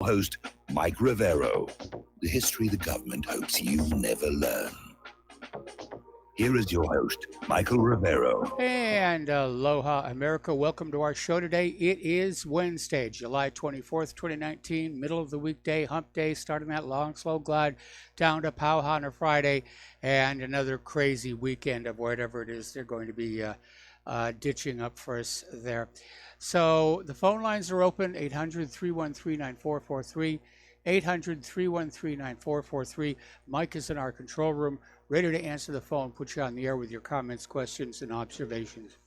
host, Mike Rivero. The history the government hopes you never learn. Here is your host, Michael Rivero. And aloha, America. Welcome to our show today. It is Wednesday, July 24th, 2019, middle of the weekday, hump day, starting that long, slow glide down to Pauha on a Friday, and another crazy weekend of whatever it is they're going to be ditching up for us there. So the phone lines are open, 800-313-9443. 800-313-9443. Mike is in our control room, ready to answer the phone, put you on the air with your comments, questions, and observations.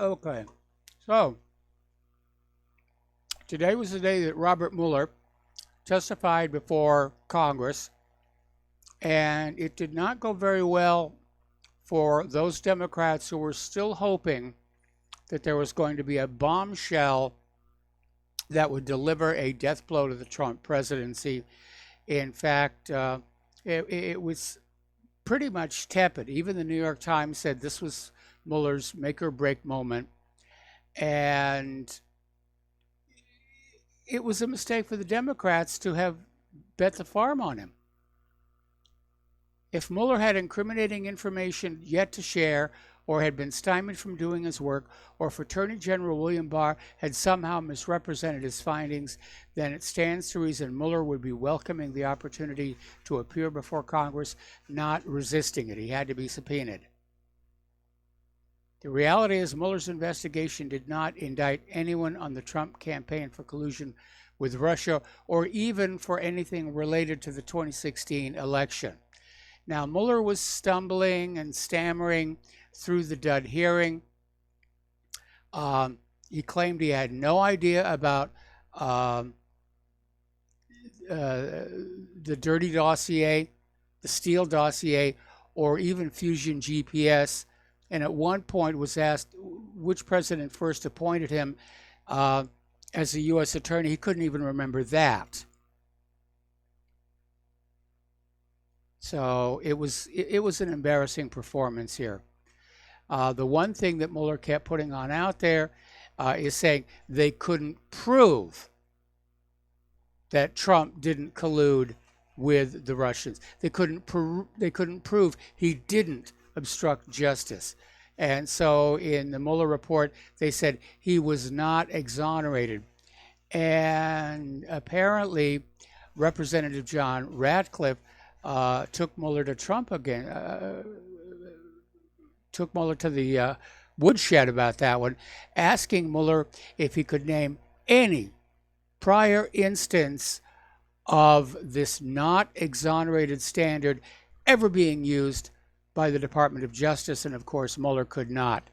Okay, so today was the day that Robert Mueller testified before Congress, and it did not go very well for those Democrats who were still hoping that there was going to be a bombshell that would deliver a death blow to the Trump presidency. In fact, it was pretty much tepid. Even the New York Times said this was Mueller's make or break moment. And it was a mistake for the Democrats to have bet the farm on him. If Mueller had incriminating information yet to share, or had been stymied from doing his work, or if Attorney General William Barr had somehow misrepresented his findings, then it stands to reason Mueller would be welcoming the opportunity to appear before Congress, not resisting it. He had to be subpoenaed. The reality is Mueller's investigation did not indict anyone on the Trump campaign for collusion with Russia, or even for anything related to the 2016 election. Now, Mueller was stumbling and stammering through the dud hearing. He claimed he had no idea about the dirty dossier, the Steele dossier, or even Fusion GPS. And at one point was asked which president first appointed him as a U.S. attorney. He couldn't even remember that. So it was an embarrassing performance here. The one thing that Mueller kept putting on out there is saying they couldn't prove that Trump didn't collude with the Russians. They couldn't prove he didn't obstruct justice. And so in the Mueller report, they said he was not exonerated. And apparently, Representative John Ratcliffe took Mueller to Trump again, took Mueller to the woodshed about that one, asking Mueller if he could name any prior instance of this not exonerated standard ever being used by the Department of Justice. And of course, Mueller could not.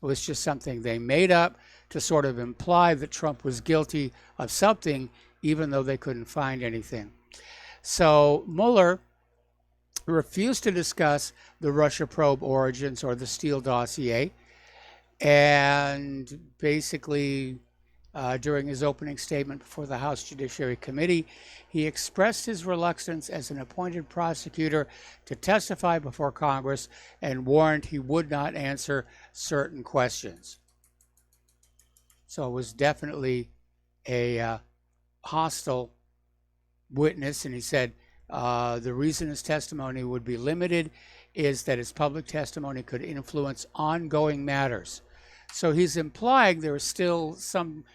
It was just something they made up to sort of imply that Trump was guilty of something, even though they couldn't find anything. So Mueller refused to discuss the Russia probe origins or the Steele dossier. And basically, during his opening statement before the House Judiciary Committee, he expressed his reluctance as an appointed prosecutor to testify before Congress and warned he would not answer certain questions. So it was definitely a hostile witness, and he said the reason his testimony would be limited is that his public testimony could influence ongoing matters. So he's implying there is still some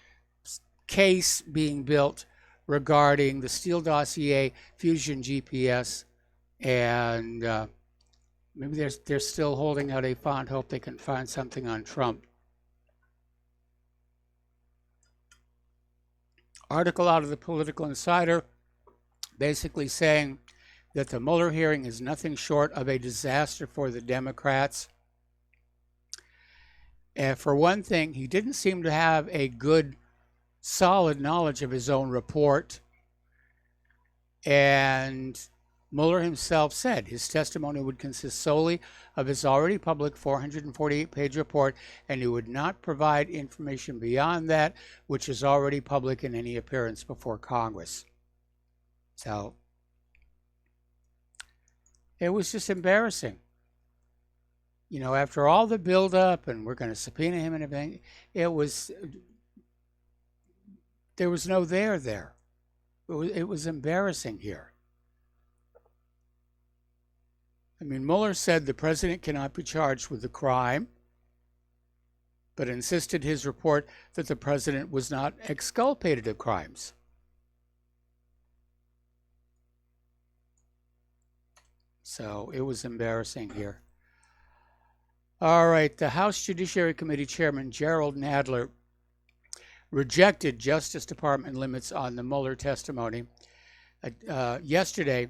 case being built regarding the Steele dossier, Fusion GPS, and maybe they're still holding out a fond hope they can find something on Trump. Article out of the Political Insider basically saying that the Mueller hearing is nothing short of a disaster for the Democrats. And for one thing, he didn't seem to have a good, solid knowledge of his own report. And Mueller himself said his testimony would consist solely of his already public 448-page report, and he would not provide information beyond that, which is already public in any appearance before Congress. So it was just embarrassing. You know, after all the buildup and we're going to subpoena him and everything, it was There was no there. It was embarrassing here. I mean, Mueller said the president cannot be charged with the crime, but insisted his report that the president was not exculpated of crimes. So it was embarrassing here. All right, the House Judiciary Committee Chairman Gerald Nadler rejected Justice Department limits on the Mueller testimony. Yesterday,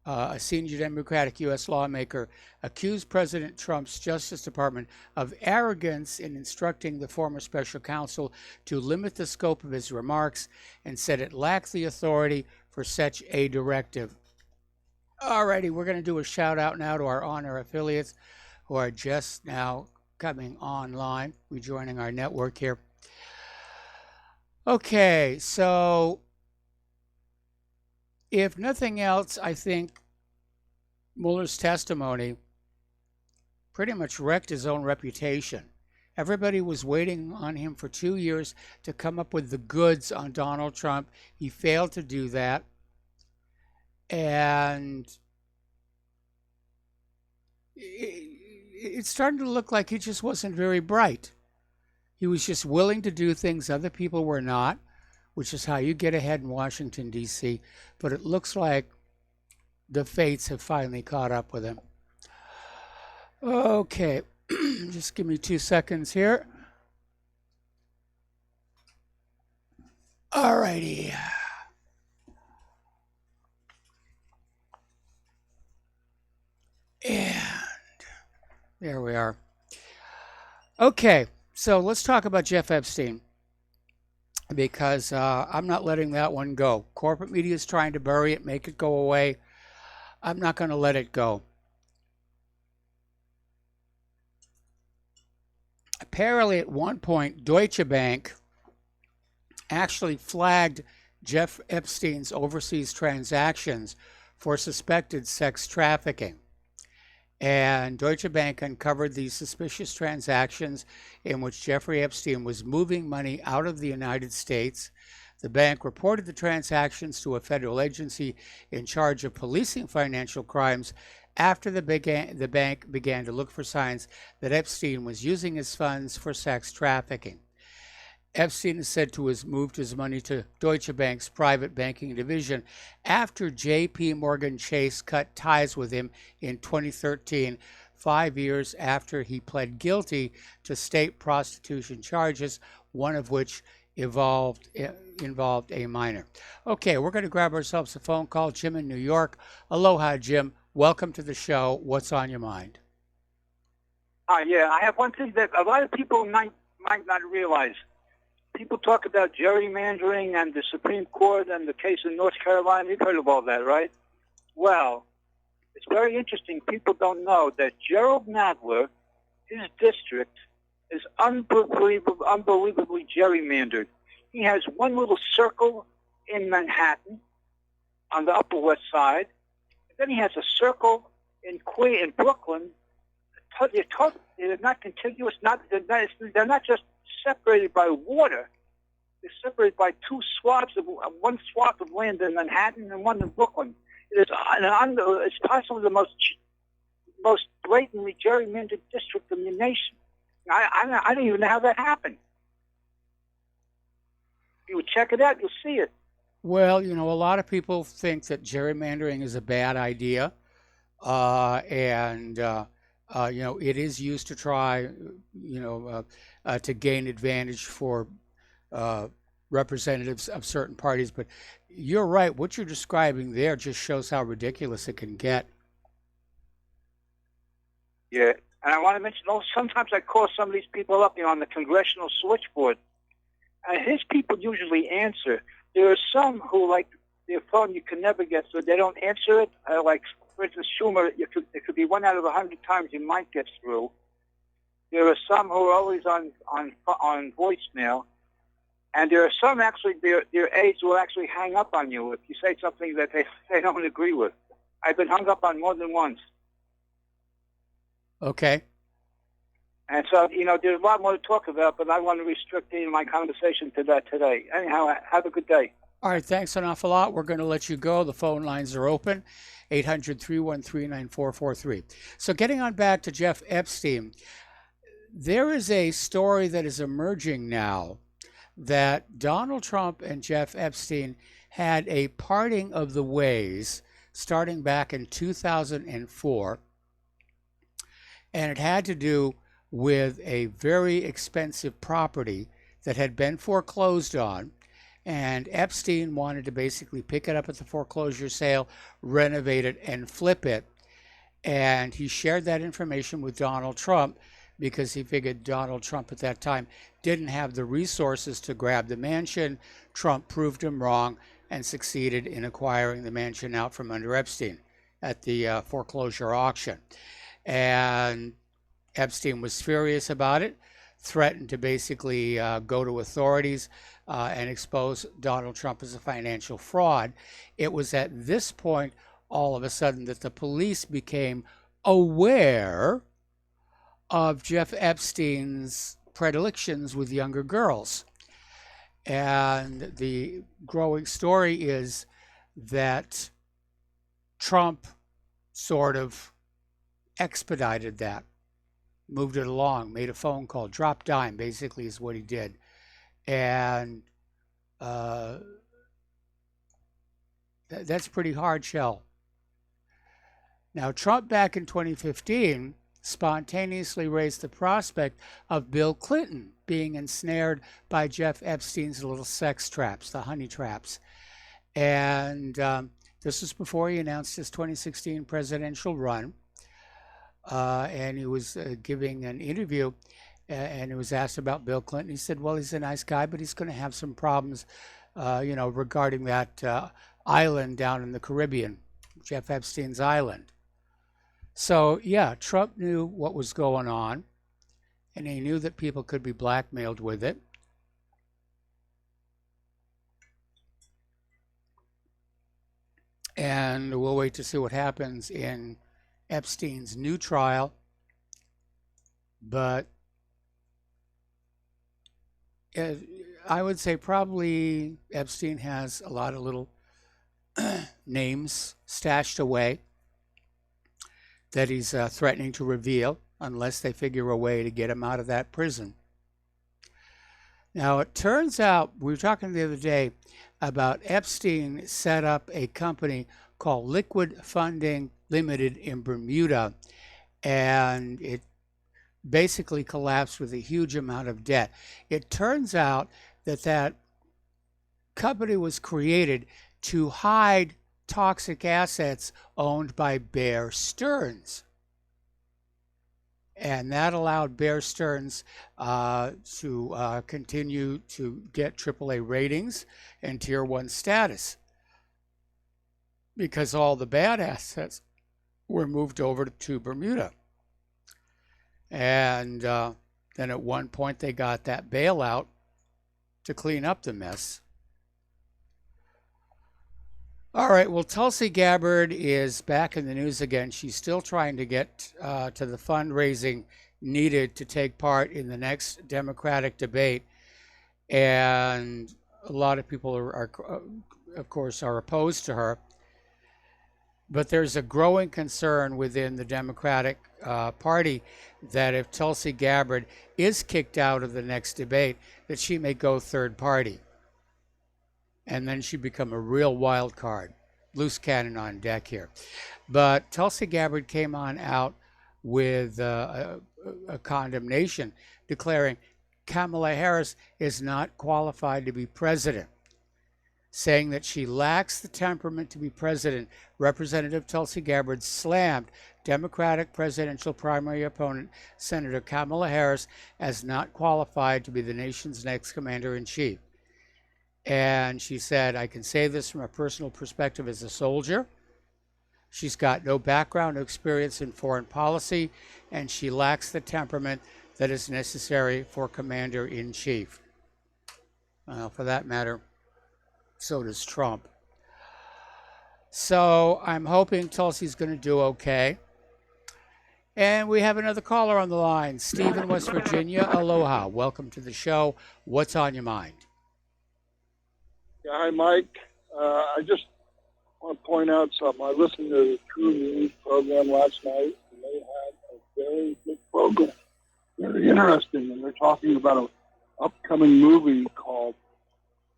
a senior Democratic U.S. lawmaker accused President Trump's Justice Department of arrogance in instructing the former special counsel to limit the scope of his remarks and said it lacked the authority for such a directive. Alrighty, we're going to do a shout out now to our on-air affiliates who are just now coming online, rejoining our network here. Okay, so if nothing else, I think Mueller's testimony pretty much wrecked his own reputation. Everybody was waiting on him for 2 years to come up with the goods on Donald Trump. He failed to do that. And it's starting to look like he just wasn't very bright. He was just willing to do things other people were not, which is how you get ahead in Washington, D.C. But it looks like the fates have finally caught up with him. Okay, just give me 2 seconds here. All righty. And there we are. Okay, so let's talk about Jeff Epstein, because I'm not letting that one go. Corporate media is trying to bury it, make it go away. I'm not going to let it go. Apparently, at one point, Deutsche Bank actually flagged Jeff Epstein's overseas transactions for suspected sex trafficking. And Deutsche Bank uncovered these suspicious transactions in which Jeffrey Epstein was moving money out of the United States. The bank reported the transactions to a federal agency in charge of policing financial crimes after the bank began to look for signs that Epstein was using his funds for sex trafficking. Epstein is said to have moved his money to Deutsche Bank's private banking division after J.P. Morgan Chase cut ties with him in 2013, 5 years after he pled guilty to state prostitution charges, one of which involved a minor. Okay, we're going to grab ourselves a phone call. Jim in New York. Aloha, Jim. Welcome to the show. What's on your mind? Yeah, I have one thing that a lot of people might not realize. People talk about gerrymandering and the Supreme Court and the case in North Carolina. You've heard of all that, right? Well, it's very interesting. People don't know that Gerald Nadler, his district, is unbelievably gerrymandered. He has one little circle in Manhattan on the Upper West Side. Then he has a circle in Brooklyn. They're not contiguous. They're not just separated by water. They're separated by one swath of land in Manhattan and one in Brooklyn. It's possibly the most blatantly gerrymandered district in the nation. I don't even know how that happened. If you would check it out, you'll see it. Well, a lot of people think that gerrymandering is a bad idea, and it is used to try, to gain advantage for representatives of certain parties. But you're right. What you're describing there just shows how ridiculous it can get. Yeah, and I want to mention also, sometimes I call some of these people up, on the congressional switchboard. And his people usually answer. There are some who, like, their phone you can never get, so they don't answer it. Like, for instance, Schumer, it could be 1 out of 100 times you might get through. There are some who are always on voicemail. And there are some, actually, their aides will actually hang up on you if you say something that they don't agree with. I've been hung up on more than once. Okay. And so, there's a lot more to talk about, but I want to restrict my conversation to that today. Anyhow, have a good day. All right, thanks an awful lot. We're going to let you go. The phone lines are open, 800-313-9443. So getting on back to Jeff Epstein, there is a story that is emerging now that Donald Trump and Jeff Epstein had a parting of the ways starting back in 2004, and it had to do with a very expensive property that had been foreclosed on, and Epstein wanted to basically pick it up at the foreclosure sale, renovate it, and flip it. And he shared that information with Donald Trump because he figured Donald Trump at that time didn't have the resources to grab the mansion. Trump proved him wrong and succeeded in acquiring the mansion out from under Epstein at the foreclosure auction. And Epstein was furious about it, threatened to basically go to authorities and expose Donald Trump as a financial fraud. It was at this point, all of a sudden, that the police became aware of Jeff Epstein's predilections with younger girls. And the growing story is that Trump sort of expedited that, moved it along, made a phone call, dropped dime, basically is what he did. And that's pretty hard shell. Now, Trump back in 2015 spontaneously raised the prospect of Bill Clinton being ensnared by Jeff Epstein's little sex traps, the honey traps. And this was before he announced his 2016 presidential run. And he was giving an interview, and he was asked about Bill Clinton. He said, well, he's a nice guy, but he's going to have some problems, regarding that island down in the Caribbean, Jeff Epstein's island. So, yeah, Trump knew what was going on, and he knew that people could be blackmailed with it. And we'll wait to see what happens in Epstein's new trial. But I would say probably Epstein has a lot of little names stashed away that he's threatening to reveal unless they figure a way to get him out of that prison. Now, it turns out, we were talking the other day about Epstein set up a company called Liquid Funding Limited in Bermuda, and it basically collapsed with a huge amount of debt. It turns out that that company was created to hide toxic assets owned by Bear Stearns. And that allowed Bear Stearns to continue to get AAA ratings and Tier 1 status, because all the bad assets were moved over to Bermuda. And then at one point they got that bailout to clean up the mess. All right, well, Tulsi Gabbard is back in the news again. She's still trying to get to the fundraising needed to take part in the next Democratic debate. And a lot of people are of course, are opposed to her. But there's a growing concern within the Democratic Party that if Tulsi Gabbard is kicked out of the next debate, that she may go third party. And then she become a real wild card, loose cannon on deck here. But Tulsi Gabbard came on out with a condemnation, declaring Kamala Harris is not qualified to be president, saying that she lacks the temperament to be president. Representative Tulsi Gabbard slammed Democratic presidential primary opponent Senator Kamala Harris as not qualified to be the nation's next commander-in-chief. And she said, I can say this from a personal perspective as a soldier. She's got no background or experience in foreign policy, and she lacks the temperament that is necessary for commander-in-chief. For that matter, so does Trump. So I'm hoping Tulsi's going to do okay. And we have another caller on the line. Steve in West Virginia. Aloha. Welcome to the show. What's on your mind? Yeah, hi, Mike. I just want to point out something. I listened to the True News program last night, and they had a very good program. Very interesting, and they're talking about an upcoming movie called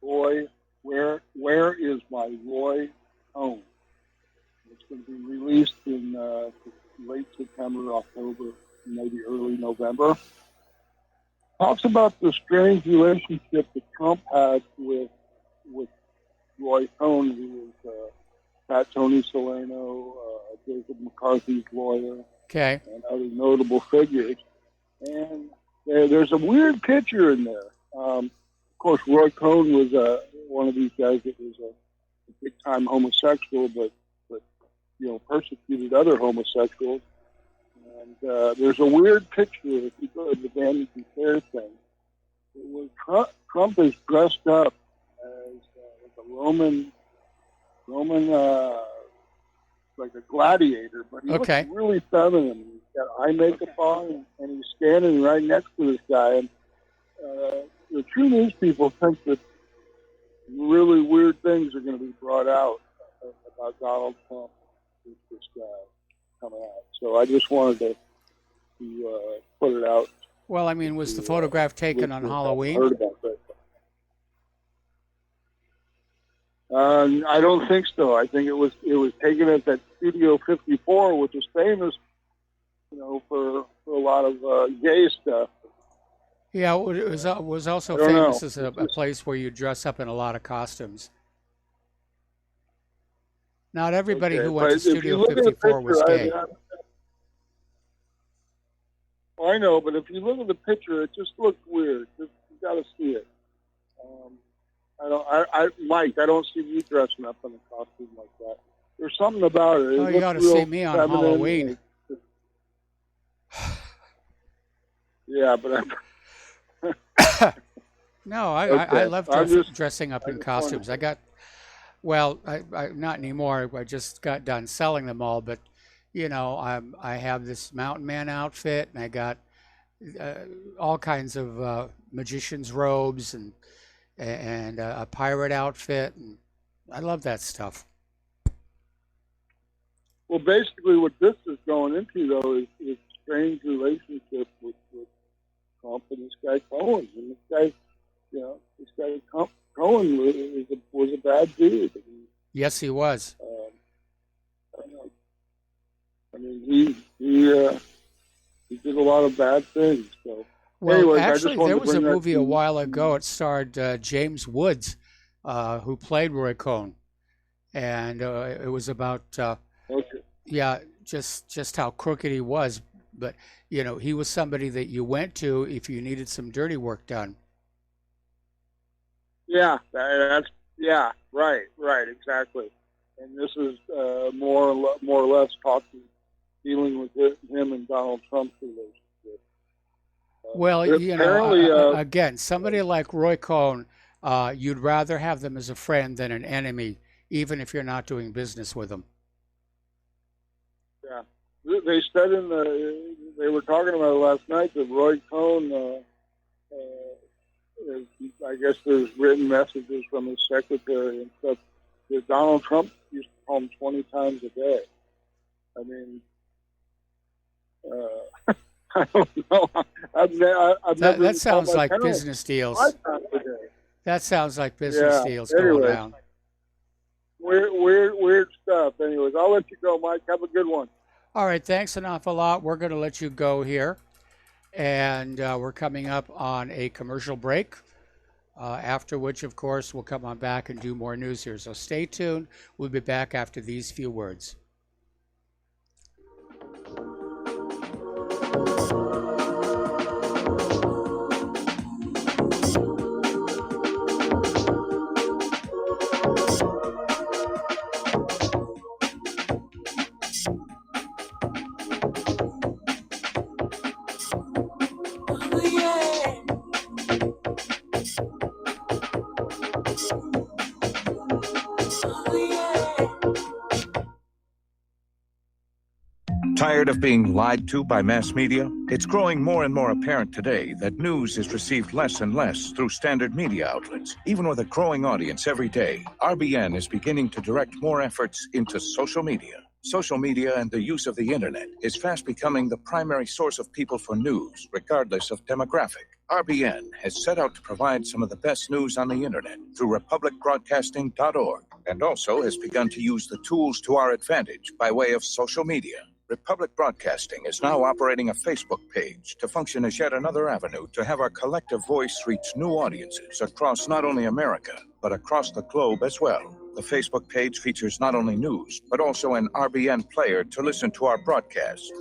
Roy, Where is My Roy Cohn? It's going to be released in late September, October, maybe early November. Talks about the strange relationship that Trump had with Roy Cohn, who was Pat Tony Salerno, Jacob McCarthy's lawyer, Okay. and other notable figures. And there's a weird picture in there. Of course, Roy Cohn was one of these guys that was a big-time homosexual, but persecuted other homosexuals. And there's a weird picture if you go to the Vanity Fair thing. It was Trump is dressed up as a Roman, like a gladiator, but he looks really feminine. He's got eye makeup on, and he's standing right next to this guy. And the True News people think that really weird things are going to be brought out about Donald Trump with this guy coming out. So I just wanted to put it out. Well, I mean, was the photograph taken on Halloween? Heard about that. I don't think so. I think it was taken at that Studio 54, which is famous, for a lot of gay stuff. Yeah, it was also famous as a place where you dress up in a lot of costumes. Not everybody who went to Studio 54 was gay. I know, but if you look at the picture, it just looks weird. You got to see it. Mike, I don't see you dressing up in a costume like that. There's something about it. Oh, you got to see me on Halloween. Yeah, but no, I love dressing up in costumes. I not anymore. I just got done selling them all, but I have this mountain man outfit, and I got all kinds of magician's robes and a pirate outfit, and I love that stuff. Well, basically, what this is going into, though, is a strange relationship with Trump and this guy Cohen. And this guy Cohen was a bad dude. Yes, he was. I mean, he did a lot of bad things. So, well, anyways, actually, there was a movie a while ago. It starred James Woods, who played Roy Cohn, and it was about just how crooked he was. But he was somebody that you went to if you needed some dirty work done. Yeah, right, exactly. And this is more or less dealing with him and Donald Trump's relationship. Well, again, somebody like Roy Cohn, you'd rather have them as a friend than an enemy, even if you're not doing business with them. Yeah, they said they were talking about it last night that Roy Cohn. I guess there's written messages from his secretary and stuff. That Donald Trump used to call him 20 times a day. I mean, I don't know. That sounds like business deals. That sounds like business deals going down. Weird stuff. Anyways, I'll let you go, Mike. Have a good one. All right. Thanks an awful lot. We're going to let you go here. And we're coming up on a commercial break, after which, of course, we'll come on back and do more news here. So stay tuned. We'll be back after these few words. Tired of being lied to by mass media? It's growing more and more apparent today that news is received less and less through standard media outlets. Even with a growing audience every day, RBN is beginning to direct more efforts into social media. Social media and the use of the internet is fast becoming the primary source of people for news, regardless of demographic. RBN has set out to provide some of the best news on the internet through republicbroadcasting.org, and also has begun to use the tools to our advantage by way of social media. Republic Broadcasting is now operating a Facebook page to function as yet another avenue to have our collective voice reach new audiences across not only America, but across the globe as well. The Facebook page features not only news, but also an RBN player to listen to our broadcast.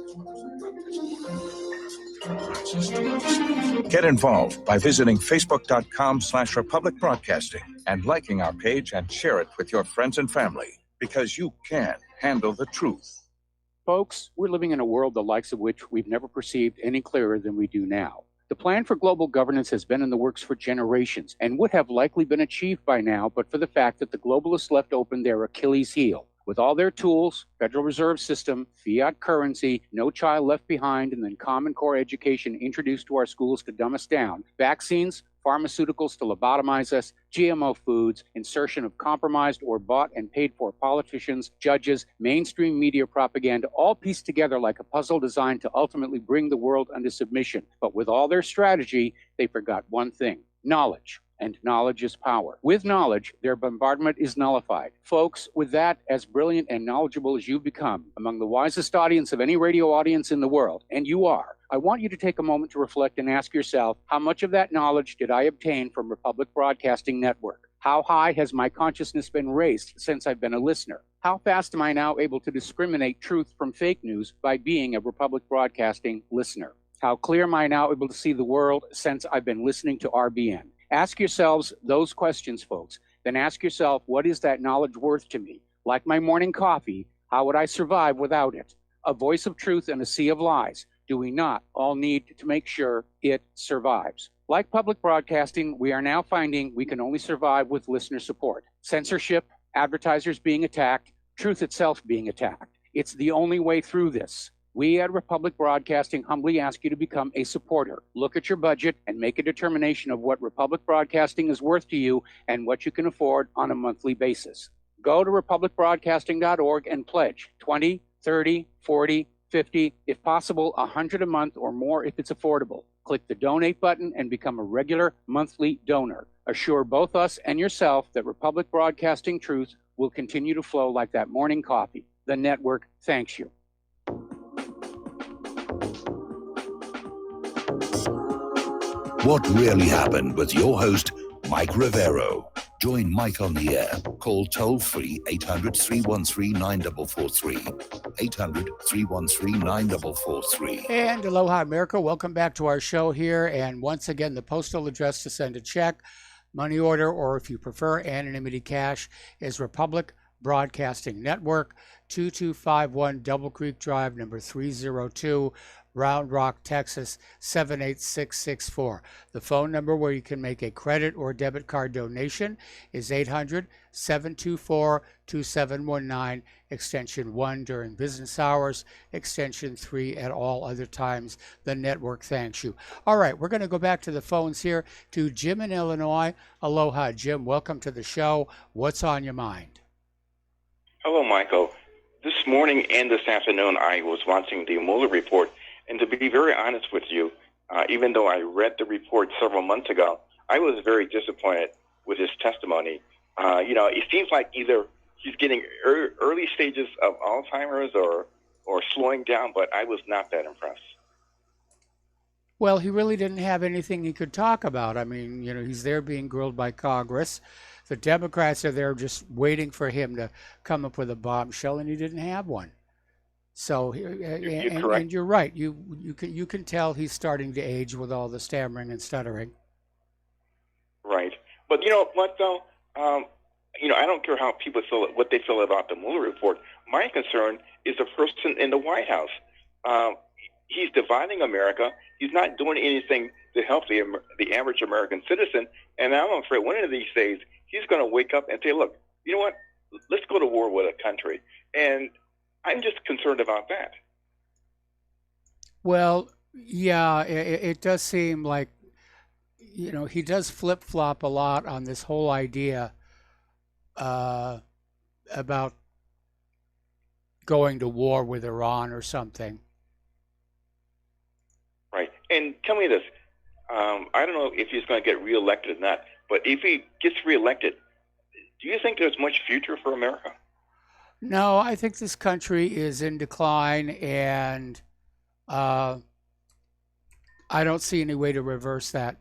Get involved by visiting facebook.com/Republic Broadcasting and liking our page and share it with your friends and family, because you can handle the truth. Folks, we're living in a world the likes of which we've never perceived any clearer than we do now. The plan for global governance has been in the works for generations and would have likely been achieved by now, but for the fact that the globalists left open their Achilles heel. With all their tools, Federal Reserve System, fiat currency, no child left behind, and then Common Core education introduced to our schools to dumb us down, vaccines, pharmaceuticals to lobotomize us, GMO foods, insertion of compromised or bought and paid for politicians, judges, mainstream media propaganda, all pieced together like a puzzle designed to ultimately bring the world under submission. But with all their strategy, they forgot one thing: knowledge. And knowledge is power. With knowledge, their bombardment is nullified. Folks, with that, as brilliant and knowledgeable as you've become, among the wisest audience of any radio audience in the world, and you are, I want you to take a moment to reflect and ask yourself, how much of that knowledge did I obtain from Republic Broadcasting Network? How high has my consciousness been raised since I've been a listener? How fast am I now able to discriminate truth from fake news by being a Republic Broadcasting listener? How clear am I now able to see the world since I've been listening to RBN? Ask yourselves those questions, folks. Then ask yourself, what is that knowledge worth to me? Like my morning coffee, how would I survive without it? A voice of truth in a sea of lies. Do we not all need to make sure it survives? Like public broadcasting, we are now finding we can only survive with listener support. Censorship, advertisers being attacked, truth itself being attacked. It's the only way through this. We at Republic Broadcasting humbly ask you to become a supporter. Look at your budget and make a determination of what Republic Broadcasting is worth to you and what you can afford on a monthly basis. Go to republicbroadcasting.org and pledge 20, 30, 40, 50, if possible, 100 a month or more if it's affordable. Click the donate button and become a regular monthly donor. Assure both us and yourself that Republic Broadcasting truth will continue to flow like that morning coffee. The network thanks you. What Really Happened with your host, Mike Rivero. Join Mike on the air. Call toll-free 800-313-9443. 800-313-9443. And aloha, America. Welcome back to our show here. And once again, the postal address to send a check, money order, or if you prefer, anonymity cash is Republic Broadcasting Network, 2251 Double Creek Drive, number 302, Round Rock, Texas, 78664. The phone number where you can make a credit or debit card donation is 800-724-2719, extension 1 during business hours, extension 3 at all other times. The network thanks you. All right, we're going to go back to the phones here to Jim in Illinois. Aloha, Jim. Welcome to the show. What's on your mind? Hello, Michael. This morning and this afternoon, I was watching the Mueller report. And to be very honest with you, even though I read the report several months ago, I was very disappointed with his testimony. It seems like either he's getting early stages of Alzheimer's or slowing down, but I was not that impressed. Well, he really didn't have anything he could talk about. I mean, he's there being grilled by Congress. The Democrats are there just waiting for him to come up with a bombshell, and he didn't have one. So, and you're right. You can tell he's starting to age with all the stammering and stuttering. Right, but you know what though? I don't care how people feel, what they feel about the Mueller report. My concern is the person in the White House. He's dividing America. He's not doing anything to help the average American citizen. And I'm afraid one of these days he's going to wake up and say, "Look, you know what? Let's go to war with a country." And I'm just concerned about that. Well, yeah, it does seem like, he does flip flop a lot on this whole idea uh, about going to war with Iran or something. Right. And tell me this. I don't know if he's going to get reelected or not, but if he gets reelected, do you think there's much future for America? No, I think this country is in decline, and I don't see any way to reverse that.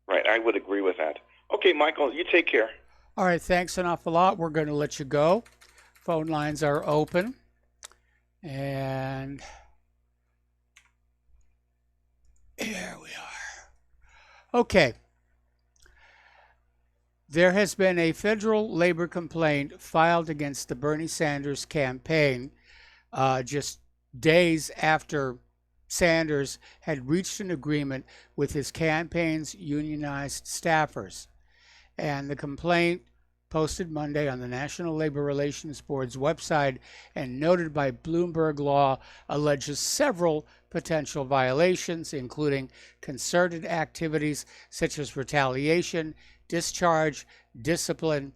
Right. I would agree with that. Okay, Michael, you take care. All right, thanks an awful lot. We're going to let you go. Phone lines are open. And here we are. Okay. There has been a federal labor complaint filed against the Bernie Sanders campaign just days after Sanders had reached an agreement with his campaign's unionized staffers. And the complaint, posted Monday on the National Labor Relations Board's website and noted by Bloomberg Law, alleges several potential violations, including concerted activities such as retaliation, discharge, discipline,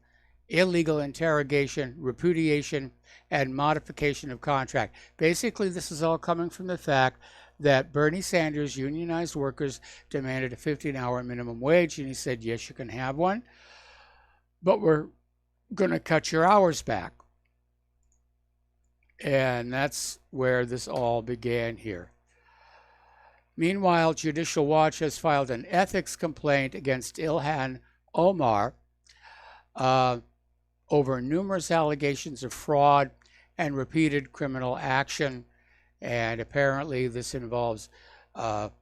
illegal interrogation, repudiation, and modification of contract. Basically, this is all coming from the fact that Bernie Sanders' unionized workers demanded a 15-hour minimum wage, and he said, yes, you can have one, but we're going to cut your hours back. And that's where this all began here. Meanwhile, Judicial Watch has filed an ethics complaint against Ilhan Omar over numerous allegations of fraud and repeated criminal action. And apparently this involves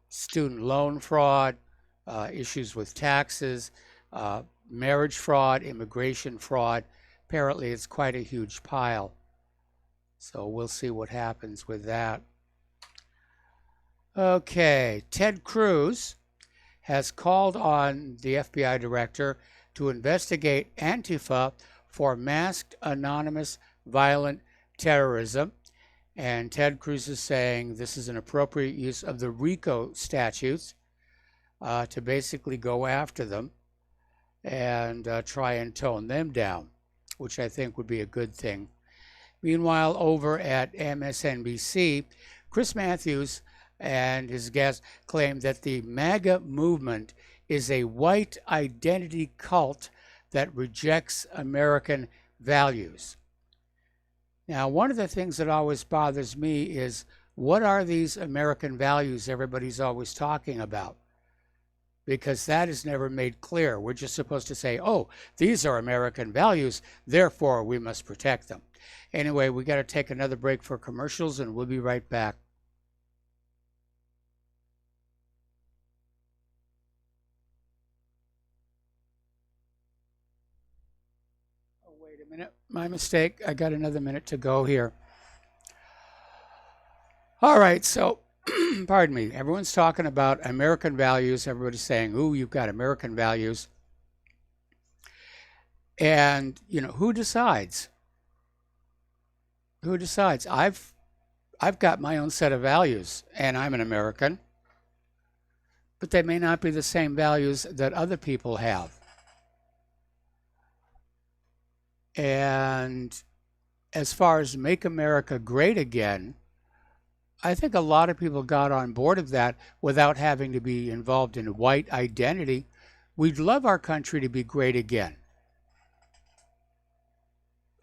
student loan fraud, issues with taxes, marriage fraud, immigration fraud. Apparently it's quite a huge pile. So we'll see what happens with that. Okay, Ted Cruz has called on the FBI director to investigate Antifa for masked, anonymous, violent terrorism. And Ted Cruz is saying this is an appropriate use of the RICO statutes to basically go after them and try and tone them down, which I think would be a good thing. Meanwhile, over at MSNBC, Chris Matthews and his guest claim that the MAGA movement is a white identity cult that rejects American values. Now, one of the things that always bothers me is, what are these American values everybody's always talking about? Because that is never made clear. We're just supposed to say, oh, these are American values, therefore we must protect them. Anyway, we got to take another break for commercials, and we'll be right back. Oh, wait a minute. My mistake. I got another minute to go here. All right, so pardon me. Everyone's talking about American values. Everybody's saying, ooh, you've got American values. And, who decides? Who decides? I've got my own set of values, and I'm an American. But they may not be the same values that other people have. And as far as Make America Great Again, I think a lot of people got on board of that without having to be involved in white identity. We'd love our country to be great again.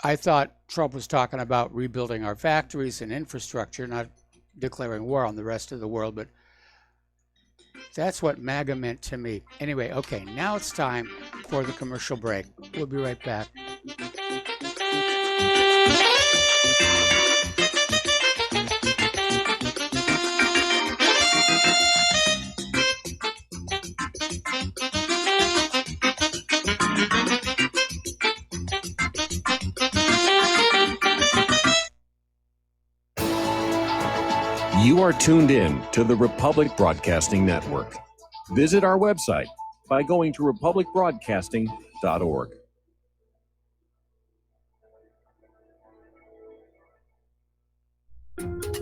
I thought Trump was talking about rebuilding our factories and infrastructure, not declaring war on the rest of the world, but that's what MAGA meant to me. Anyway, okay, now it's time for the commercial break. We'll be right back. You are tuned in to the Republic Broadcasting Network. Visit our website by going to republicbroadcasting.org.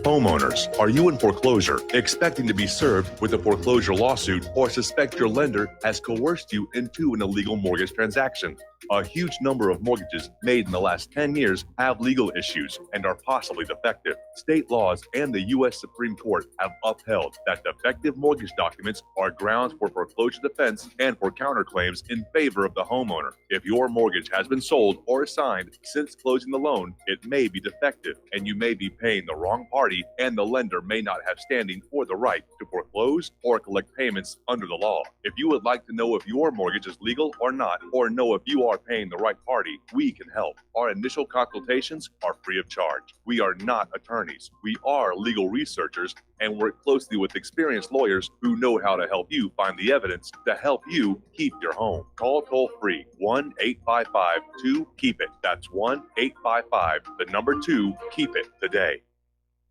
Homeowners, are you in foreclosure, expecting to be served with a foreclosure lawsuit, or suspect your lender has coerced you into an illegal mortgage transaction? A huge number of mortgages made in the last 10 years have legal issues and are possibly defective. State laws and the U.S. Supreme Court have upheld that defective mortgage documents are grounds for foreclosure defense and for counterclaims in favor of the homeowner. If your mortgage has been sold or assigned since closing the loan, it may be defective and you may be paying the wrong party, and the lender may not have standing or the right to foreclose or collect payments under the law. If you would like to know if your mortgage is legal or not, or know if you are paying the right party, we can help. Our initial consultations are free of charge. We are not attorneys. We are legal researchers and work closely with experienced lawyers who know how to help you find the evidence to help you keep your home. Call toll-free 1-855-2-KEEP-IT. That's 1-855-2-KEEP-IT today.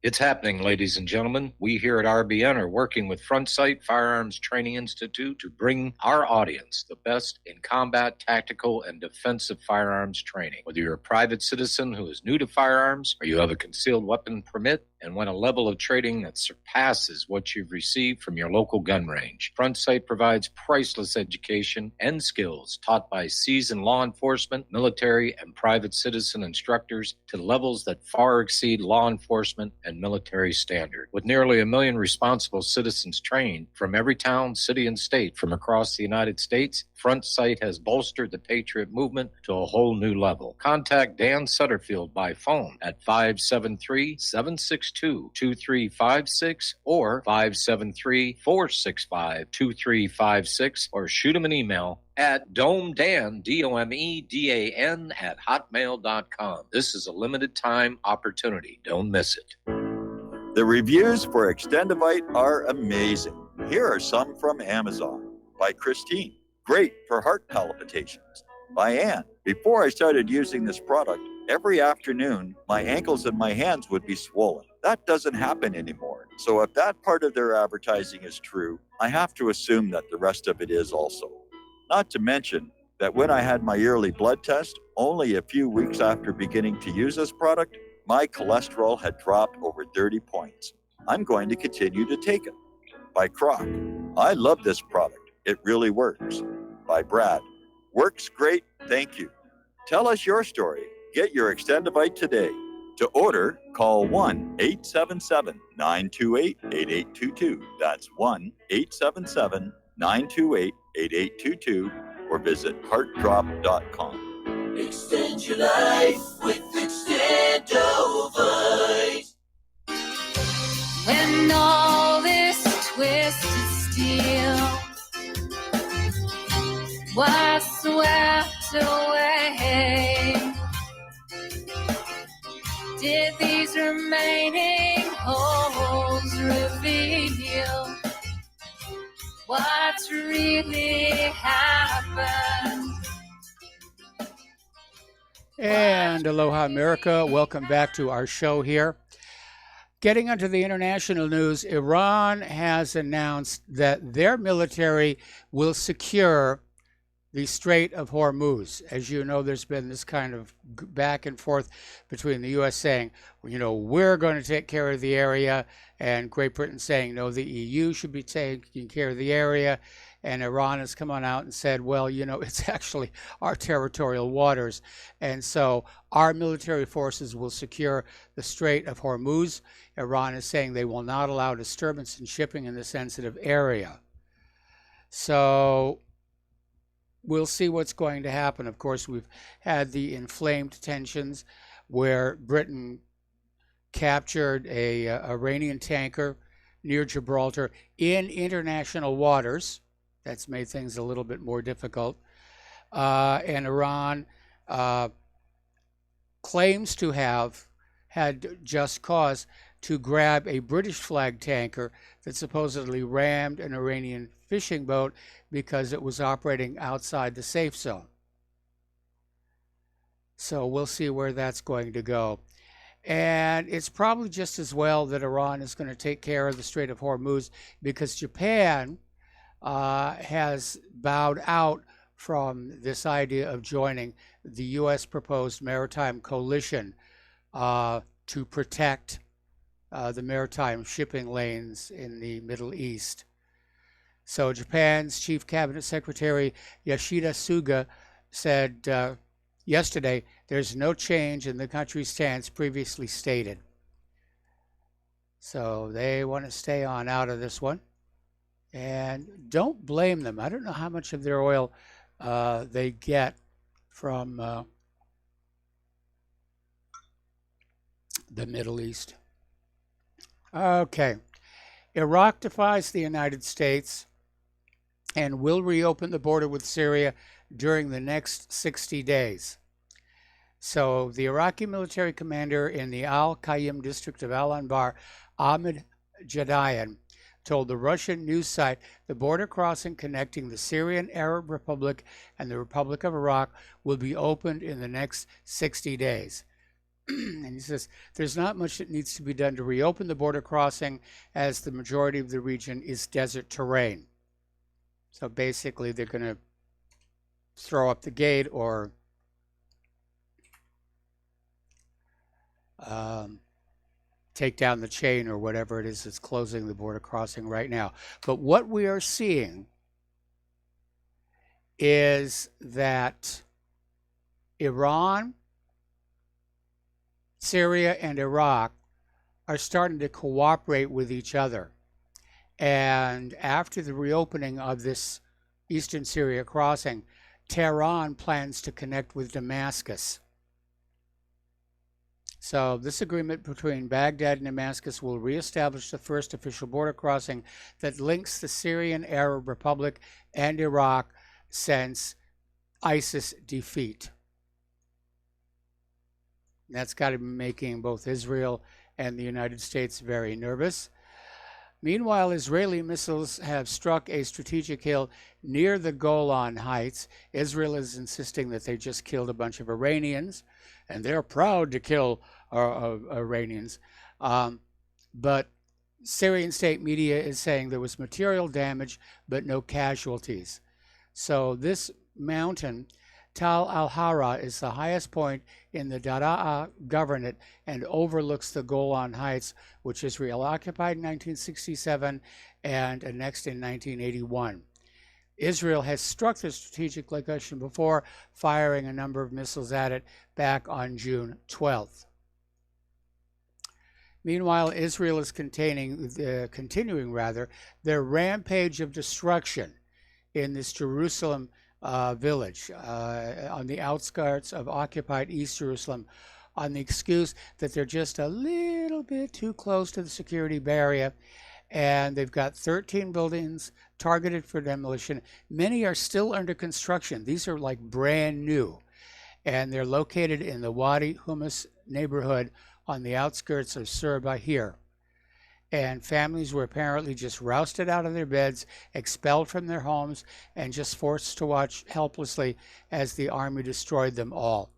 It's happening, ladies and gentlemen. We here at RBN are working with Front Sight Firearms Training Institute to bring our audience the best in combat, tactical, and defensive firearms training. Whether you're a private citizen who is new to firearms, or you have a concealed weapon permit and want a level of training that surpasses what you've received from your local gun range, Front Sight provides priceless education and skills taught by seasoned law enforcement, military, and private citizen instructors to levels that far exceed law enforcement and military standard. With nearly 1 million responsible citizens trained from every town, city, and state from across the United States, Front Sight has bolstered the Patriot movement to a whole new level. Contact Dan Sutterfield by phone at 573-762-2356 or 573-465-2356, or shoot him an email at domedan, DOMEDAN, at hotmail.com. This is a limited time opportunity. Don't miss it. The reviews for Extendivite are amazing. Here are some from Amazon. By Christine, great for heart palpitations. By Ann, before I started using this product, every afternoon my ankles and my hands would be swollen. That doesn't happen anymore. So if that part of their advertising is true, I have to assume that the rest of it is also. Not to mention that when I had my yearly blood test, only a few weeks after beginning to use this product, my cholesterol had dropped over 30 points. I'm going to continue to take it. By Croc, I love this product. It really works. By Brad, works great, thank you. Tell us your story. Get your Extendivite today. To order, call 1-877-928-8822. That's 1-877-928-8822, or visit heartdrop.com. Extend your life with Extendovite. When all this twisted steel was swept away, did these remaining holes reveal what's really happened? And aloha, America. Welcome back to our show here. Getting onto the international news, Iran has announced that their military will secure the Strait of Hormuz. As you know, there's been this kind of back and forth between the U.S. saying, you know, we're going to take care of the area, and Great Britain saying, no, the EU should be taking care of the area. And Iran has come on out and said, well, you know, it's actually our territorial waters. And so our military forces will secure the Strait of Hormuz. Iran is saying they will not allow disturbance in shipping in the sensitive area. So we'll see what's going to happen. Of course, we've had the inflamed tensions where Britain captured a Iranian tanker near Gibraltar in international waters. That's made things a little bit more difficult. And Iran claims to have had just cause to grab a British flag tanker that supposedly rammed an Iranian fishing boat because it was operating outside the safe zone. So we'll see where that's going to go. And it's probably just as well that Iran is going to take care of the Strait of Hormuz, because Japan has bowed out from this idea of joining the U.S. proposed maritime coalition to protect the maritime shipping lanes in the Middle East. So Japan's Chief Cabinet Secretary Yoshida Suga said yesterday there's no change in the country's stance previously stated. So they want to stay on out of this one. And don't blame them. I don't know how much of their oil they get from the Middle East. Okay. Iraq defies the United States and will reopen the border with Syria during the next 60 days. So the Iraqi military commander in the Al-Qaim district of Al-Anbar, Ahmed Jadayan, told the Russian news site the border crossing connecting the Syrian Arab Republic and the Republic of Iraq will be opened in the next 60 days. And he says, there's not much that needs to be done to reopen the border crossing as the majority of the region is desert terrain. So basically they're going to throw up the gate or take down the chain or whatever it is that's closing the border crossing right now. But what we are seeing is that Iran, Syria, and Iraq are starting to cooperate with each other. And after the reopening of this eastern Syria crossing, Tehran plans to connect with Damascus. So this agreement between Baghdad and Damascus will reestablish the first official border crossing that links the Syrian Arab Republic and Iraq since ISIS defeat. That's got to be making both Israel and the United States very nervous. Meanwhile, Israeli missiles have struck a strategic hill near the Golan Heights. Israel is insisting that they just killed a bunch of Iranians, and they're proud to kill Iranians. But Syrian state media is saying there was material damage, but no casualties. So this mountain, Tal al-Hara, is the highest point in the Daraa Governorate and overlooks the Golan Heights, which Israel occupied in 1967 and annexed in 1981. Israel has struck the strategic location before, firing a number of missiles at it back on June 12th. Meanwhile, Israel is continuing their rampage of destruction in this Jerusalem village on the outskirts of occupied East Jerusalem on the excuse that they're just a little bit too close to the security barrier, and they've got 13 buildings targeted for demolition. Many are still under construction. These are like brand new, and they're located in the Wadi Hummus neighborhood on the outskirts of Sur Bahir. And families were apparently just rousted out of their beds, expelled from their homes, and just forced to watch helplessly as the army destroyed them all.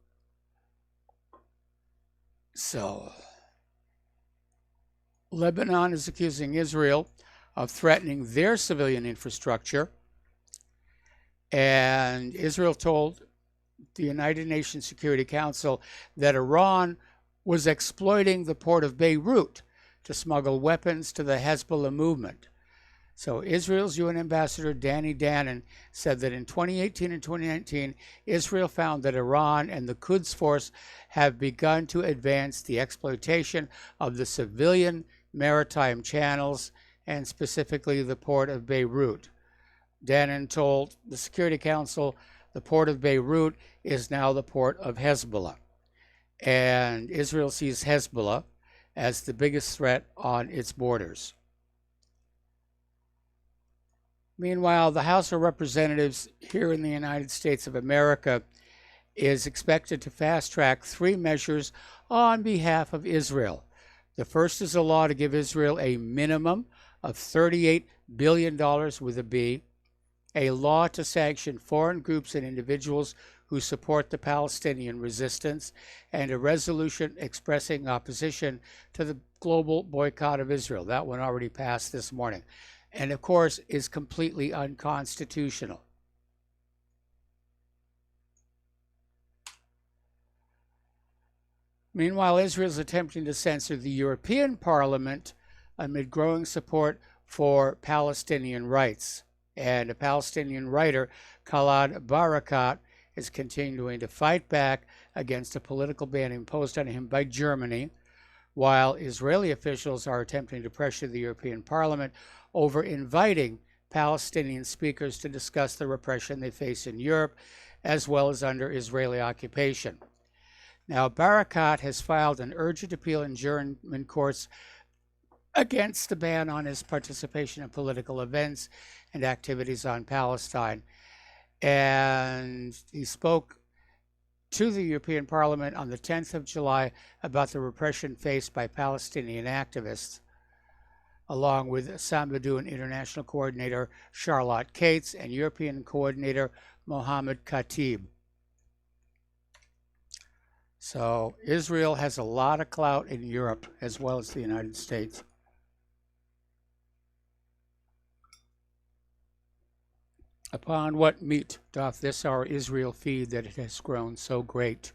So, Lebanon is accusing Israel of threatening their civilian infrastructure. And Israel told the United Nations Security Council that Iran was exploiting the port of Beirut to smuggle weapons to the Hezbollah movement. So Israel's UN ambassador Danny Danon said that in 2018 and 2019, Israel found that Iran and the Quds Force have begun to advance the exploitation of the civilian maritime channels and specifically the port of Beirut. Danon told the Security Council the port of Beirut is now the port of Hezbollah. And Israel sees Hezbollah as the biggest threat on its borders. Meanwhile, the House of Representatives here in the United States of America is expected to fast-track 3 measures on behalf of Israel. The first is a law to give Israel a minimum of $38 billion with a B, a law to sanction foreign groups and individuals who support the Palestinian resistance, and a resolution expressing opposition to the global boycott of Israel. That one already passed this morning, and of course is completely unconstitutional. Meanwhile, Israel is attempting to censor the European Parliament amid growing support for Palestinian rights. And a Palestinian writer, Khaled Barakat, is continuing to fight back against a political ban imposed on him by Germany, while Israeli officials are attempting to pressure the European Parliament over inviting Palestinian speakers to discuss the repression they face in Europe, as well as under Israeli occupation. Now, Barakat has filed an urgent appeal in German courts against the ban on his participation in political events and activities on Palestine. And he spoke to the European Parliament on the 10th of July about the repression faced by Palestinian activists, along with Sambadun International Coordinator Charlotte Cates and European Coordinator Mohammed Khatib. So Israel has a lot of clout in Europe as well as the United States. Upon what meat doth this our Israel feed, that it has grown so great?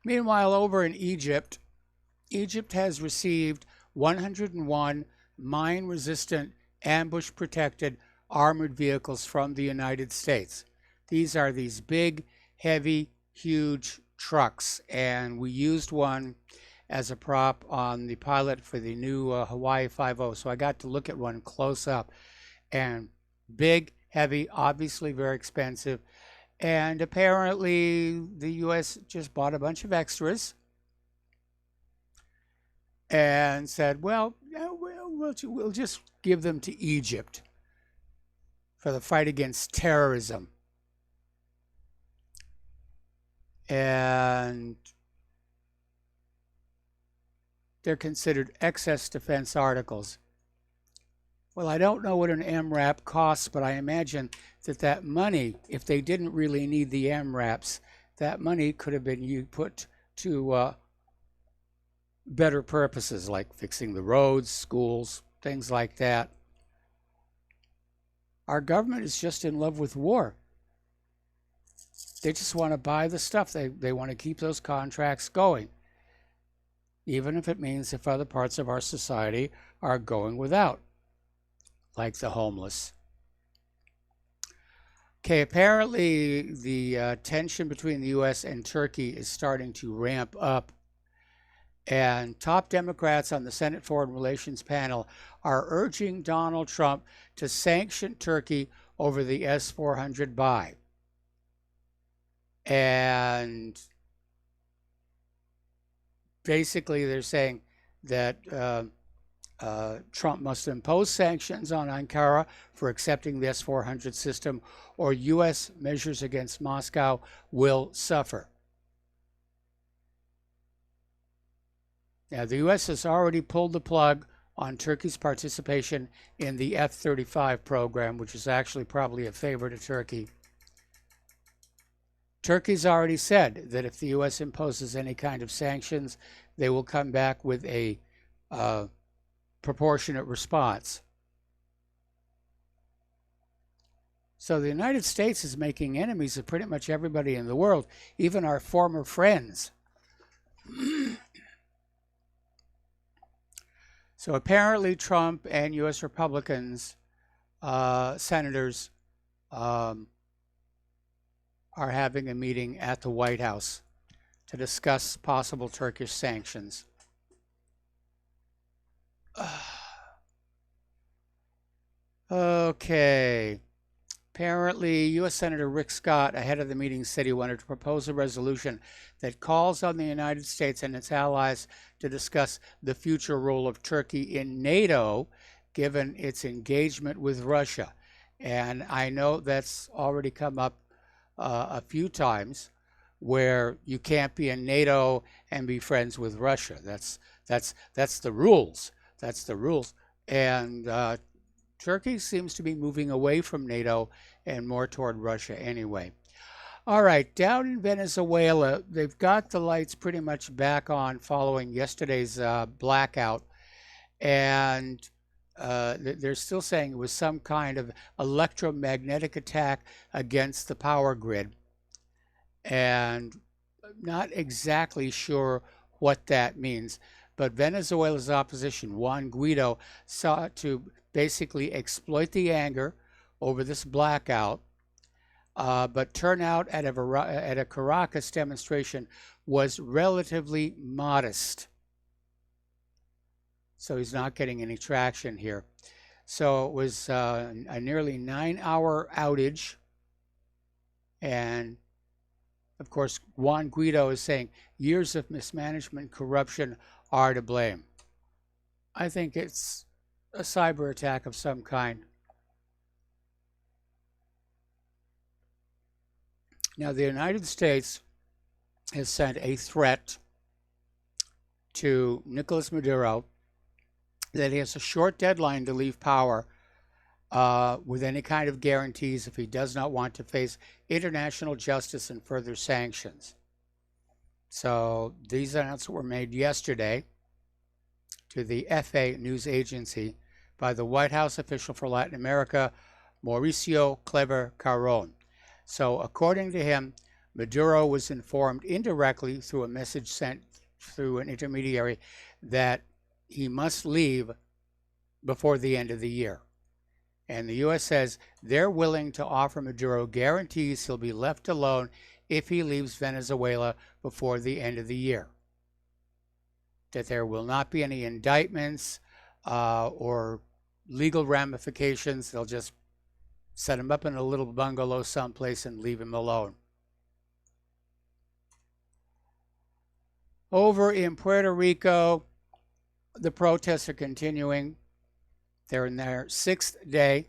Meanwhile, over in Egypt, Egypt has received 101 mine-resistant, ambush-protected armored vehicles from the United States. These are these big, heavy, huge trucks, and we used one as a prop on the pilot for the new Hawaii 5.0, so I got to look at one close up. And big, heavy, obviously very expensive, and apparently the U.S. just bought a bunch of extras and said, well, we'll just give them to Egypt for the fight against terrorism. And they're considered excess defense articles. Well, I don't know what an MRAP costs, but I imagine that money, if they didn't really need the MRAPs, that money could have been put to better purposes, like fixing the roads, schools, things like that. Our government is just in love with war. They just want to buy the stuff. They want to keep those contracts going, even if it means if other parts of our society are going without, like the homeless. Okay, apparently the tension between the U.S. and Turkey is starting to ramp up, and top Democrats on the Senate Foreign Relations panel are urging Donald Trump to sanction Turkey over the S-400 buy. And basically they're saying that Trump must impose sanctions on Ankara for accepting the S-400 system, or U.S. measures against Moscow will suffer. Now, the U.S. has already pulled the plug on Turkey's participation in the F-35 program, which is actually probably a favor to Turkey. Turkey's already said that if the U.S. imposes any kind of sanctions, they will come back with a proportionate response. So the United States is making enemies of pretty much everybody in the world, even our former friends. So apparently Trump and U.S. Republicans, senators, are having a meeting at the White House to discuss possible Turkish sanctions. Okay. Apparently, U.S. Senator Rick Scott, ahead of the meeting, said he wanted to propose a resolution that calls on the United States and its allies to discuss the future role of Turkey in NATO, given its engagement with Russia. And I know that's already come up a few times, where you can't be in NATO and be friends with Russia. That's the rules. That's the rules. And Turkey seems to be moving away from NATO and more toward Russia anyway. All right, down in Venezuela, they've got the lights pretty much back on following yesterday's blackout. And they're still saying it was some kind of electromagnetic attack against the power grid. And not exactly sure what that means. But Venezuela's opposition, Juan Guaido, sought to basically exploit the anger over this blackout. But turnout at a Caracas demonstration was relatively modest. So he's not getting any traction here. So it was a nearly 9-hour outage. And of course, Juan Guaido is saying years of mismanagement, corruption are to blame. I think it's a cyber attack of some kind. Now, the United States has sent a threat to Nicolas Maduro that he has a short deadline to leave power with any kind of guarantees if he does not want to face international justice and further sanctions. So these announcements were made yesterday to the FA news agency by the White House official for Latin America, Mauricio Kleber Caron. So according to him, Maduro was informed indirectly through a message sent through an intermediary that he must leave before the end of the year. And the U.S. says they're willing to offer Maduro guarantees he'll be left alone if he leaves Venezuela before the end of the year. That there will not be any indictments or legal ramifications. They'll just set him up in a little bungalow someplace and leave him alone. Over in Puerto Rico, the protests are continuing. They're in their 6th day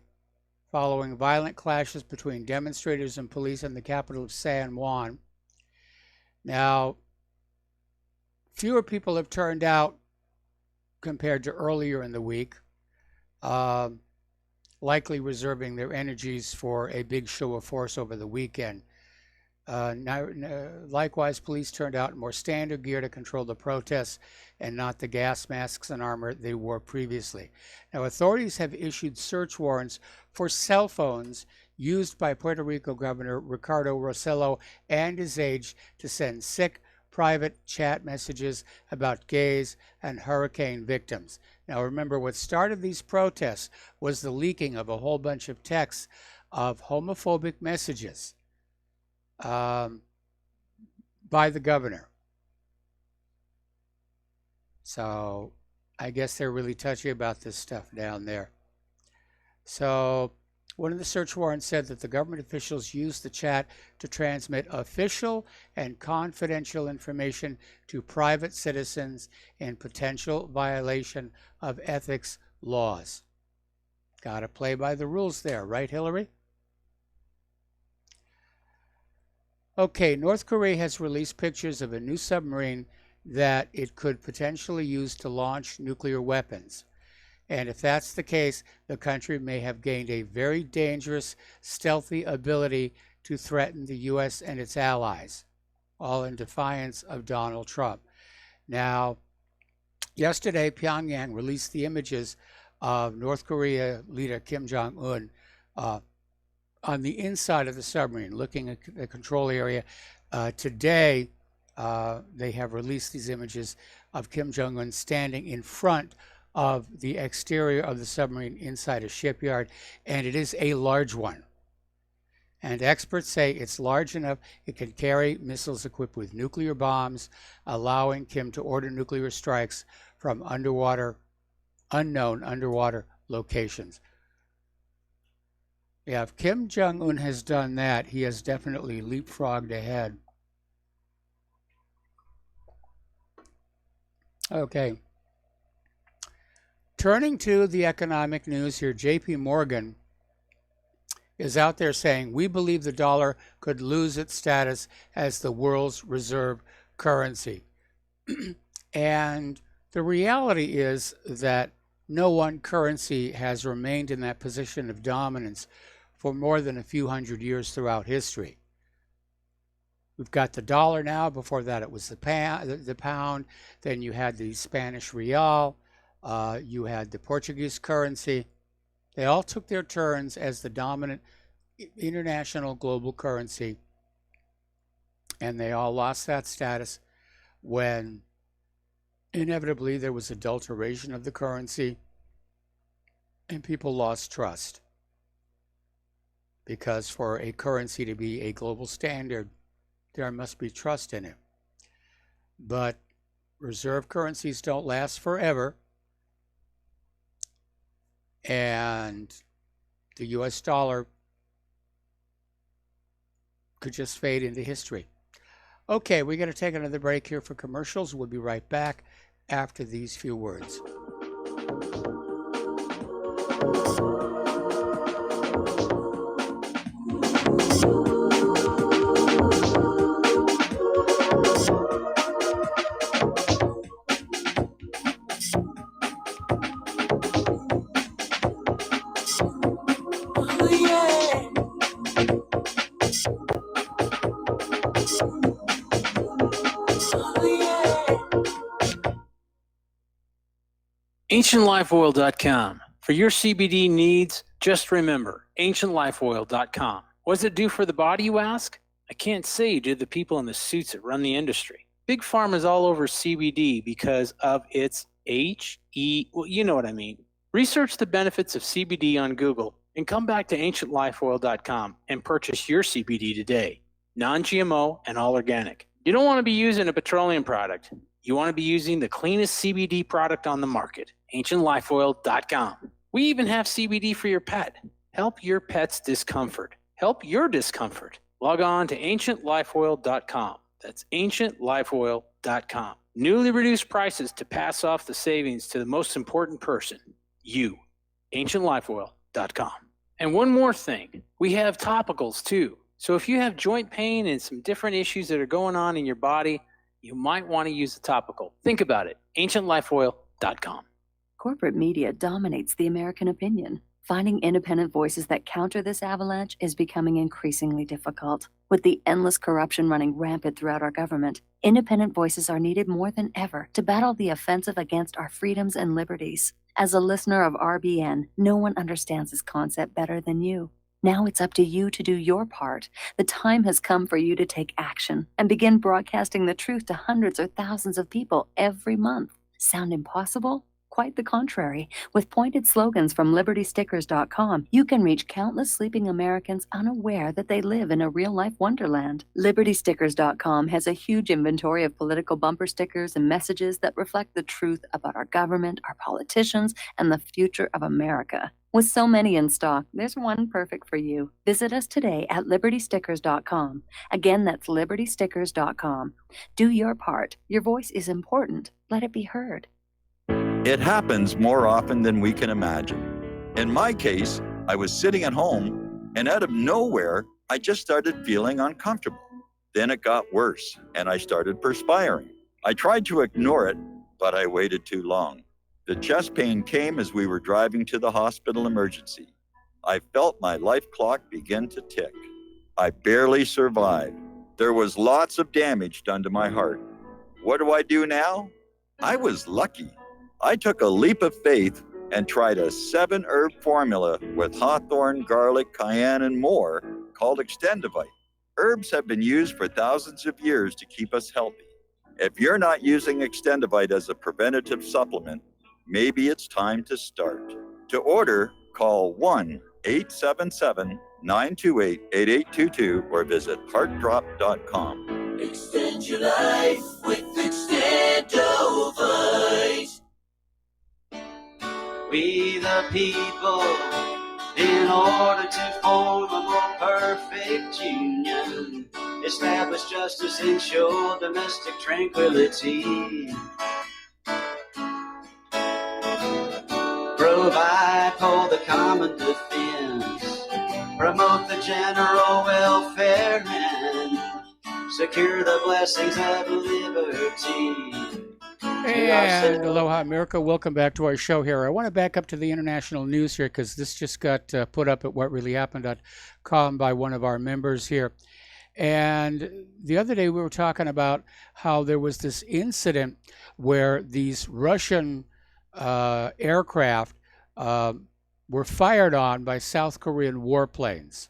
following violent clashes between demonstrators and police in the capital of San Juan. Now, fewer people have turned out compared to earlier in the week, likely reserving their energies for a big show of force over the weekend. Likewise, police turned out in more standard gear to control the protests and not the gas masks and armor they wore previously. Now, authorities have issued search warrants for cell phones used by Puerto Rico Governor Ricardo Rossello and his aides to send sick, private chat messages about gays and hurricane victims. Now, remember, what started these protests was the leaking of a whole bunch of texts of homophobic messages by the governor. So I guess they're really touchy about this stuff down there. So one of the search warrants said that the government officials used the chat to transmit official and confidential information to private citizens in potential violation of ethics laws. Got to play by the rules there, right, Hillary? Okay, North Korea has released pictures of a new submarine that it could potentially use to launch nuclear weapons. And if that's the case, the country may have gained a very dangerous, stealthy ability to threaten the U.S. and its allies, all in defiance of Donald Trump. Now, yesterday, Pyongyang released the images of North Korea leader Kim Jong-un on the inside of the submarine, looking at the control area. Today, they have released these images of Kim Jong-un standing in front of the exterior of the submarine inside a shipyard, and it is a large one. And experts say it's large enough it can carry missiles equipped with nuclear bombs, allowing Kim to order nuclear strikes from unknown underwater locations. Yeah, if Kim Jong-un has done that, he has definitely leapfrogged ahead. Okay. Turning to the economic news here, J.P. Morgan is out there saying, we believe the dollar could lose its status as the world's reserve currency. And the reality is that no one currency has remained in that position of dominance for more than a few hundred years throughout history. We've got the dollar now. Before that, it was the pound. Then you had the Spanish real. You had the Portuguese currency. They all took their turns as the dominant international global currency And they all lost that status when inevitably there was adulteration of the currency and people lost trust. Because for a currency to be a global standard, there must be trust in it. But reserve currencies don't last forever. And the US dollar could just fade into history. Okay, we're going to take another break here for commercials. We'll be right back after these few words. AncientLifeOil.com. For your CBD needs, just remember, AncientLifeOil.com. What does it do for the body, you ask? I can't say due to the people in the suits that run the industry. Big Pharma is all over CBD because of its well, you know what I mean. Research the benefits of CBD on Google and come back to AncientLifeOil.com and purchase your CBD today. Non-GMO and all organic. You don't want to be using a petroleum product. You want to be using the cleanest CBD product on the market. AncientLifeOil.com. We even have CBD for your pet. Help your pet's discomfort. Help your discomfort. Log on to AncientLifeOil.com. That's AncientLifeOil.com. Newly reduced prices to pass off the savings to the most important person, you. AncientLifeOil.com. And one more thing, we have topicals too. So if you have joint pain and some different issues that are going on in your body, you might want to use a topical. Think about it. AncientLifeOil.com. Corporate media dominates the American opinion. Finding independent voices that counter this avalanche is becoming increasingly difficult. With the endless corruption running rampant throughout our government, independent voices are needed more than ever to battle the offensive against our freedoms and liberties. As a listener of RBN, no one understands this concept better than you. Now it's up to you to do your part. The time has come for you to take action and begin broadcasting the truth to hundreds or thousands of people every month. Sound impossible? Quite the contrary. With pointed slogans from LibertyStickers.com, you can reach countless sleeping Americans unaware that they live in a real-life wonderland. LibertyStickers.com has a huge inventory of political bumper stickers and messages that reflect the truth about our government, our politicians, and the future of America. With so many in stock, there's one perfect for you. Visit us today at LibertyStickers.com. Again, that's LibertyStickers.com. Do your part. Your voice is important. Let it be heard. It happens more often than we can imagine. In my case, I was sitting at home, and out of nowhere, I just started feeling uncomfortable. Then it got worse, and I started perspiring. I tried to ignore it, but I waited too long. The chest pain came as we were driving to the hospital emergency. I felt my life clock begin to tick. I barely survived. There was lots of damage done to my heart. What do I do now? I was lucky. I took a leap of faith and tried a 7-herb formula with hawthorn, garlic, cayenne, and more called Extendivite. Herbs have been used for thousands of years to keep us healthy. If you're not using Extendivite as a preventative supplement, maybe it's time to start. To order, call 1-877-928-8822 or visit heartdrop.com. Extend your life with Extendovite. We the people, in order to form a more perfect union, establish justice, ensure domestic tranquility, provide for the common defense, promote the general welfare, and secure the blessings of liberty. And aloha, America. Welcome back to our show here. I want to back up to the international news here because this just got put up at whatreallyhappened.com by one of our members here. And the other day we were talking about how there was this incident where these Russian aircraft were fired on by South Korean warplanes.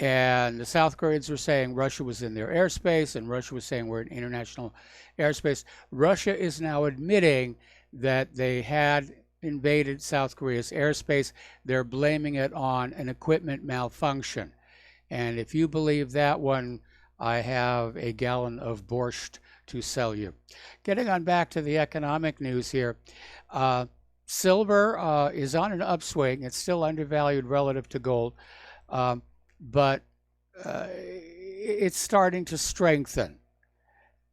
And the South Koreans were saying Russia was in their airspace, and Russia was saying we're in international airspace. Russia is now admitting that they had invaded South Korea's airspace. They're blaming it on an equipment malfunction. And if you believe that one, I have a gallon of borscht to sell you. Getting on back to the economic news here. Silver is on an upswing. It's still undervalued relative to gold, but it's starting to strengthen.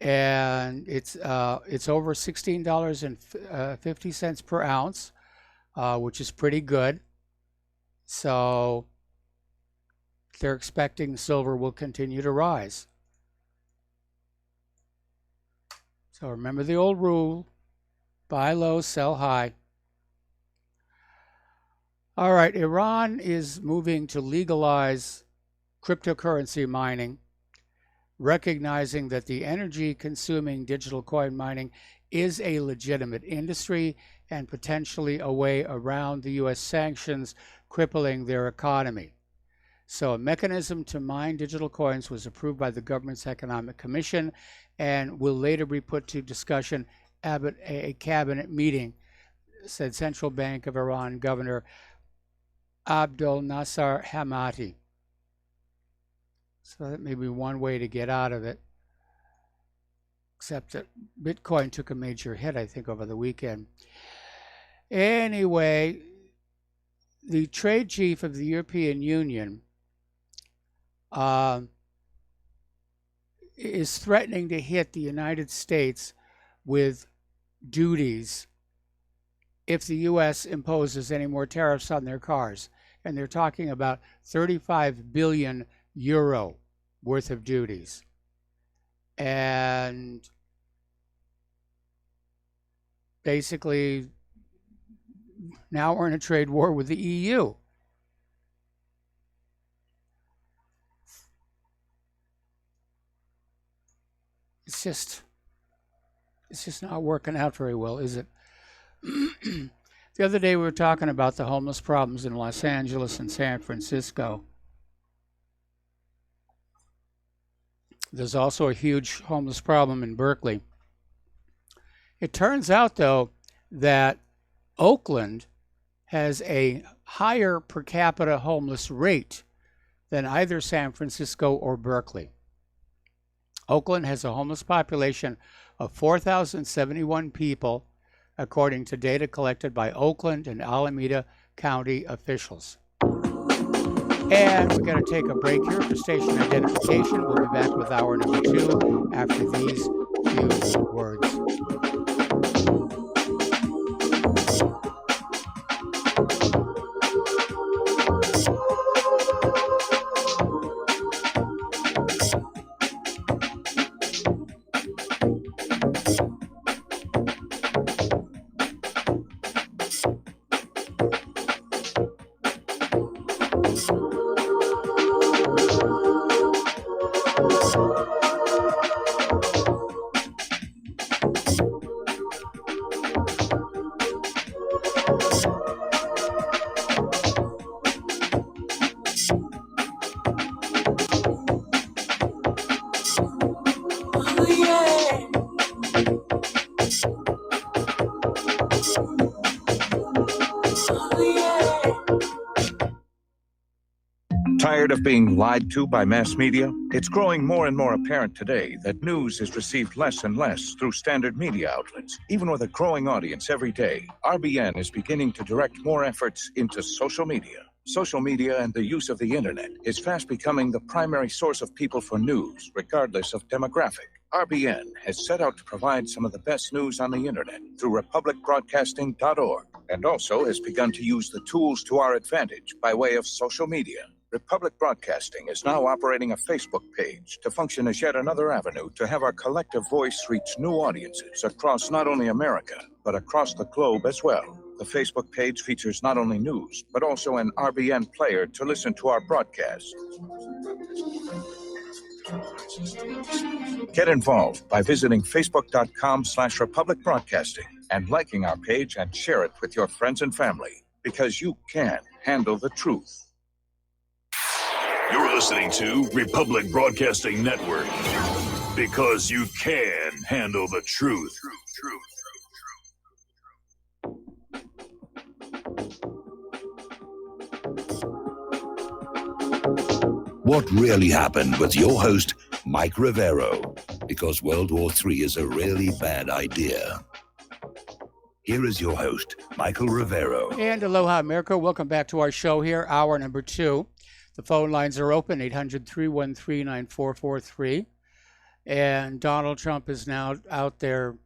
And it's over $16.50 per ounce, which is pretty good. So they're expecting silver will continue to rise. So remember the old rule, buy low, sell high. All right, Iran is moving to legalize cryptocurrency mining, recognizing that the energy-consuming digital coin mining is a legitimate industry and potentially a way around the U.S. sanctions crippling their economy. So a mechanism to mine digital coins was approved by the government's Economic Commission and will later be put to discussion at a cabinet meeting, said Central Bank of Iran Governor Abdul Nasser Hamati. So that may be one way to get out of it, except that Bitcoin took a major hit, I think, over the weekend. Anyway, the trade chief of the European Union is threatening to hit the United States with duties if the U.S. imposes any more tariffs on their cars. And they're talking about 35 billion euro worth of duties. And basically, now we're in a trade war with the EU. It's just not working out very well, is it? The other day we were talking about the homeless problems in Los Angeles and San Francisco. There's also a huge homeless problem in Berkeley. It turns out, though, that Oakland has a higher per capita homeless rate than either San Francisco or Berkeley. Oakland has a homeless population of 4,071 people, according to data collected by Oakland and Alameda County officials. And we're going to take a break here for station identification. We'll be back with hour number 2 after these few words. Tired of being lied to by mass media? It's growing more and more apparent today that news is received less and less through standard media outlets. Even with a growing audience every day, RBN is beginning to direct more efforts into social media. Social media and the use of the internet is fast becoming the primary source of people for news, regardless of demographic. RBN has set out to provide some of the best news on the internet through republicbroadcasting.org, and also has begun to use the tools to our advantage by way of social media. Republic Broadcasting is now operating a Facebook page to function as yet another avenue to have our collective voice reach new audiences across not only America, but across the globe as well. The Facebook page features not only news, but also an RBN player to listen to our broadcasts. Get involved by visiting facebook.com/Republic Broadcasting and liking our page and share it with your friends and family, because you can handle the truth. You're listening to Republic Broadcasting Network because you can handle the truth. What really happened with your host, Mike Rivero, because World War III is a really bad idea. Here is your host, Michael Rivero. And aloha, America. Welcome back to our show here, hour number 2. The phone lines are open, 800-313-9443. And Donald Trump is now out there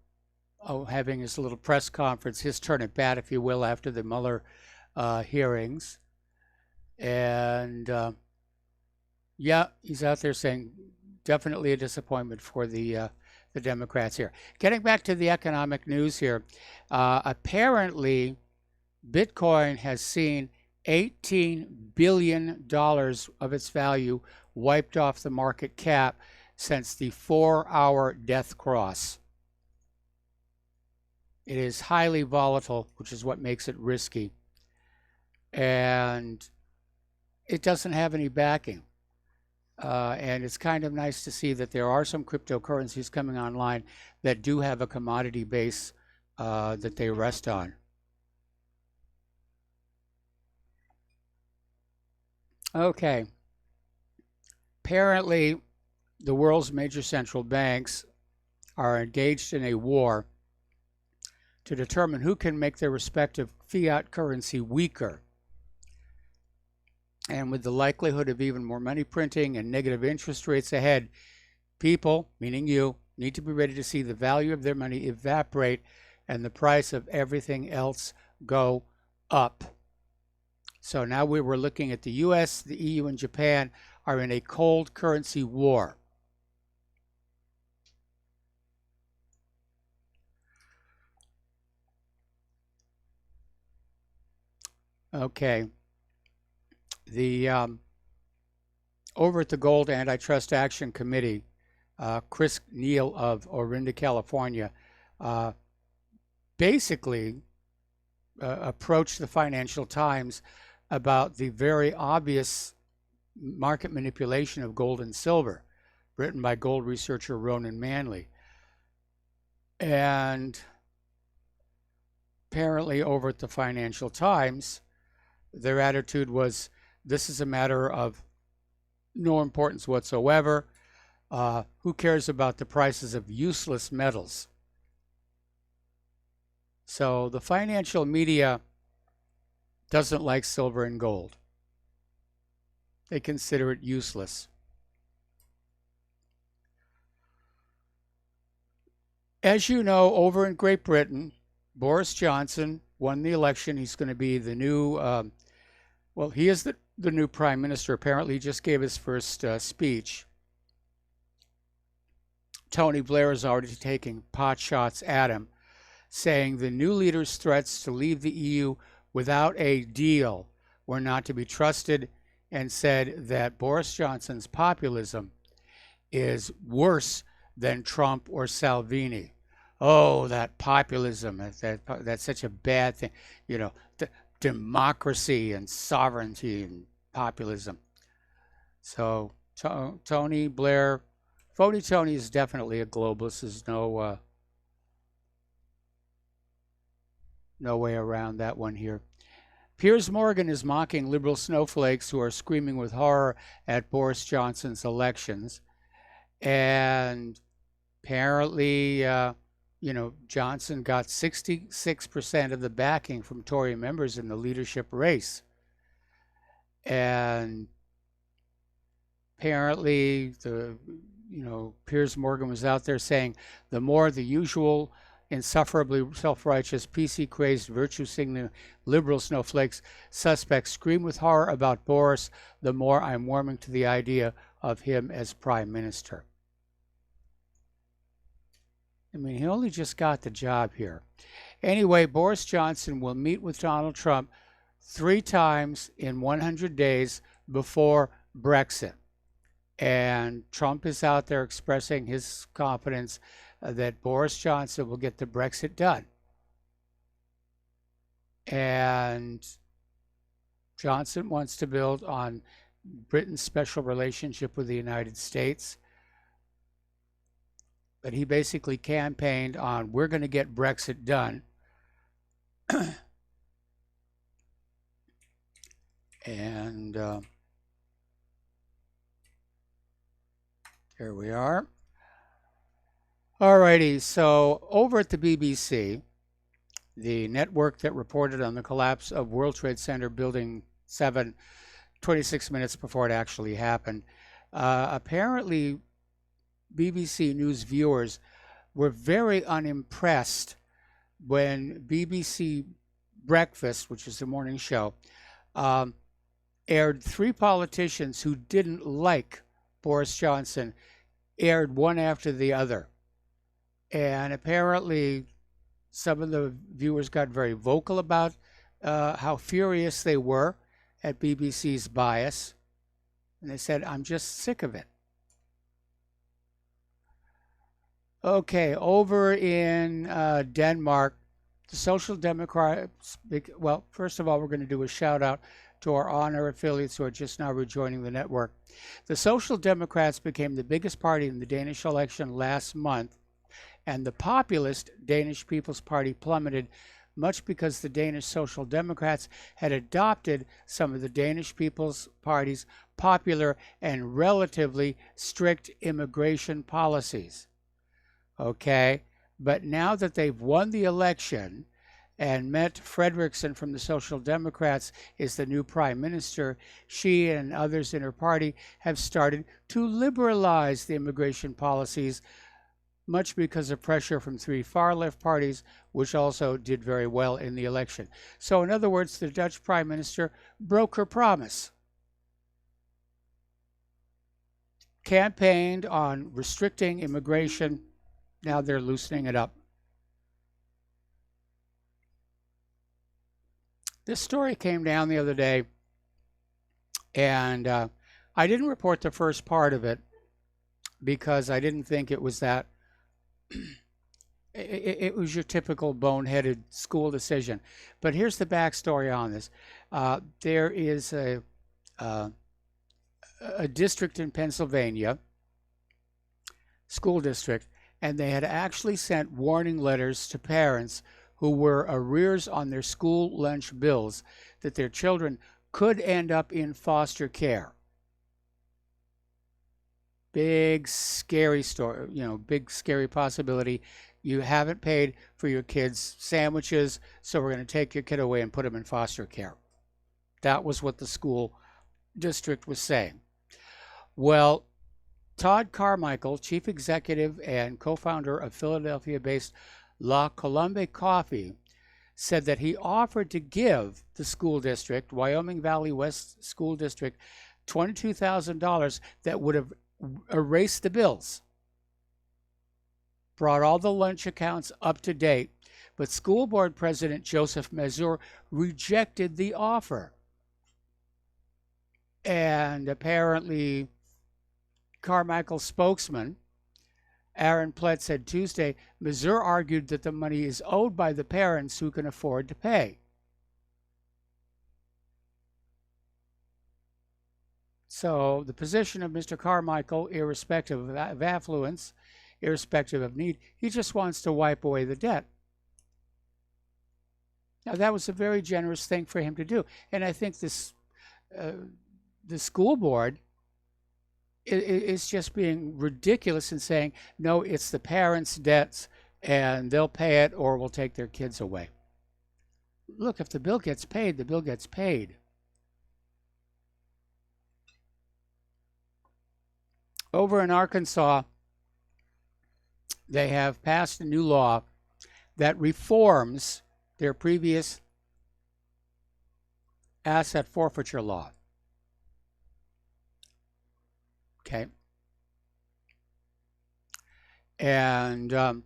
having his little press conference, his turn at bat, if you will, after the Mueller hearings. And, yeah, he's out there saying definitely a disappointment for the Democrats here. Getting back to the economic news here, apparently Bitcoin has seen $18 billion of its value wiped off the market cap since the 4-hour death cross. It is highly volatile, which is what makes it risky. And it doesn't have any backing. And it's kind of nice to see that there are some cryptocurrencies coming online that do have a commodity base that they rest on. Okay. Apparently, the world's major central banks are engaged in a war to determine who can make their respective fiat currency weaker. And with the likelihood of even more money printing and negative interest rates ahead, people, meaning you, need to be ready to see the value of their money evaporate and the price of everything else go up. So now we were looking at the US, the EU, and Japan are in a cold currency war. Okay. The over at the Gold Antitrust Action Committee, Chris Neal of Orinda, California, basically approached the Financial Times about the very obvious market manipulation of gold and silver, written by gold researcher Ronan Manley. And apparently over at the Financial Times, their attitude was, this is a matter of no importance whatsoever. Who cares about the prices of useless metals? So the financial media doesn't like silver and gold. They consider it useless. As you know, over in Great Britain, Boris Johnson won the election. He's going to be the new, well, he is the new prime minister. Apparently, he just gave his first speech. Tony Blair is already taking pot shots at him, saying the new leader's threats to leave the EU without a deal were not to be trusted, and said that Boris Johnson's populism is worse than Trump or Salvini. Oh, that populism, that's such a bad thing. You know, democracy and sovereignty and populism. So Tony Blair, Phony Tony is definitely a globalist. There's no way around that one here. Piers Morgan is mocking liberal snowflakes who are screaming with horror at Boris Johnson's elections. And apparently, Johnson got 66% of the backing from Tory members in the leadership race. And apparently, Piers Morgan was out there saying the more the usual insufferably self-righteous, PC-crazed, virtue-signaling liberal snowflakes suspects scream with horror about Boris, the more I'm warming to the idea of him as prime minister. I mean, he only just got the job here. Anyway, Boris Johnson will meet with Donald Trump 3 times in 100 days before Brexit. And Trump is out there expressing his confidence that Boris Johnson will get the Brexit done. And Johnson wants to build on Britain's special relationship with the United States. But he basically campaigned on, we're going to get Brexit done. And here we are. Alrighty, so over at the BBC, the network that reported on the collapse of World Trade Center Building 7 26 minutes before it actually happened, apparently BBC News viewers were very unimpressed when BBC Breakfast, which is the morning show, aired 3 politicians who didn't like Boris Johnson, aired one after the other. And apparently some of the viewers got very vocal about how furious they were at BBC's bias. And they said, I'm just sick of it. Okay, over in Denmark, the Social Democrats, well, first of all, we're going to do a shout out to our honor affiliates who are just now rejoining the network. The Social Democrats became the biggest party in the Danish election last month, and the populist Danish People's Party plummeted, much because the Danish Social Democrats had adopted some of the Danish People's Party's popular and relatively strict immigration policies. Okay, but now that they've won the election and Mette Frederiksen from the Social Democrats is the new prime minister, she and others in her party have started to liberalize the immigration policies, much because of pressure from 3 far-left parties, which also did very well in the election. So in other words, the Dutch prime minister broke her promise. Campaigned on restricting immigration. Now they're loosening it up. This story came down the other day, and I didn't report the first part of it because I didn't think it was that. It was your typical boneheaded school decision. But here's the backstory on this. There is a district in Pennsylvania, school district, and they had actually sent warning letters to parents who were arrears on their school lunch bills that their children could end up in foster care. Big, scary story, big, scary possibility. You haven't paid for your kids' sandwiches, so we're going to take your kid away and put him in foster care. That was what the school district was saying. Well, Todd Carmichael, chief executive and co-founder of Philadelphia-based La Colombe Coffee, said that he offered to give the school district, Wyoming Valley West School District, $22,000 that would have erased the bills, brought all the lunch accounts up to date, but school board president Joseph Mazur rejected the offer. And apparently Carmichael's spokesman, Aaron Plett, said Tuesday, Mazur argued that the money is owed by the parents who can afford to pay. So the position of Mr. Carmichael, irrespective of affluence, irrespective of need, he just wants to wipe away the debt. Now, that was a very generous thing for him to do. And I think this, the school board is just being ridiculous in saying, no, it's the parents' debts and they'll pay it or we'll take their kids away. Look, if the bill gets paid, the bill gets paid. Over in Arkansas, they have passed a new law that reforms their previous asset forfeiture law. Okay. And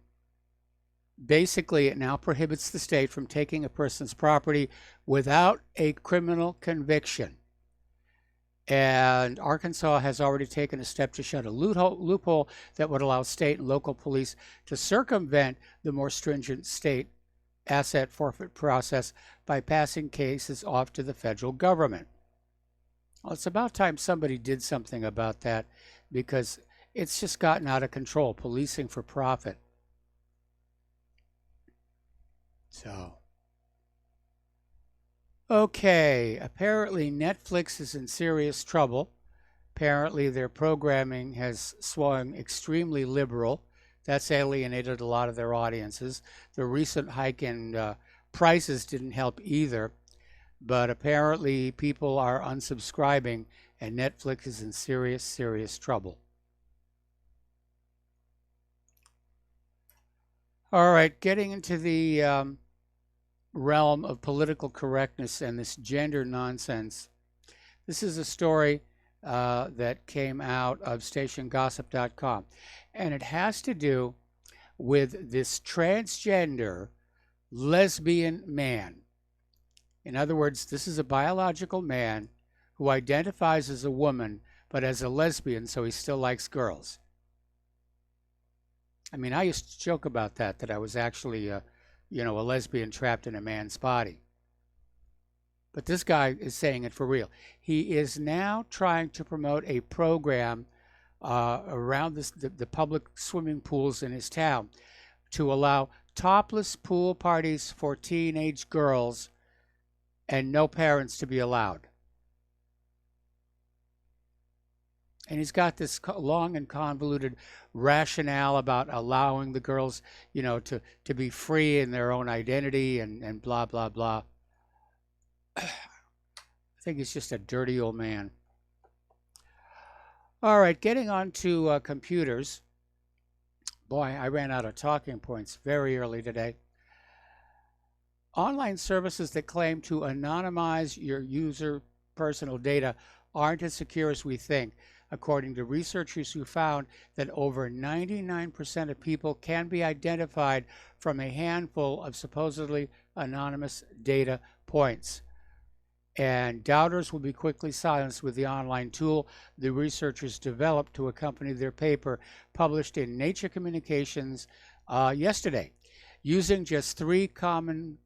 basically, it now prohibits the state from taking a person's property without a criminal conviction. And Arkansas has already taken a step to shut a loophole that would allow state and local police to circumvent the more stringent state asset forfeit process by passing cases off to the federal government. Well, it's about time somebody did something about that, because it's just gotten out of control, policing for profit. So, okay, apparently Netflix is in serious trouble. Apparently their programming has swung extremely liberal. That's alienated a lot of their audiences. The recent hike in prices didn't help either. But apparently people are unsubscribing, and Netflix is in serious, serious trouble. All right, getting into the realm of political correctness and this gender nonsense. This is a story that came out of stationgossip.com, and it has to do with this transgender lesbian man. In other words, this is a biological man who identifies as a woman, but as a lesbian, so he still likes girls. I mean, I used to joke about that I was actually a lesbian trapped in a man's body. But this guy is saying it for real. He is now trying to promote a program around the public swimming pools in his town to allow topless pool parties for teenage girls and no parents to be allowed. And he's got this long and convoluted rationale about allowing the girls, to be free in their own identity and blah, blah, blah. I think he's just a dirty old man. All right, getting on to computers. Boy, I ran out of talking points very early today. Online services that claim to anonymize your user personal data aren't as secure as we think, according to researchers who found that over 99% of people can be identified from a handful of supposedly anonymous data points. And doubters will be quickly silenced with the online tool the researchers developed to accompany their paper published in Nature Communications yesterday. Using just 3 commonly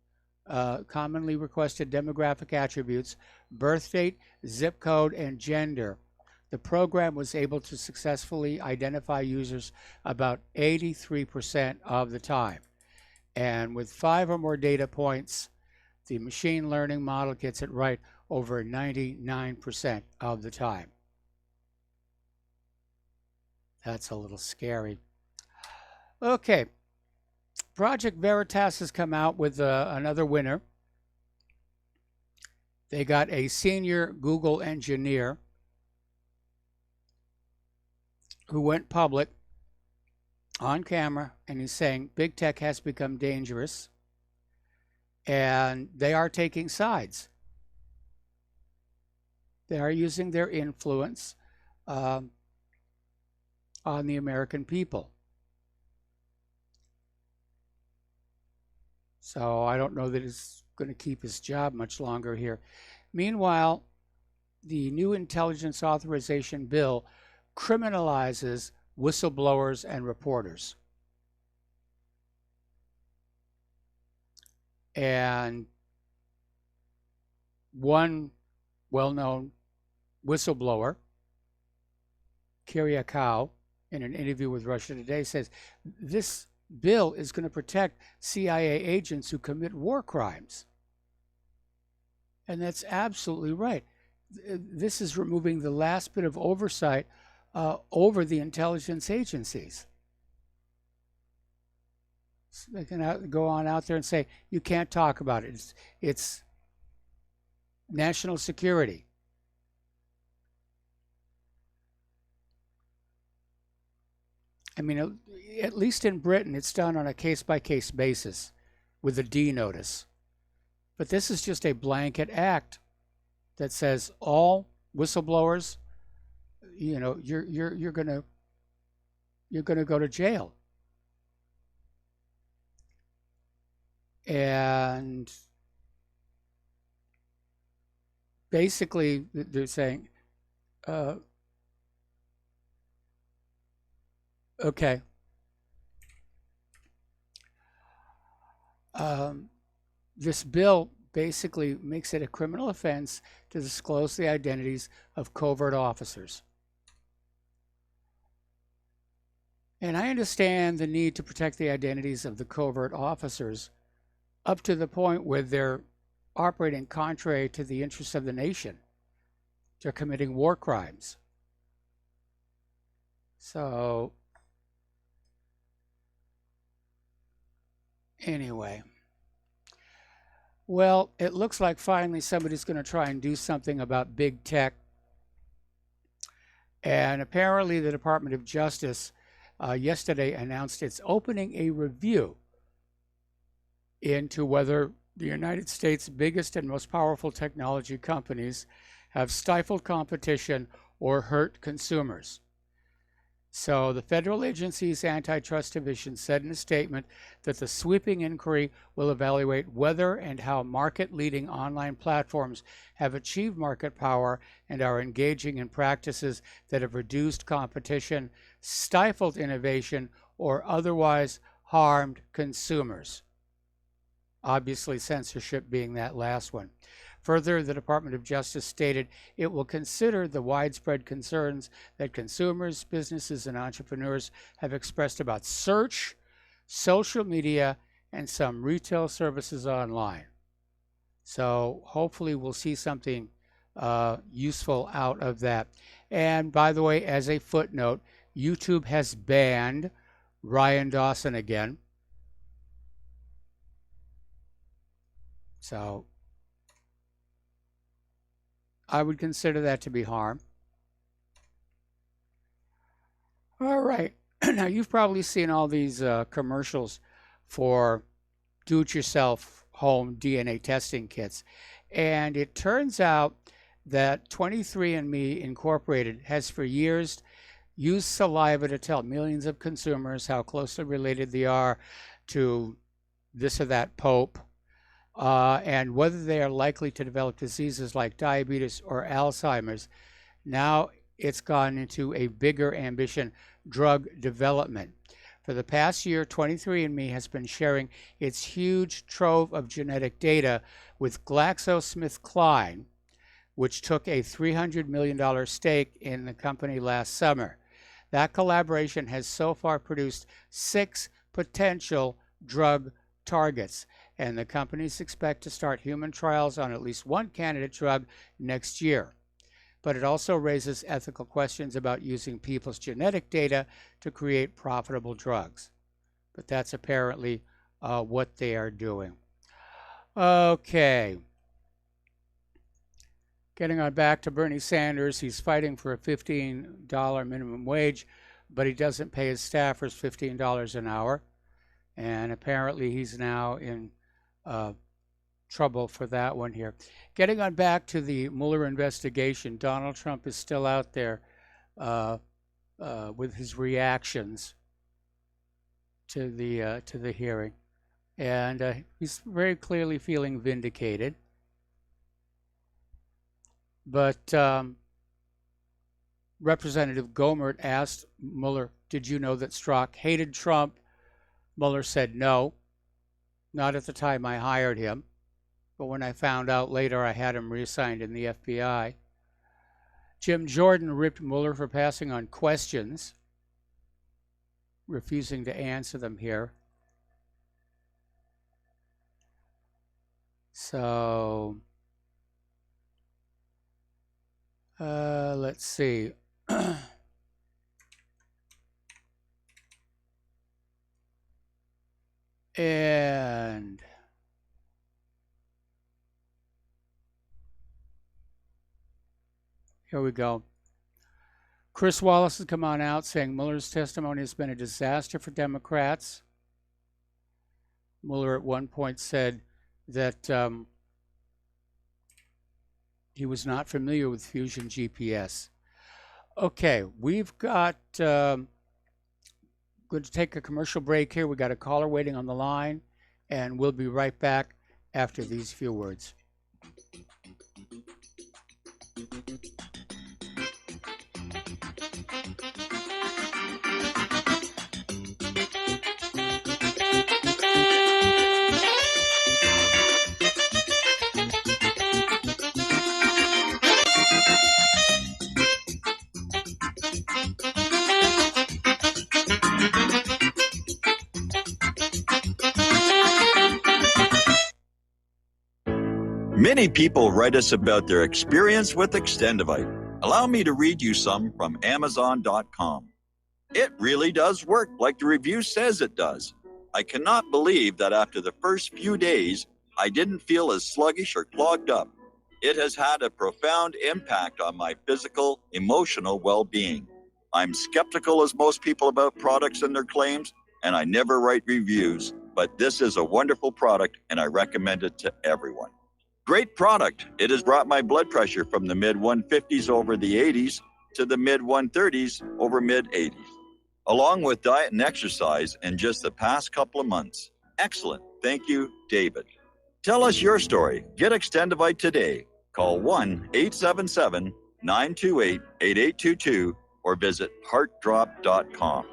requested demographic attributes: birth date, zip code, and gender, the program was able to successfully identify users about 83% of the time. And with 5 or more data points, the machine learning model gets it right over 99% of the time. That's a little scary. Okay. Project Veritas has come out with another winner. They got a senior Google engineer who went public on camera, and he's saying big tech has become dangerous, and they are taking sides. They are using their influence on the American people. So I don't know that he's going to keep his job much longer here. Meanwhile, the new intelligence authorization bill criminalizes whistleblowers and reporters. And one well-known whistleblower, Kyriakou, in an interview with Russia Today, says this bill is going to protect CIA agents who commit war crimes. And that's absolutely right. This is removing the last bit of oversight over the intelligence agencies. So they can go on out there and say, you can't talk about it. It's national security. I mean, at least in Britain, it's done on a case-by-case basis with a D notice. But this is just a blanket act that says all whistleblowers, you're gonna go to jail. And basically, they're saying, okay. This bill basically makes it a criminal offense to disclose the identities of covert officers. And I understand the need to protect the identities of the covert officers up to the point where they're operating contrary to the interests of the nation. They're committing war crimes. So, anyway. Well, it looks like finally somebody's going to try and do something about big tech. And apparently the Department of Justice yesterday announced it's opening a review into whether the United States' biggest and most powerful technology companies have stifled competition or hurt consumers. So the federal agency's antitrust division said in a statement that the sweeping inquiry will evaluate whether and how market-leading online platforms have achieved market power and are engaging in practices that have reduced competition, stifled innovation, or otherwise harmed consumers. Obviously, censorship being that last one. Further, the Department of Justice stated it will consider the widespread concerns that consumers, businesses, and entrepreneurs have expressed about search, social media, and some retail services online. So hopefully we'll see something useful out of that. And by the way, as a footnote, YouTube has banned Ryan Dawson again. So I would consider that to be harm. All right. Now, you've probably seen all these commercials for do-it-yourself home DNA testing kits. And it turns out that 23andMe Incorporated has for years used saliva to tell millions of consumers how closely related they are to this or that pope, and whether they are likely to develop diseases like diabetes or Alzheimer's. Now it's gone into a bigger ambition, drug development. For the past year, 23andMe has been sharing its huge trove of genetic data with GlaxoSmithKline, which took a $300 million stake in the company last summer. That collaboration has so far produced 6 potential drug targets, and the companies expect to start human trials on at least one candidate drug next year. But it also raises ethical questions about using people's genetic data to create profitable drugs. But that's apparently what they are doing. Okay. Getting on back to Bernie Sanders, he's fighting for a $15 minimum wage, but he doesn't pay his staffers $15 an hour. And apparently he's now in trouble for that one here. Getting on back to the Mueller investigation, Donald Trump is still out there with his reactions to the hearing, and he's very clearly feeling vindicated. But Representative Gohmert asked Mueller, "Did you know that Strzok hated Trump?" Mueller said, "No, not at the time I hired him. But when I found out later, I had him reassigned in the FBI." Jim Jordan ripped Mueller for passing on questions, refusing to answer them here. So, let's see. And here we go. Chris Wallace has come on out saying Mueller's testimony has been a disaster for Democrats. Mueller at one point said that he was not familiar with Fusion GPS. Okay, we've got going to take a commercial break here. We got a caller waiting on the line, and we'll be right back after these few words. Many people write us about their experience with Extendivite. Allow me to read you some from Amazon.com. It really does work like the review says it does. I cannot believe that after the first few days, I didn't feel as sluggish or clogged up. It has had a profound impact on my physical, emotional well-being. I'm skeptical as most people about products and their claims, and I never write reviews, but this is a wonderful product and I recommend it to everyone. Great product. It has brought my blood pressure from the mid-150s over the 80s to the mid-130s over mid-80s, along with diet and exercise in just the past couple of months. Excellent. Thank you, David. Tell us your story. Get Extendivite today. Call 1-877-928-8822 or visit heartdrop.com.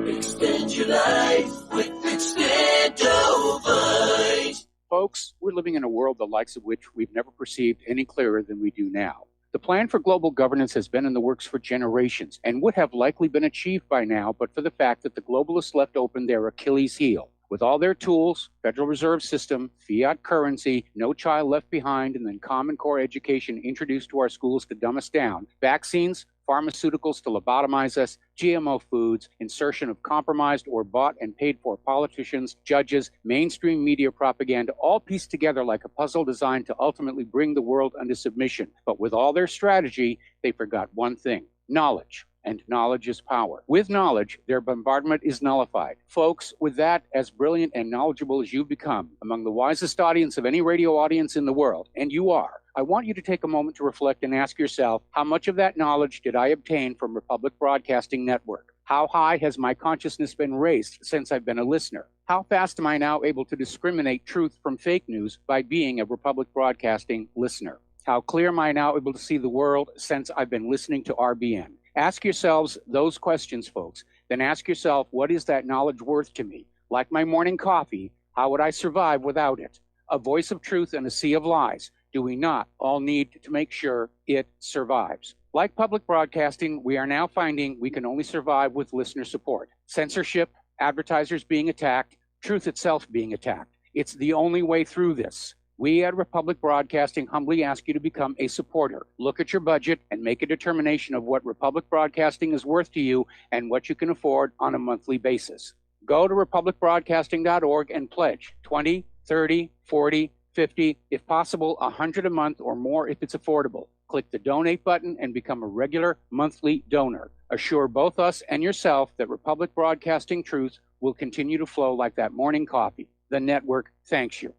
Extend your life with Extendivite. Folks, we're living in a world the likes of which we've never perceived any clearer than we do now. The plan for global governance has been in the works for generations and would have likely been achieved by now, but for the fact that the globalists left open their Achilles heel. With all their tools, Federal Reserve System, fiat currency, no child left behind, and then Common Core education introduced to our schools to dumb us down, vaccines, pharmaceuticals to lobotomize us, GMO foods, insertion of compromised or bought and paid for politicians, judges, mainstream media propaganda, all pieced together like a puzzle designed to ultimately bring the world under submission. But with all their strategy, they forgot one thing: knowledge. And knowledge is power. With knowledge, their bombardment is nullified. Folks, with that, as brilliant and knowledgeable as you've become, among the wisest audience of any radio audience in the world, and you are, I want you to take a moment to reflect and ask yourself, how much of that knowledge did I obtain from Republic Broadcasting Network? How high has my consciousness been raised since I've been a listener? How fast am I now able to discriminate truth from fake news by being a Republic Broadcasting listener? How clear am I now able to see the world since I've been listening to RBN? Ask yourselves those questions, folks. Then ask yourself, what is that knowledge worth to me? Like my morning coffee, how would I survive without it? A voice of truth in a sea of lies. Do we not all need to make sure it survives? Like public broadcasting, we are now finding we can only survive with listener support. Censorship, advertisers being attacked, truth itself being attacked. It's the only way through this. We at Republic Broadcasting humbly ask you to become a supporter. Look at your budget and make a determination of what Republic Broadcasting is worth to you and what you can afford on a monthly basis. Go to republicbroadcasting.org and pledge 20, 30, 40, 50, if possible, 100 a month or more if it's affordable. Click the donate button and become a regular monthly donor. Assure both us and yourself that Republic Broadcasting truth will continue to flow like that morning coffee. The network thanks you.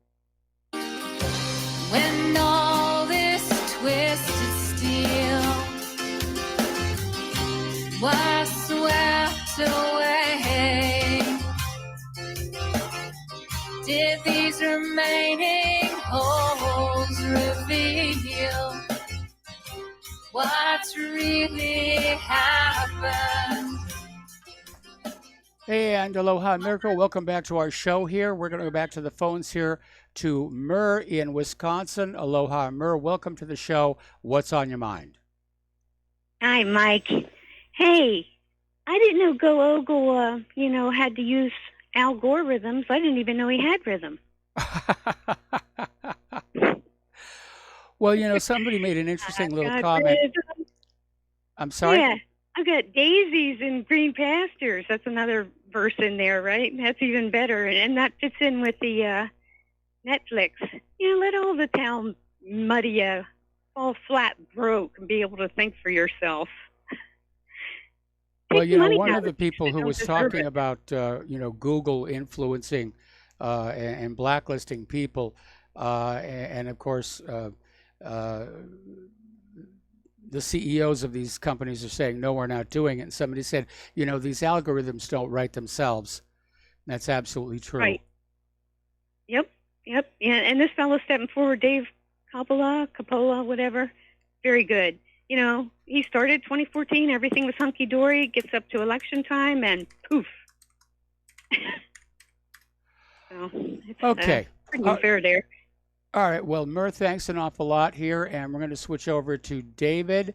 When all this twisted steel was swept away, did these remaining holes reveal what's really happened? Hey, and aloha, Miracle. Welcome back to our show here. We're going to go back to the phones here to Murr in Wisconsin. Aloha, Murr. Welcome to the show. What's on your mind? Hi, Mike. Hey, I didn't know Go Ogle, had to use algorithms. I didn't even know he had rhythm. Well, somebody made an interesting little comment. Rhythm. I'm sorry? Yeah, I've got daisies in green pastures. That's another verse in there, right? That's even better. And that fits in with the Netflix. Let all the town muddy fall flat broke and be able to think for yourself. Well, one of the people who was talking about, Google influencing and blacklisting people, and of course, the CEOs of these companies are saying, no, we're not doing it. And somebody said, these algorithms don't write themselves. That's absolutely true. Right. Yep. Yeah, and this fellow stepping forward, Dave Coppola, whatever, very good. He started 2014, everything was hunky-dory, gets up to election time, and poof. So it's okay. Pretty unfair there. All right. Well, Murr, thanks an awful lot here, and we're going to switch over to David.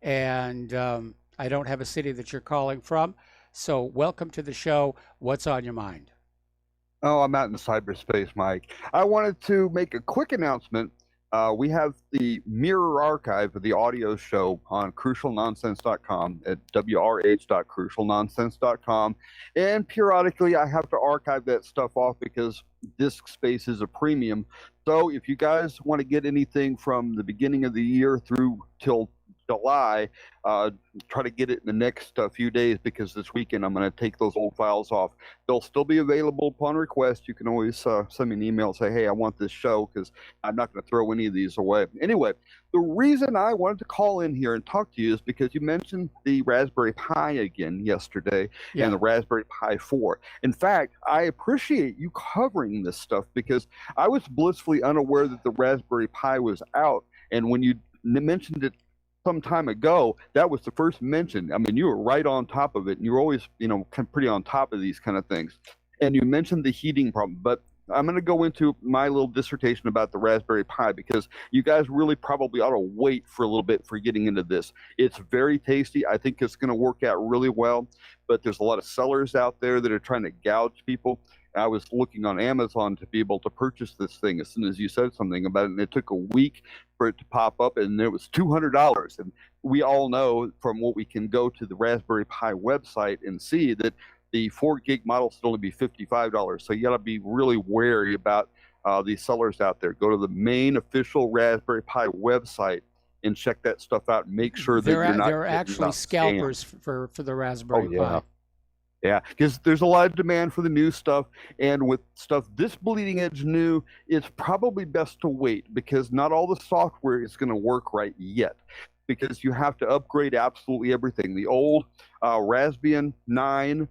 And I don't have a city that you're calling from, so welcome to the show. What's on your mind? Oh, I'm out in cyberspace, Mike. I wanted to make a quick announcement. We have the mirror archive of the audio show on crucialnonsense.com at wrh.crucialnonsense.com. And periodically, I have to archive that stuff off because disk space is a premium. So if you guys want to get anything from the beginning of the year through till July, try to get it in the next few days, because this weekend I'm going to take those old files off. They'll still be available upon request. You can always send me an email and say, hey, I want this show, because I'm not going to throw any of these away. Anyway, the reason I wanted to call in here and talk to you is because you mentioned the Raspberry Pi again yesterday, and the Raspberry Pi 4. In fact, I appreciate you covering this stuff, because I was blissfully unaware that the Raspberry Pi was out, and when you mentioned it some time ago, that was the first mention. I mean, you were right on top of it, and you're always, pretty on top of these kind of things. And you mentioned the heating problem, but I'm going to go into my little dissertation about the Raspberry Pi, because you guys really probably ought to wait for a little bit for getting into this. It's very tasty. I think it's going to work out really well, but there's a lot of sellers out there that are trying to gouge people. I was looking on Amazon to be able to purchase this thing as soon as you said something about it, and it took a week for it to pop up, and it was $200. And we all know from what we can go to the Raspberry Pi website and see that the 4 gig model should only be $55. So you got to be really wary about these sellers out there. Go to the main official Raspberry Pi website and check that stuff out and make sure that you're not. There are actually scalpers for the Raspberry Pi. Yeah, because there's a lot of demand for the new stuff, and with stuff this bleeding edge new, it's probably best to wait, because not all the software is going to work right yet, because you have to upgrade absolutely everything. The old Raspbian 9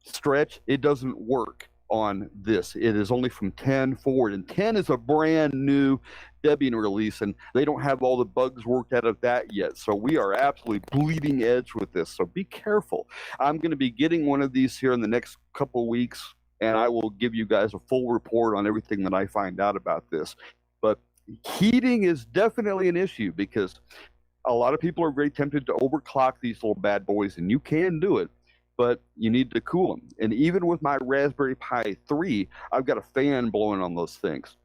stretch, it doesn't work on this. It is only from 10 forward, and 10 is a brand new Debian release, and they don't have all the bugs worked out of that yet. So we are absolutely bleeding edge with this, so be careful. I'm going to be getting one of these here in the next couple of weeks, and I will give you guys a full report on everything that I find out about this. But heating is definitely an issue, because a lot of people are very tempted to overclock these little bad boys, and you can do it, but you need to cool them. And even with my Raspberry Pi 3, I've got a fan blowing on those things.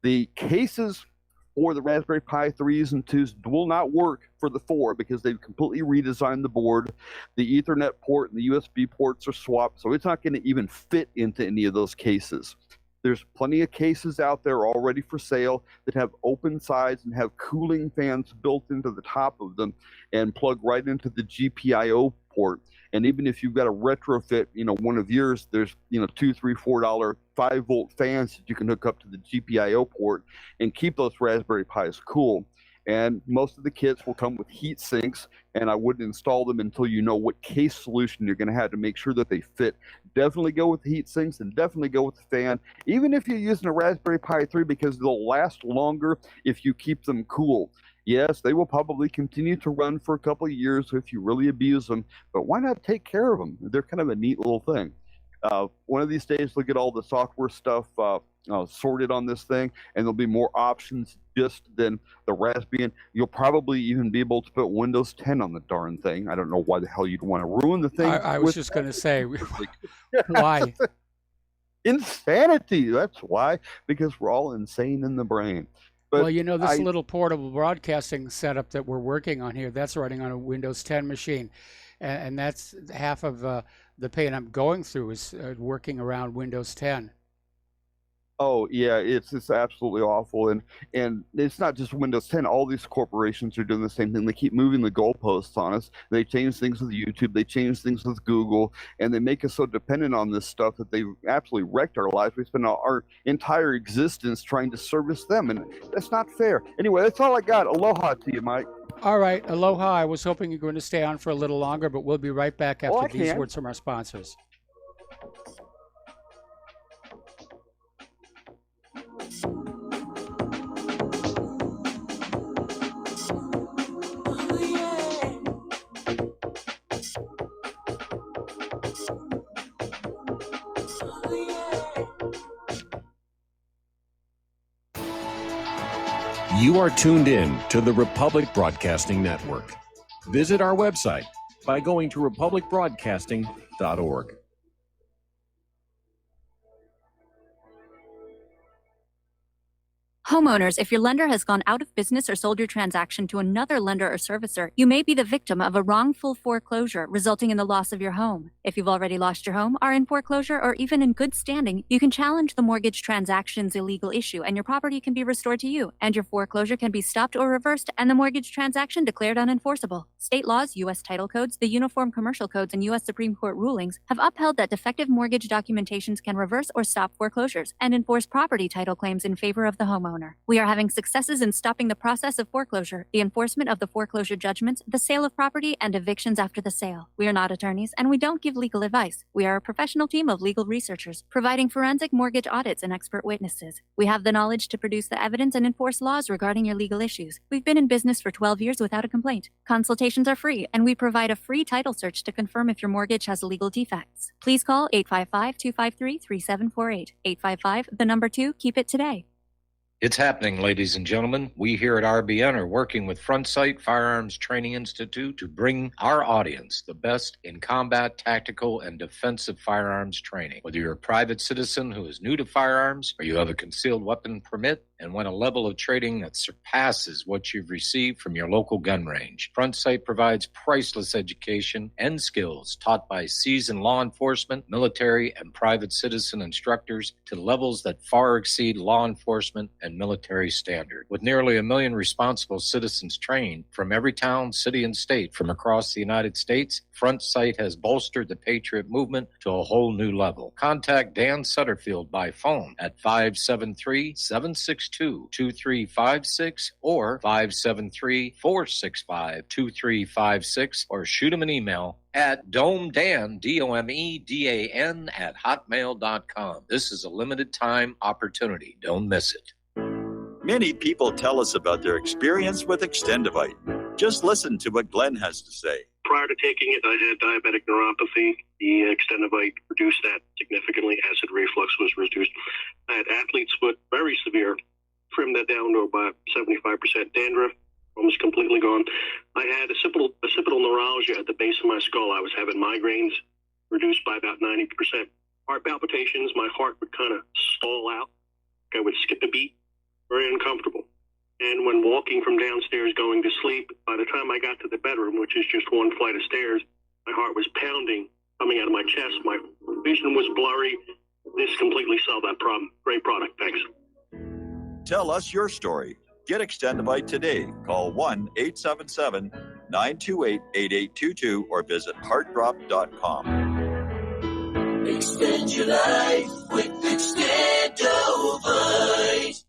The cases for the Raspberry Pi 3s and 2s will not work for the 4, because they've completely redesigned the board. The Ethernet port and the USB ports are swapped, so it's not going to even fit into any of those cases. There's plenty of cases out there already for sale that have open sides and have cooling fans built into the top of them and plug right into the GPIO port. And even if you've got a retrofit, one of yours, there's, $2, $3, $4 5-volt fans that you can hook up to the GPIO port and keep those Raspberry Pis cool. And most of the kits will come with heat sinks, and I wouldn't install them until you know what case solution you're going to have to make sure that they fit. Definitely go with the heat sinks, and definitely go with the fan, even if you're using a Raspberry Pi 3, because they'll last longer if you keep them cool. Yes, they will probably continue to run for a couple of years if you really abuse them, but why not take care of them? They're kind of a neat little thing. One of these days, look at all the software stuff sorted on this thing, and there'll be more options just than the Raspbian. You'll probably even be able to put Windows 10 on the darn thing. I don't know why the hell you'd want to ruin the thing. I was just going to say, why? Insanity. That's why, because we're all insane in the brain. But well, this little portable broadcasting setup that we're working on here, that's running on a Windows 10 machine. And that's half of the pain I'm going through is working around Windows 10. Oh, yeah, it's absolutely awful. And it's not just Windows 10. All these corporations are doing the same thing. They keep moving the goalposts on us. They change things with YouTube. They change things with Google. And they make us so dependent on this stuff that they've absolutely wrecked our lives. We spend our entire existence trying to service them. And that's not fair. Anyway, that's all I got. Aloha to you, Mike. All right. Aloha. I was hoping you were going to stay on for a little longer, but we'll be right back after these words from our sponsors. You are tuned in to the Republic Broadcasting Network. Visit our website by going to republicbroadcasting.org. Homeowners, if your lender has gone out of business or sold your transaction to another lender or servicer, you may be the victim of a wrongful foreclosure, resulting in the loss of your home. If you've already lost your home, are in foreclosure, or even in good standing, you can challenge the mortgage transaction's illegal issue, and your property can be restored to you, and your foreclosure can be stopped or reversed, and the mortgage transaction declared unenforceable. State laws, U.S. title codes, the Uniform Commercial Codes, and U.S. Supreme Court rulings have upheld that defective mortgage documentations can reverse or stop foreclosures and enforce property title claims in favor of the homeowner. We are having successes in stopping the process of foreclosure, the enforcement of the foreclosure judgments, the sale of property, and evictions after the sale. We are not attorneys, and we don't give legal advice. We are a professional team of legal researchers, providing forensic mortgage audits and expert witnesses. We have the knowledge to produce the evidence and enforce laws regarding your legal issues. We've been in business for 12 years without a complaint. Consultations are free, and we provide a free title search to confirm if your mortgage has legal defects. Please call 855-253-3748. 855, the number 2, keep it today. It's happening, ladies and gentlemen. We here at RBN are working with Front Sight Firearms Training Institute to bring our audience the best in combat, tactical, and defensive firearms training. Whether you're a private citizen who is new to firearms, or you have a concealed weapon permit and want a level of training that surpasses what you've received from your local gun range, Front Sight provides priceless education and skills taught by seasoned law enforcement, military, and private citizen instructors to levels that far exceed law enforcement and military standard. With nearly 1 million responsible citizens trained from every town, city, and state from across the United States, Front Sight has bolstered the Patriot movement to a whole new level. Contact Dan Sutterfield by phone at 573-762-2356 or 573-465-2356, or shoot him an email at domedan, DOMEDAN, @hotmail.com. This is a limited time opportunity. Don't miss it. Many people tell us about their experience with Extendivite. Just listen to what Glenn has to say. Prior to taking it, I had diabetic neuropathy. The Extendivite reduced that significantly. Acid reflux was reduced. I had athlete's foot, very severe. Trimmed that down to about 75%. Dandruff, almost completely gone. I had occipital neuralgia at the base of my skull. I was having migraines, reduced by about 90%. Heart palpitations, my heart would kind of stall out. I would skip a beat. Very uncomfortable. And when walking from downstairs going to sleep, by the time I got to the bedroom, which is just one flight of stairs, my heart was pounding, coming out of my chest. My vision was blurry. This completely solved that problem. Great product. Thanks. Tell us your story. Get Extendivite today. Call 1-877-928-8822 or visit heartdrop.com. Extend your life with Extendivite.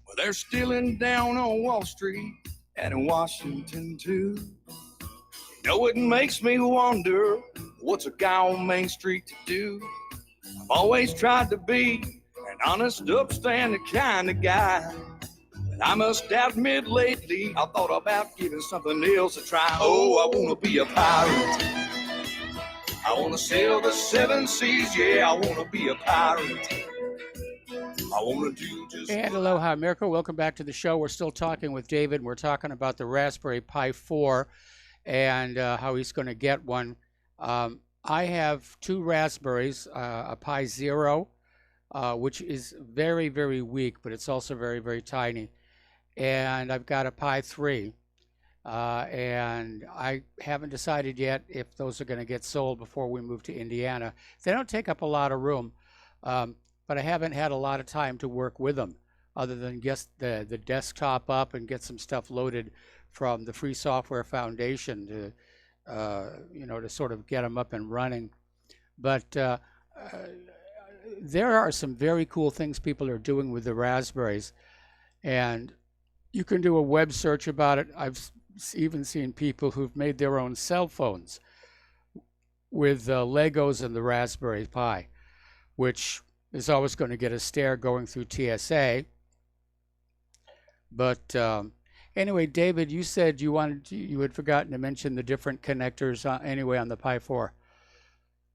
Well, they're stealing down on Wall Street and in Washington too. You know, it makes me wonder, what's a guy on Main Street to do? I've always tried to be an honest, upstanding kind of guy. But I must admit lately, I thought about giving something else a try. Oh, I want to be a pirate. I want to sail the 7 seas, yeah, I want to be a pirate. I want to do just... And aloha, America. Welcome back to the show. We're still talking with David. We're talking about the Raspberry Pi 4 and how he's going to get one. I have 2 Raspberries, a Pi Zero, which is very, very weak, but it's also very, very tiny. And I've got a Pi 3. And I haven't decided yet if those are going to get sold before we move to Indiana. They don't take up a lot of room, but I haven't had a lot of time to work with them other than get the desktop up and get some stuff loaded from the Free Software Foundation to, to sort of get them up and running. But there are some very cool things people are doing with the Raspberries, and you can do a web search about it. I've even seen people who've made their own cell phones with Legos and the Raspberry Pi, which is always going to get a stare going through TSA. But anyway, David, you said you had forgotten to mention the different connectors anyway on the Pi 4.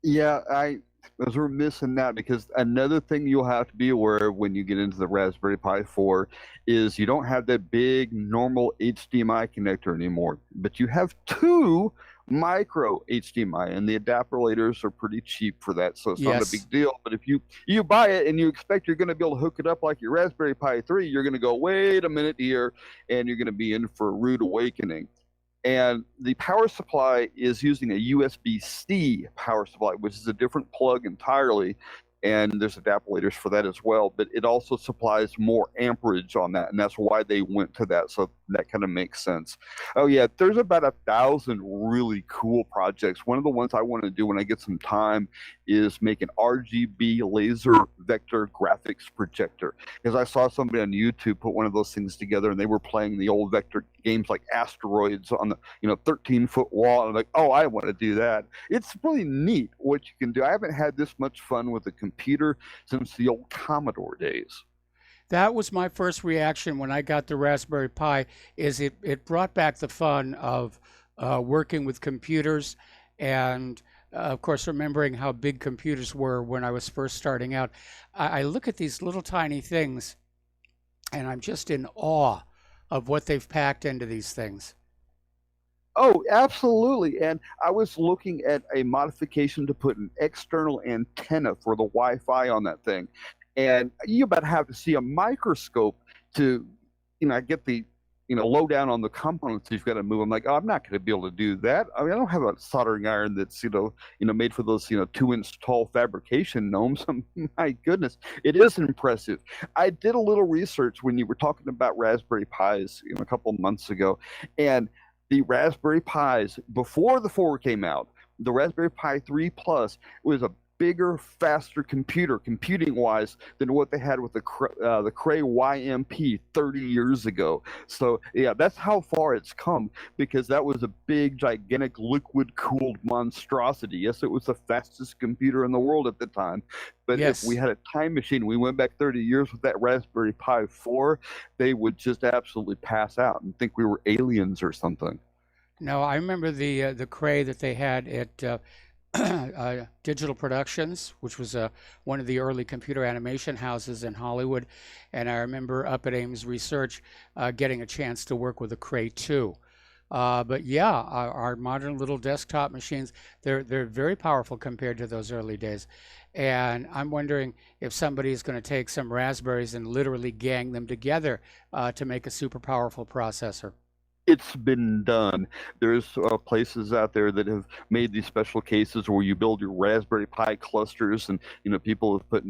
Yeah, I was remiss in that, because another thing you'll have to be aware of when you get into the Raspberry Pi 4 is you don't have that big normal HDMI connector anymore, but you have 2 micro HDMI, and the adapters are pretty cheap for that, so it's not a Yes. big deal. But if you buy it and you expect you're going to be able to hook it up like your Raspberry Pi 3, you're going to go, wait a minute here, and you're going to be in for a rude awakening. And the power supply is using a USB-C power supply, which is a different plug entirely. And there's adapters for that as well, but it also supplies more amperage on that, and that's why they went to that. So that kind of makes sense. Oh yeah, there's about 1,000 really cool projects. One of the ones I want to do when I get some time is make an RGB laser vector graphics projector, because I saw somebody on YouTube put one of those things together, and they were playing the old vector games like Asteroids on the 13-foot wall. And I'm like, oh, I want to do that. It's really neat what you can do. I haven't had this much fun with a computer since the old Commodore days. That was my first reaction when I got the Raspberry Pi. Is it brought back the fun of working with computers, and of course remembering how big computers were when I was first starting out. I look at these little tiny things, and I'm just in awe of what they've packed into these things. Oh, absolutely. And I was looking at a modification to put an external antenna for the Wi-Fi on that thing. And you about have to see a microscope to, get the, lowdown on the components you've got to move. I'm like, oh, I'm not going to be able to do that. I mean, I don't have a soldering iron that's, made for those, 2-inch tall fabrication gnomes. My goodness, it is impressive. I did a little research when you were talking about Raspberry Pis, a couple months ago, and the Raspberry Pis, before the 4 came out, the Raspberry Pi 3 Plus was a bigger, faster computer, computing-wise, than what they had with the Cray YMP 30 years ago. So, yeah, that's how far it's come, because that was a big, gigantic, liquid-cooled monstrosity. Yes, it was the fastest computer in the world at the time. But Yes. if we had a time machine, we went back 30 years with that Raspberry Pi 4, they would just absolutely pass out and think we were aliens or something. No, I remember the Cray that they had at Digital Productions, which was one of the early computer animation houses in Hollywood, and I remember up at Ames Research getting a chance to work with a Cray 2. But yeah, our modern little desktop machines, they're very powerful compared to those early days. And I'm wondering if somebody is going to take some raspberries and literally gang them together to make a super powerful processor. It's been done. There's places out there that have made these special cases where you build your Raspberry Pi clusters, and people have put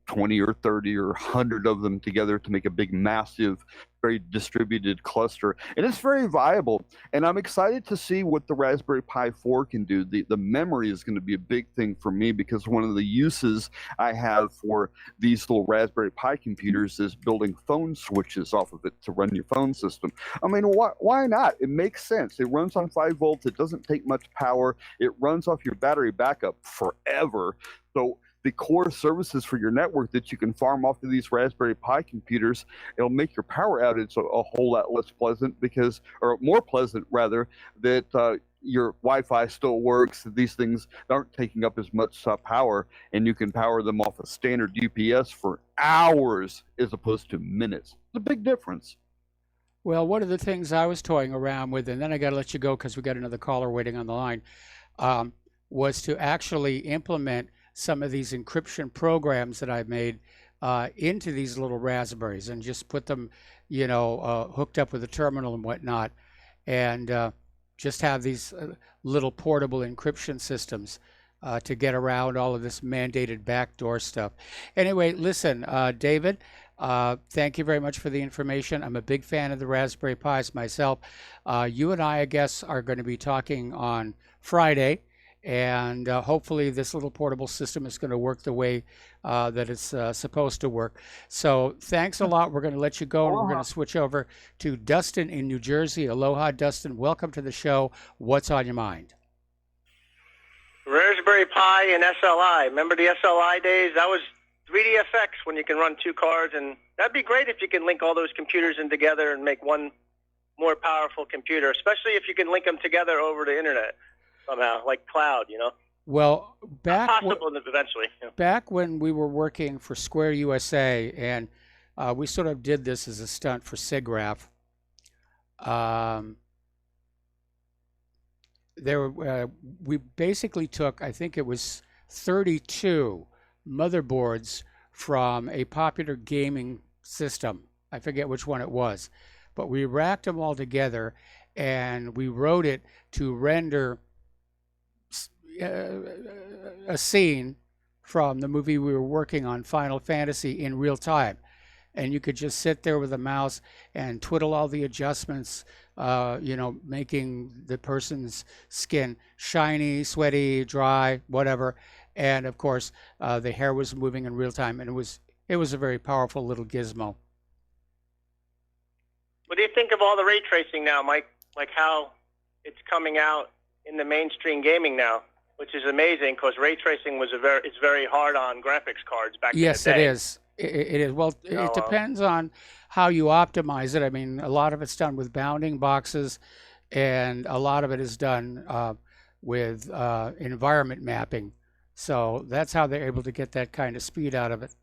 20 or 30 or 100 of them together to make a big, massive, very distributed cluster, and it's very viable. And I'm excited to see what the Raspberry Pi 4 can do. The memory is going to be a big thing for me, because one of the uses I have for these little Raspberry Pi computers is building phone switches off of it to run your phone system. I mean, why not? It makes sense. It runs on 5 volts. It doesn't take much power. It runs off your battery backup forever. So the core services for your network that you can farm off of these Raspberry Pi computers, it'll make your power outage a whole lot less pleasant, or more pleasant rather, that your Wi-Fi still works. These things aren't taking up as much power, and you can power them off a standard UPS for hours as opposed to minutes. It's a big difference. Well, one of the things I was toying around with, and then I got to let you go because we got another caller waiting on the line, was to actually implement some of these encryption programs that I've made into these little Raspberries, and just put them, hooked up with a terminal and whatnot, and just have these little portable encryption systems to get around all of this mandated backdoor stuff. Anyway, listen, David, thank you very much for the information. I'm a big fan of the Raspberry Pis myself. You and I guess, are going to be talking on Friday. And hopefully this little portable system is going to work the way that it's supposed to work. So thanks a lot. We're going to let you go, and we're going to switch over to Dustin in New Jersey. Aloha, Dustin. Welcome to the show. What's on your mind? Raspberry Pi and SLI. Remember the SLI days? That was 3DFX, when you can run 2 cards, and that'd be great if you can link all those computers in together and make one more powerful computer, especially if you can link them together over the internet somehow, like cloud, Well, possible eventually. Back when we were working for Square USA, and we sort of did this as a stunt for SIGGRAPH, we basically took, I think it was 32 motherboards from a popular gaming system. I forget which one it was, but we racked them all together and we wrote it to render a scene from the movie we were working on, Final Fantasy, in real time. And you could just sit there with a mouse and twiddle all the adjustments, making the person's skin shiny, sweaty, dry, whatever. And of course, the hair was moving in real time, and it was a very powerful little gizmo. What do you think of all the ray tracing now, Mike? Like how it's coming out in the mainstream gaming now, which is amazing because ray tracing it's very hard on graphics cards back in the day. Yes, it is. It is. Well, it depends on how you optimize it. I mean, a lot of it's done with bounding boxes, and a lot of it is done with environment mapping. So that's how they're able to get that kind of speed out of it.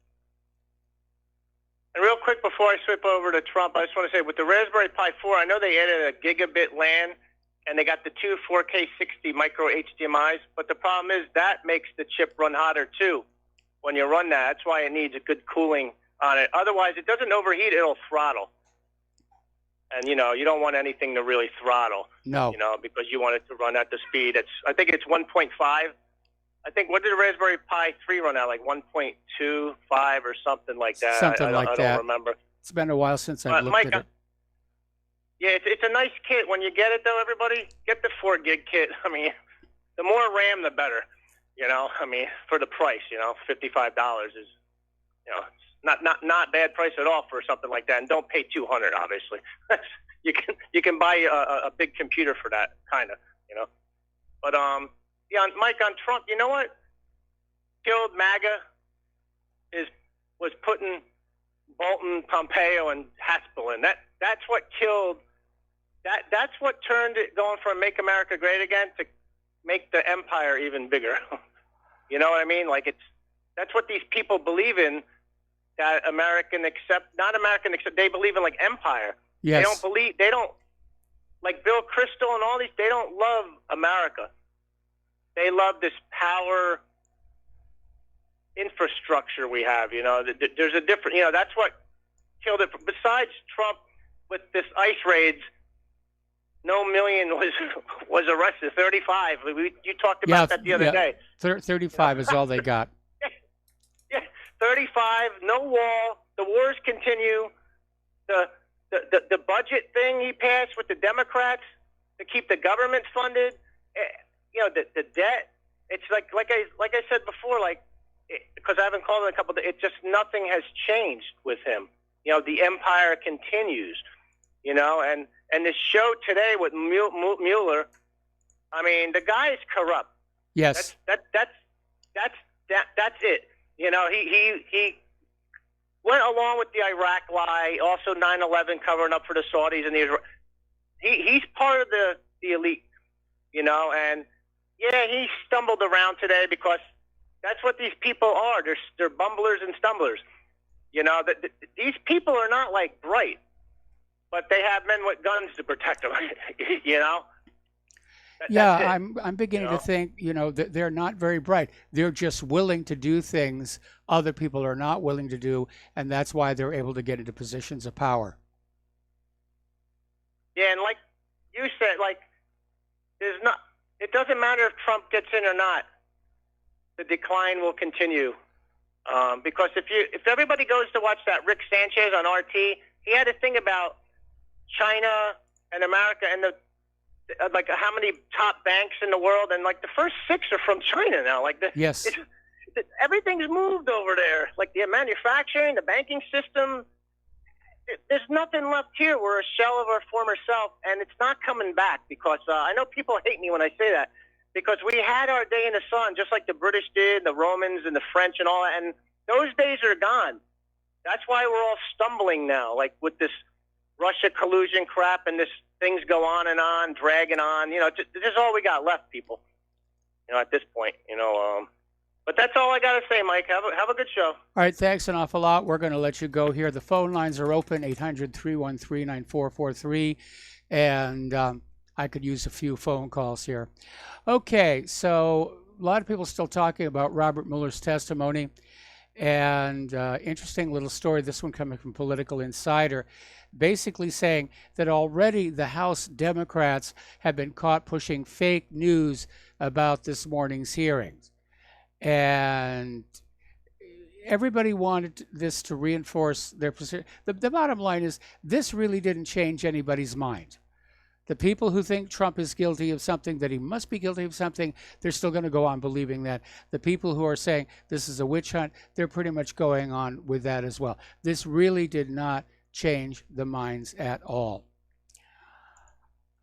And real quick before I swip over to Trump, I just want to say with the Raspberry Pi 4, I know they added a gigabit LAN, and they got the two 4K 60 micro HDMIs, but the problem is that makes the chip run hotter too. When you run that, that's why it needs a good cooling on it. Otherwise, it doesn't overheat; it'll throttle. And you don't want anything to really throttle. No. Because you want it to run at the speed. I think it's 1.5. I think what did the Raspberry Pi 3 run at? Like 1.25 or something like that. Something like I that. don't remember. It's been a while since I've looked Mike, at it. Yeah, it's a nice kit. When you get it though, everybody get the 4 gig kit. I mean, the more RAM, the better. For the price, $55 is, not bad price at all for something like that. And don't pay $200, obviously. you can buy a big computer for that, kind of, But Mike, on Trump, you know what killed MAGA was putting Bolton, Pompeo, and Haspel in. That's what killed. That's what turned it going from Make America Great Again to make the empire even bigger. You know what I mean? Like that's what these people believe in. That not American accept. They believe in like empire. Yes. They don't like Bill Kristol and all these. They don't love America. They love this power infrastructure we have. There's a different. That's what killed it. Besides Trump with this ICE raids. No million was arrested. 35. You talked about that the other day. 35 is all they got. Yeah, 35. No wall. The wars continue. The budget thing he passed with the Democrats to keep the government funded. The debt. It's like I said before. Because I haven't called it a couple. It just nothing has changed with him. The empire continues. And this show today with Mueller, I mean, the guy is corrupt. Yes. That's it. He went along with the Iraq lie, also 9/11 covering up for the Saudis and he's part of the elite, and yeah, he stumbled around today because that's what these people are. They're bumblers and stumblers. These people are not like bright. But they have men with guns to protect them, I'm beginning to think, that they're not very bright. They're just willing to do things other people are not willing to do, and that's why they're able to get into positions of power. Yeah, and like you said, it doesn't matter if Trump gets in or not. The decline will continue because if everybody goes to watch that Rick Sanchez on RT, he had a thing about China and America and how many top banks in the world, and the first 6 are from China now. Yes, everything's moved over there. Like the manufacturing, the banking system. There's nothing left here. We're a shell of our former self, and it's not coming back because I know people hate me when I say that because we had our day in the sun, just like the British did, the Romans and the French and all that, and those days are gone. That's why we're all stumbling now, with this Russia collusion crap, and this things go on, dragging on. This is all we got left, people. At this point, But that's all I got to say, Mike. Have a good show. All right, thanks an awful lot. We're going to let you go here. The phone lines are open, 800-313-9443. And I could use a few phone calls here. Okay, so a lot of people still talking about Robert Mueller's testimony. And interesting little story, this one coming from Political Insider, basically saying that already the House Democrats have been caught pushing fake news about this morning's hearings. And everybody wanted this to reinforce their position. The bottom line is this really didn't change anybody's mind. The people who think Trump is guilty of something, that he must be guilty of something, they're still going to go on believing that. The people who are saying this is a witch hunt, they're pretty much going on with that as well. This really did not change the minds at all.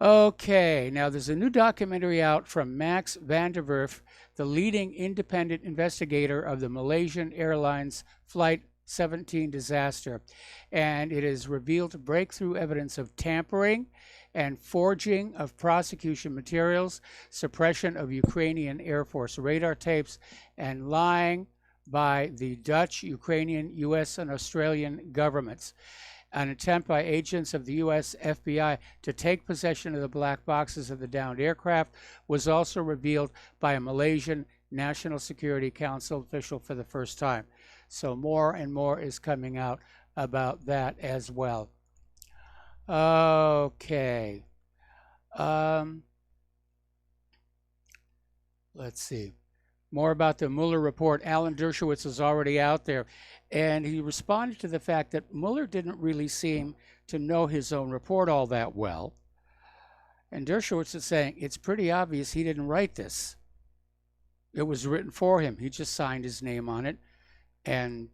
Okay, now there's a new documentary out from Max van der Werf, the leading independent investigator of the Malaysian Airlines Flight 17 disaster. And it has revealed breakthrough evidence of tampering and forging of prosecution materials, suppression of Ukrainian Air Force radar tapes, and lying by the Dutch, Ukrainian, US, and Australian governments. An attempt by agents of the US FBI to take possession of the black boxes of the downed aircraft was also revealed by a Malaysian National Security Council official for the first time. So more and more is coming out about that as well. Okay. Let's see. More about the Mueller report. Alan Dershowitz is already out there, and he responded to the fact that Mueller didn't really seem to know his own report all that well. And Dershowitz is saying it's pretty obvious he didn't write this. It was written for him. He just signed his name on it and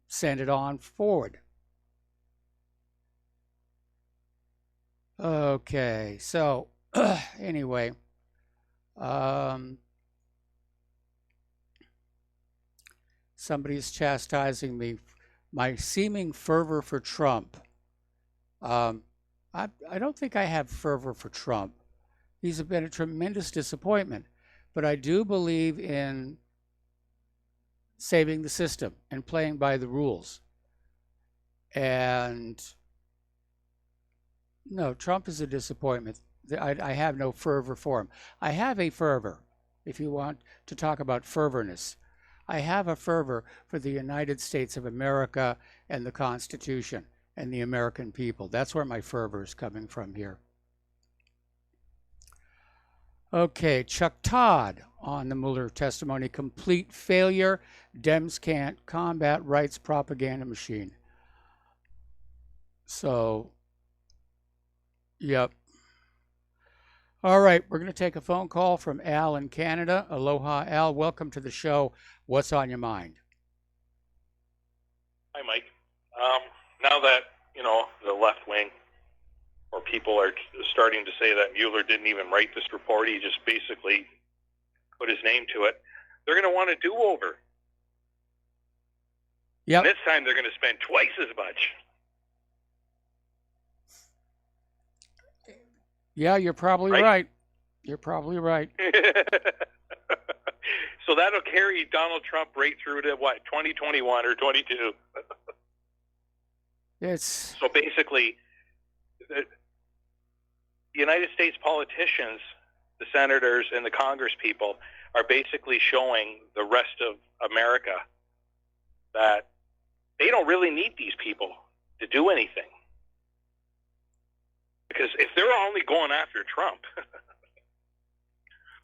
sent it on forward. Okay, so anyway, somebody's chastising me, my seeming fervor for Trump. I don't think I have fervor for Trump. He's been a tremendous disappointment, but I do believe in saving the system and playing by the rules. And no, Trump is a disappointment. I have no fervor for him. I have a fervor, if you want to talk about fervorness. I have a fervor for the United States of America and the Constitution and the American people. That's where my fervor is coming from here. Okay, Chuck Todd on the Mueller testimony. Complete failure. Dems can't combat rights propaganda machine. So, yep. All right, we're going to take a phone call from Al in Canada. Aloha, Al. Welcome to the show. What's on your mind? Hi, Mike. Now that, the left wing or people are starting to say that Mueller didn't even write this report, he just basically put his name to it, they're going to want a do-over. Yep. And this time they're going to spend twice as much. Yeah, you're probably right. You're probably right. So that'll carry Donald Trump right through to, 2021 or 22? So basically, the United States politicians, the senators and the Congress people, are basically showing the rest of America that they don't really need these people to do anything. Because if they're only going after Trump,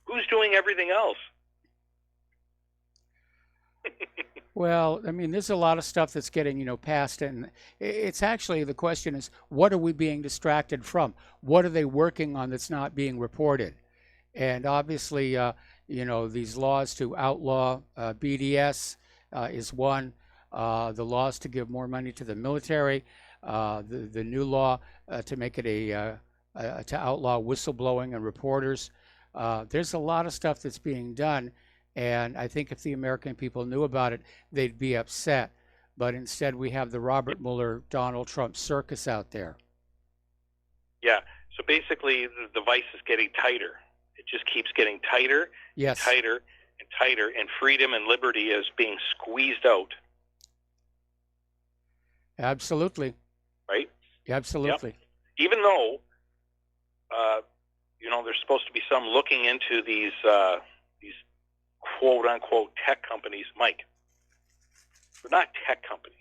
who's doing everything else? Well, I mean, there's a lot of stuff that's getting, passed, and it's actually, the question is, what are we being distracted from? What are they working on that's not being reported? And obviously, these laws to outlaw BDS is one. The laws to give more money to the military, the new law to make it to outlaw whistleblowing and reporters. There's a lot of stuff that's being done. And I think if the American people knew about it, they'd be upset. But instead, we have the Robert Mueller, Donald Trump circus out there. Yeah. So basically, the vice is getting tighter. It just keeps getting tighter, yes, tighter, and tighter, and freedom and liberty is being squeezed out. Absolutely. Right? Absolutely. Yep. Even though there's supposed to be some looking into these quote unquote tech companies. Mike, they're not tech companies.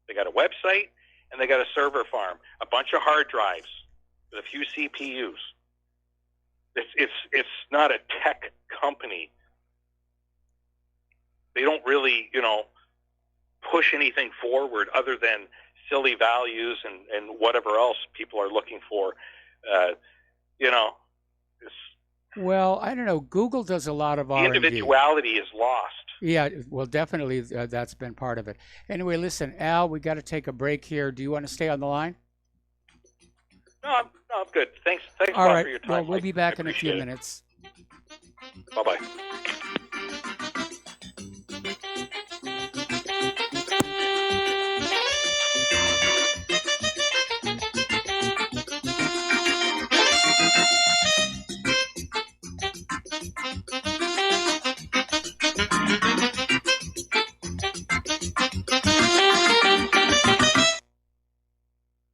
They got a website and they got a server farm, a bunch of hard drives with a few CPUs. It's not a tech company. They don't really, push anything forward other than silly values and whatever else people are looking for. Well, I don't know. Google does a lot of The R&D. individuality is lost. Yeah, well, definitely that's been part of it. Anyway, listen, Al, we got to take a break here. Do you want to stay on the line? No, I'm good. Thanks a All lot right. for your time. Well, we'll Mike. be back I in a few appreciate it. minutes. Bye-bye.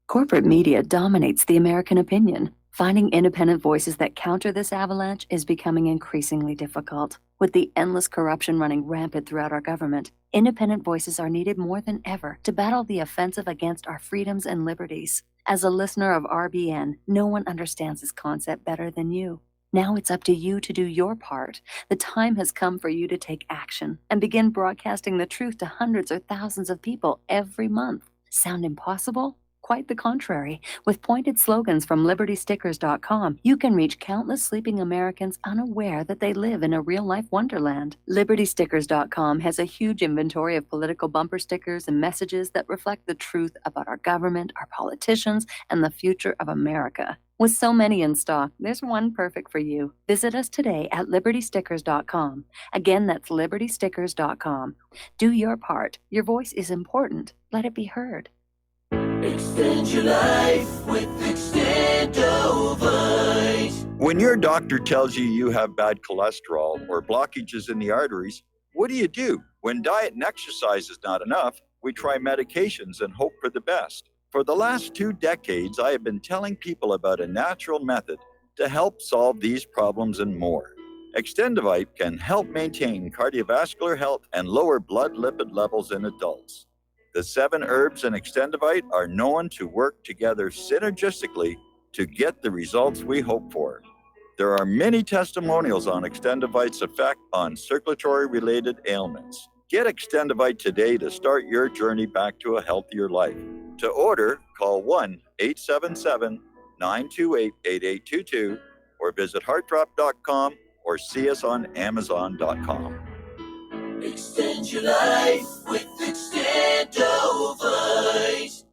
Corporate media dominates the American opinion. Finding independent voices that counter this avalanche is becoming increasingly difficult. With the endless corruption running rampant throughout our government, independent voices are needed more than ever to battle the offensive against our freedoms and liberties. As a listener of RBN, no one understands this concept better than you. Now it's up to you to do your part. The time has come for you to take action and begin broadcasting the truth to hundreds or thousands of people every month. Sound impossible? Quite the contrary. With pointed slogans from LibertyStickers.com, you can reach countless sleeping Americans unaware that they live in a real-life wonderland. LibertyStickers.com has a huge inventory of political bumper stickers and messages that reflect the truth about our government, our politicians, and the future of America. With so many in stock, there's one perfect for you. Visit us today at LibertyStickers.com. Again, that's LibertyStickers.com. Do your part. Your voice is important. Let it be heard. Extend your life with Extendovite. When your doctor tells you you have bad cholesterol or blockages in the arteries, what do? When diet and exercise is not enough, we try medications and hope for the best. For the last 2 decades, I have been telling people about a natural method to help solve these problems and more. Extendovite can help maintain cardiovascular health and lower blood lipid levels in adults. The 7 herbs in Extendovite are known to work together synergistically to get the results we hope for. There are many testimonials on Extendovite's effect on circulatory-related ailments. Get Extendovite today to start your journey back to a healthier life. To order, call 1-877-928-8822 or visit heartdrop.com or see us on amazon.com. Extend your life with Extendovite.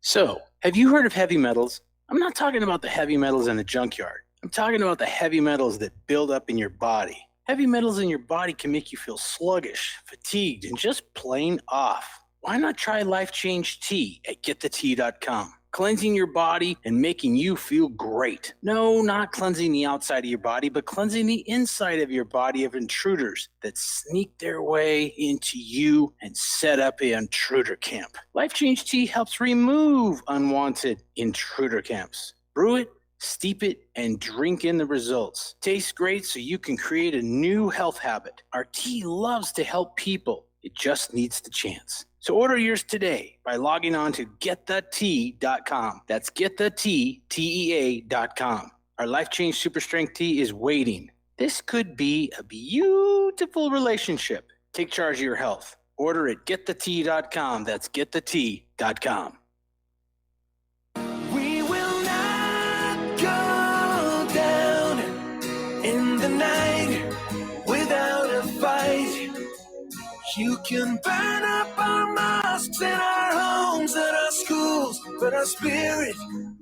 So, have you heard of heavy metals? I'm not talking about the heavy metals in the junkyard. I'm talking about the heavy metals that build up in your body. Heavy metals in your body can make you feel sluggish, fatigued, and just plain off. Why not try Life Change Tea at GetTheTea.com? Cleansing your body and making you feel great. No, not cleansing the outside of your body, but cleansing the inside of your body of intruders that sneak their way into you and set up an intruder camp. Life Change Tea helps remove unwanted intruder camps. Brew it, steep it, and drink in the results. Tastes great, so you can create a new health habit. Our tea loves to help people. It just needs the chance. So order yours today by logging on to GetTheTea.com. That's GetTheTea.com. Our Life Change Super Strength Tea is waiting. This could be a beautiful relationship. Take charge of your health. Order at GetTheTea.com. That's GetTheTea.com. We will not go down in the night without a fight. You can burn up our mosques and our homes and our schools, but our spirit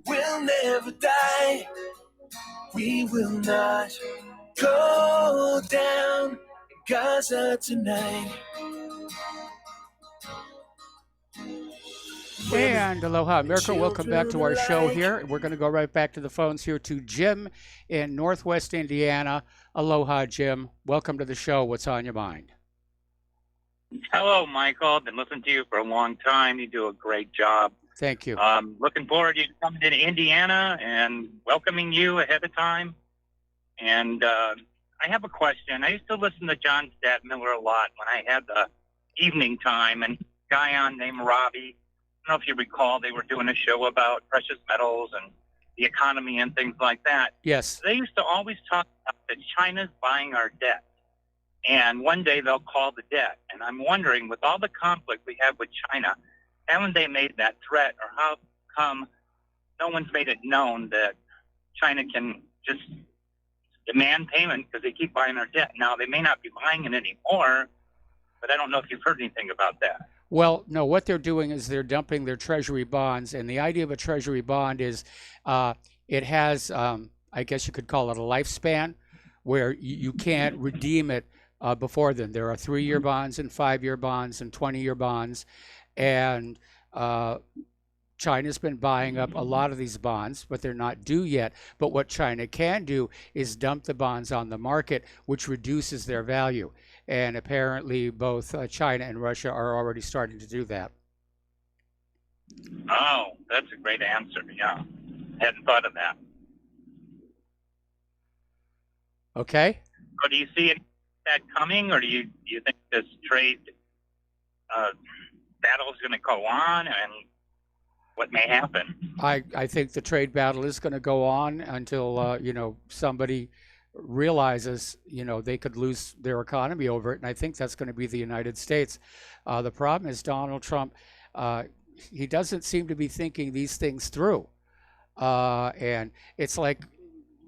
will never die. We will not go down in Gaza tonight. And aloha, America. Welcome back to our show here. We're going to go right back to the phones here to Jim in Northwest Indiana. Aloha, Jim. Welcome to the show. What's on your mind? Hello, Michael. I've been listening to you for a long time. You do a great job. Thank you. Looking forward to you coming to Indiana and welcoming you ahead of time. And I have a question. I used to listen to John Stadtmiller a lot when I had the evening time, and a guy on named Robbie. I don't know if you recall, they were doing a show about precious metals and the economy and things like that. Yes. They used to always talk about that China's buying our debt. And one day they'll call the debt. And I'm wondering, with all the conflict we have with China, haven't they made that threat? Or how come no one's made it known that China can just demand payment because they keep buying our debt? Now, they may not be buying it anymore, but I don't know if you've heard anything about that. Well, no, what they're doing is they're dumping their treasury bonds. And the idea of a treasury bond is it has, I guess you could call it a lifespan, where you can't redeem it before then. There are 3-year bonds and 5-year bonds and 20-year bonds. And China's been buying up a lot of these bonds, but they're not due yet. But what China can do is dump the bonds on the market, which reduces their value. And apparently both China and Russia are already starting to do that. Oh, that's a great answer. Yeah, hadn't thought of that. Okay. So do you see that coming, or do you think this trade battle is going to go on, and what may happen? I think the trade battle is going to go on until somebody realizes they could lose their economy over it, and I think that's going to be the United States. The problem is Donald Trump. He doesn't seem to be thinking these things through, and it's like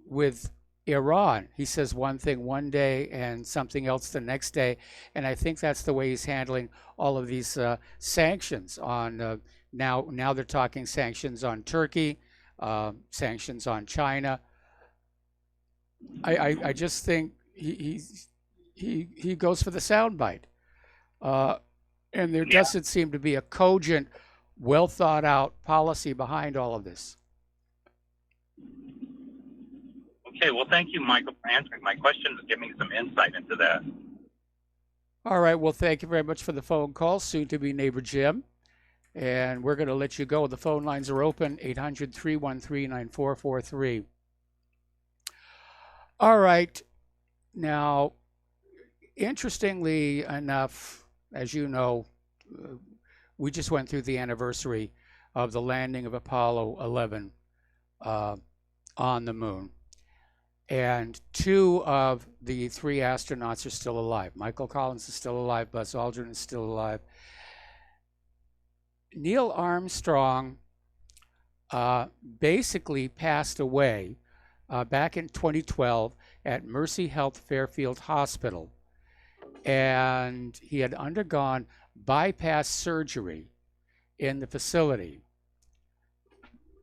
with Iran. He says one thing one day and something else the next day, and I think that's the way he's handling all of these sanctions on. Now they're talking sanctions on Turkey, sanctions on China. I just think he goes for the soundbite, and there doesn't seem to be a cogent, well thought out policy behind all of this. Okay, well, thank you, Michael, for answering my questions and giving me some insight into that. All right, well, thank you very much for the phone call, soon to be neighbor Jim. And we're going to let you go. The phone lines are open, 800-313-9443. All right. Now, interestingly enough, as you know, we just went through the anniversary of the landing of Apollo 11 on the moon. And 2 of the 3 astronauts are still alive. Michael Collins is still alive. Buzz Aldrin is still alive. Neil Armstrong basically passed away back in 2012 at Mercy Health Fairfield Hospital. And he had undergone bypass surgery in the facility.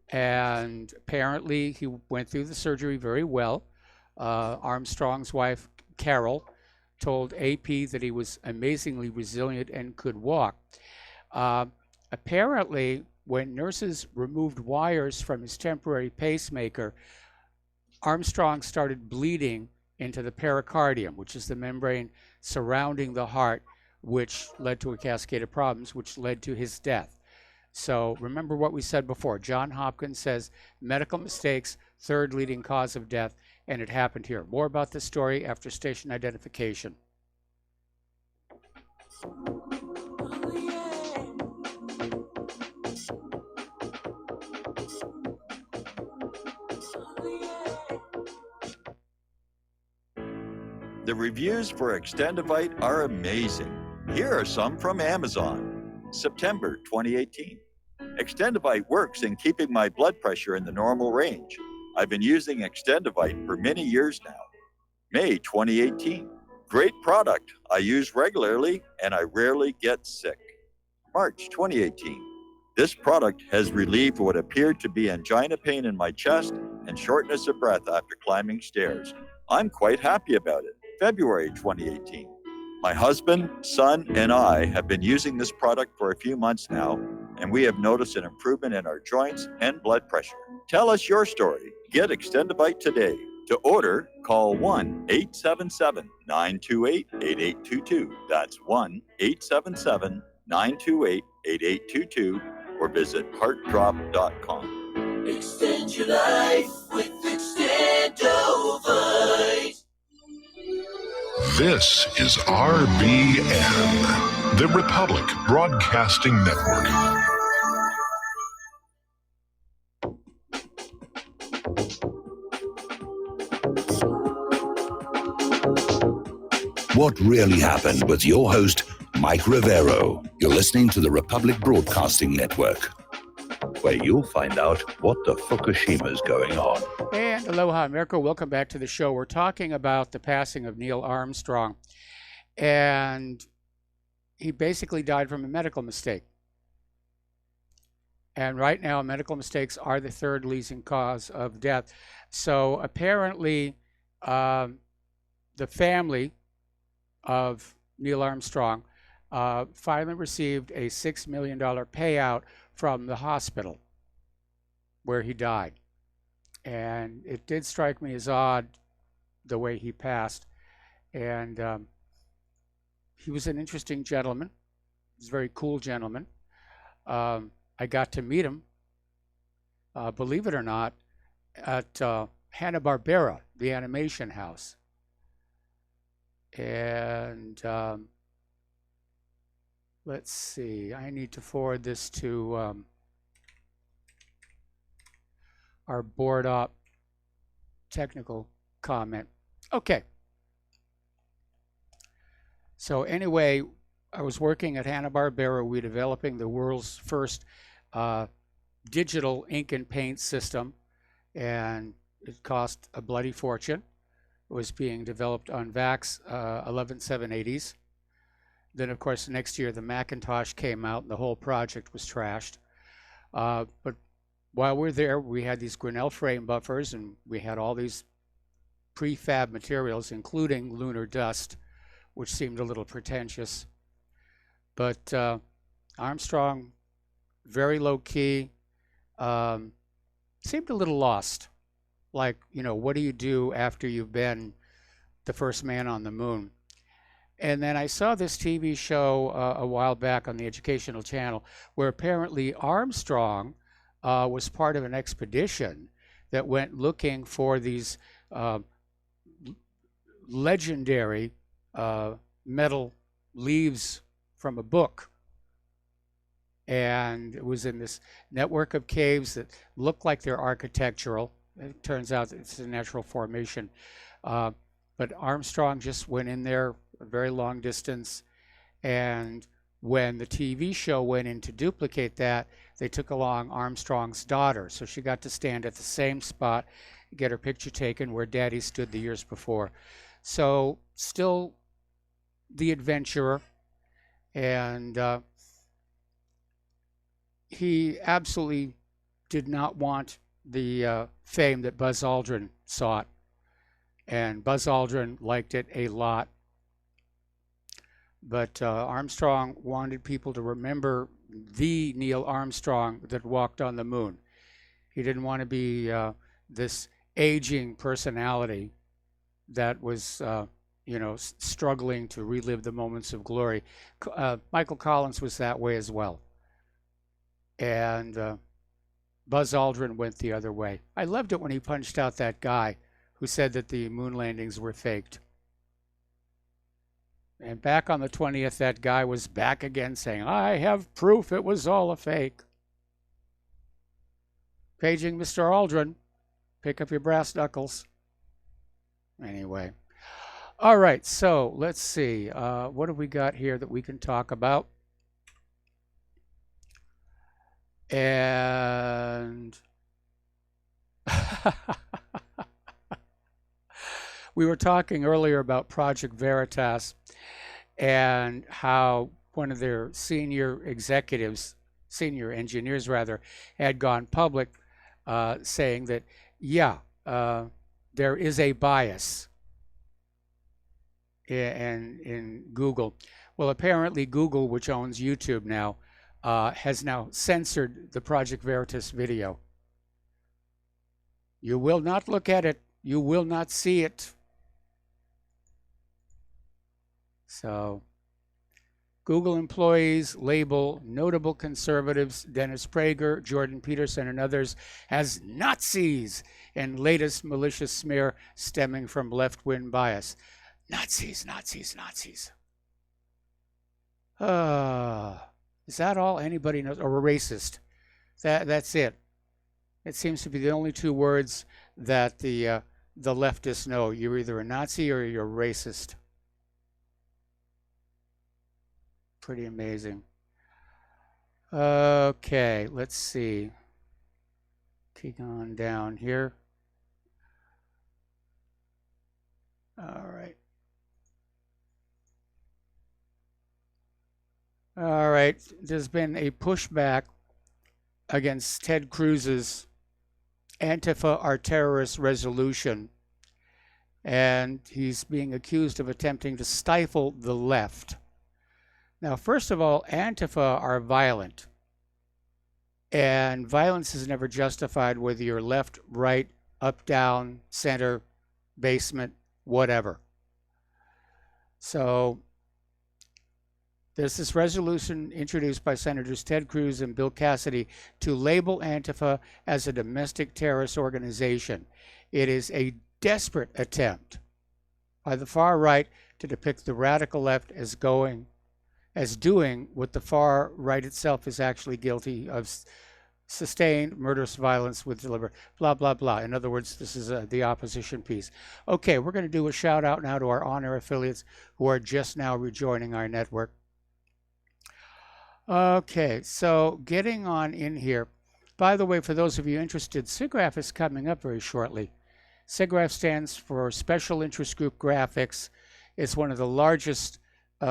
And apparently he went through the surgery very well. Armstrong's wife, Carol, told AP that he was amazingly resilient and could walk. Apparently, when nurses removed wires from his temporary pacemaker, Armstrong started bleeding into the pericardium, which is the membrane surrounding the heart, which led to a cascade of problems, which led to his death. So remember what we said before. John Hopkins says medical mistakes, 3rd leading cause of death, and it happened here. More about this story after station identification. The reviews for Extendivite are amazing. Here are some from Amazon. September 2018. Extendivite works in keeping my blood pressure in the normal range. I've been using Extendivite for many years now. May 2018. Great product. I use regularly and I rarely get sick. March 2018. This product has relieved what appeared to be angina pain in my chest and shortness of breath after climbing stairs. I'm quite happy about it. February 2018. My husband, son, and I have been using this product for a few months now, and we have noticed an improvement in our joints and blood pressure. Tell us your story. Get Extendivite today. To order, call 1-877-928-8822. That's 1-877-928-8822. or visit heartdrop.com. Extend your life with Extendovite. This is RBN, the Republic Broadcasting Network. What really happened with your host, Mike Rivero. You're listening to the Republic Broadcasting Network, where you'll find out what the Fukushima's going on. And aloha, America. Welcome back to the show. We're talking about the passing of Neil Armstrong. And he basically died from a medical mistake. And right now, medical mistakes are the third leading cause of death. So apparently, the family of Neil Armstrong finally received a $6 million payout from the hospital where he died. And it did strike me as odd the way he passed. And he was an interesting gentleman. He was a very cool gentleman. I got to meet him, believe it or not, at Hanna-Barbera, the animation house. And let's see, I need to forward this to our board op technical comment. Okay. So anyway, I was working at Hanna-Barbera. We were developing the world's first digital ink and paint system, and it cost a bloody fortune. It was being developed on VAX 11780s. Then, of course, the next year the Macintosh came out and the whole project was trashed. But while we're there, we had these Grinnell frame buffers, and we had all these prefab materials, including lunar dust, which seemed a little pretentious. But Armstrong, very low key, seemed a little lost. Like, you know, what do you do after you've been the first man on the moon? And then I saw this TV show a while back on the Educational Channel where apparently Armstrong was part of an expedition that went looking for these legendary metal leaves from a book. And it was in this network of caves that looked like they're architectural. It turns out it's a natural formation. But Armstrong just went in there a very long distance. And when the TV show went in to duplicate that, they took along Armstrong's daughter. So she got to stand at the same spot, get her picture taken where Daddy stood the years before. So still the adventurer. And he absolutely did not want the fame that Buzz Aldrin sought. And Buzz Aldrin liked it a lot. But Armstrong wanted people to remember the Neil Armstrong that walked on the moon. He didn't want to be this aging personality that was, you know, struggling to relive the moments of glory. Michael Collins was that way as well. And Buzz Aldrin went the other way. I loved it when he punched out that guy who said that the moon landings were faked. And back on the 20th, that guy was back again saying, I have proof it was all a fake. Paging Mr. Aldrin. Pick up your brass knuckles. Anyway. All right, so let's see. What have we got here that we can talk about? And we were talking earlier about Project Veritas and how one of their senior executives, senior engineers rather, had gone public saying that, yeah, there is a bias in Google. Well, apparently Google, which owns YouTube now, has now censored the Project Veritas video. You will not look at it. You will not see it. So Google employees label notable conservatives Dennis Prager, Jordan Peterson, and others as Nazis in latest malicious smear stemming from left-wing bias. Nazis, Nazis, Nazis. Is that all anybody knows? Or a racist? That's it. It seems to be the only two words that the leftists know. You're either a Nazi or you're racist. Pretty amazing. Okay, let's see. Keep on down here. All right. All right. There's been a pushback against Ted Cruz's Antifa Our Terrorist resolution, and he's being accused of attempting to stifle the left. Now, first of all, Antifa are violent, and violence is never justified whether you're left, right, up, down, center, basement, whatever. So there's this resolution introduced by Senators Ted Cruz and Bill Cassidy to label Antifa as a domestic terrorist organization. It is a desperate attempt by the far right to depict the radical left as doing what the far right itself is actually guilty of: sustained murderous violence with deliberate blah, blah, blah. In other words, this is the opposition piece. Okay, we're going to do a shout out now to our on-air affiliates who are just now rejoining our network. Okay, so getting on in here. By the way, for those of you interested, SIGGRAPH is coming up very shortly. SIGGRAPH stands for Special Interest Group Graphics. It's one of the largest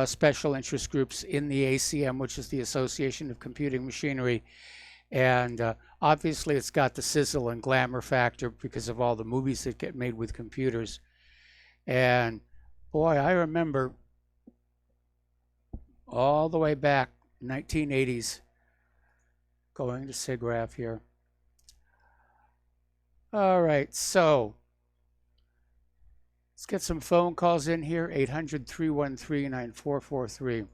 special interest groups in the ACM, which is the Association of Computing Machinery. And obviously it's got the sizzle and glamour factor because of all the movies that get made with computers. And boy, I remember all the way back 1980s going to SIGGRAPH here. All right, so let's get some phone calls in here. 800-313-9443.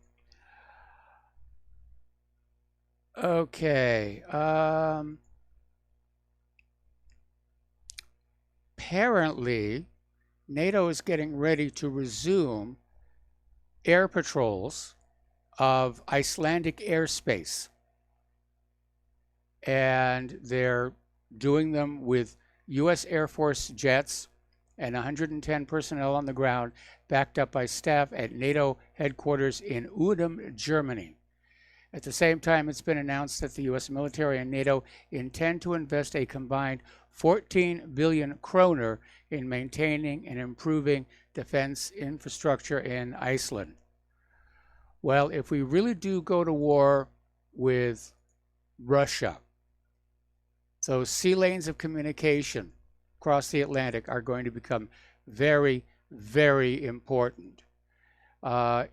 Okay. Apparently, NATO is getting ready to resume air patrols of Icelandic airspace. And they're doing them with U.S. Air Force jets and 110 personnel on the ground, backed up by staff at NATO headquarters in Udom, Germany. At the same time, it's been announced that the U.S. military and NATO intend to invest a combined 14 billion kroner in maintaining and improving defense infrastructure in Iceland. Well, if we really do go to war with Russia, those sea lanes of communication across the Atlantic are going to become very, very important.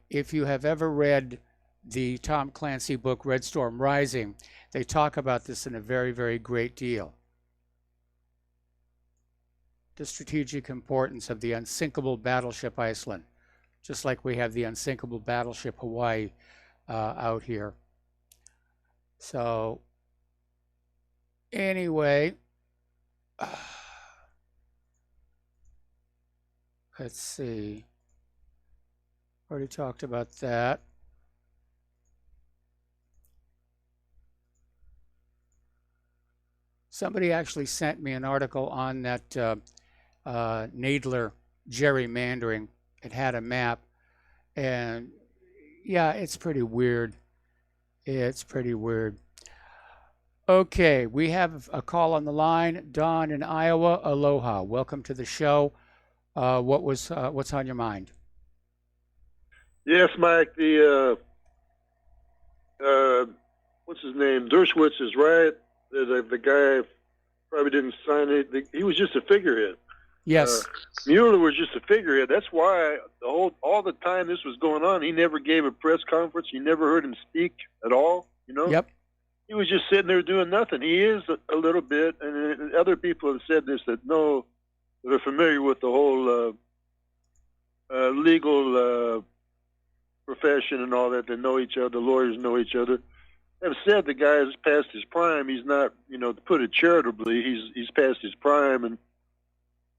If you have ever read the Tom Clancy book, Red Storm Rising, they talk about this in a very, very great deal. The strategic importance of the unsinkable battleship Iceland, just like we have the unsinkable battleship Hawaii out here. So anyway, let's see. Already talked about that. Somebody actually sent me an article on that Nadler gerrymandering. It had a map, and yeah, it's pretty weird. It's pretty weird. Okay, we have a call on the line. Don in Iowa, aloha. Welcome to the show. What's on your mind? Yes, Mike. The what's his name? Dershowitz is right. The guy probably didn't sign it. He was just a figurehead. Yes. Mueller was just a figurehead. That's why all the time this was going on, he never gave a press conference. You never heard him speak at all. You know. Yep. He was just sitting there doing nothing. He is a little bit, and other people have said this that are familiar with the whole legal profession and all that. They know each other. The lawyers know each other. Have said the guy is past his prime. He's not, to put it charitably, he's past his prime, and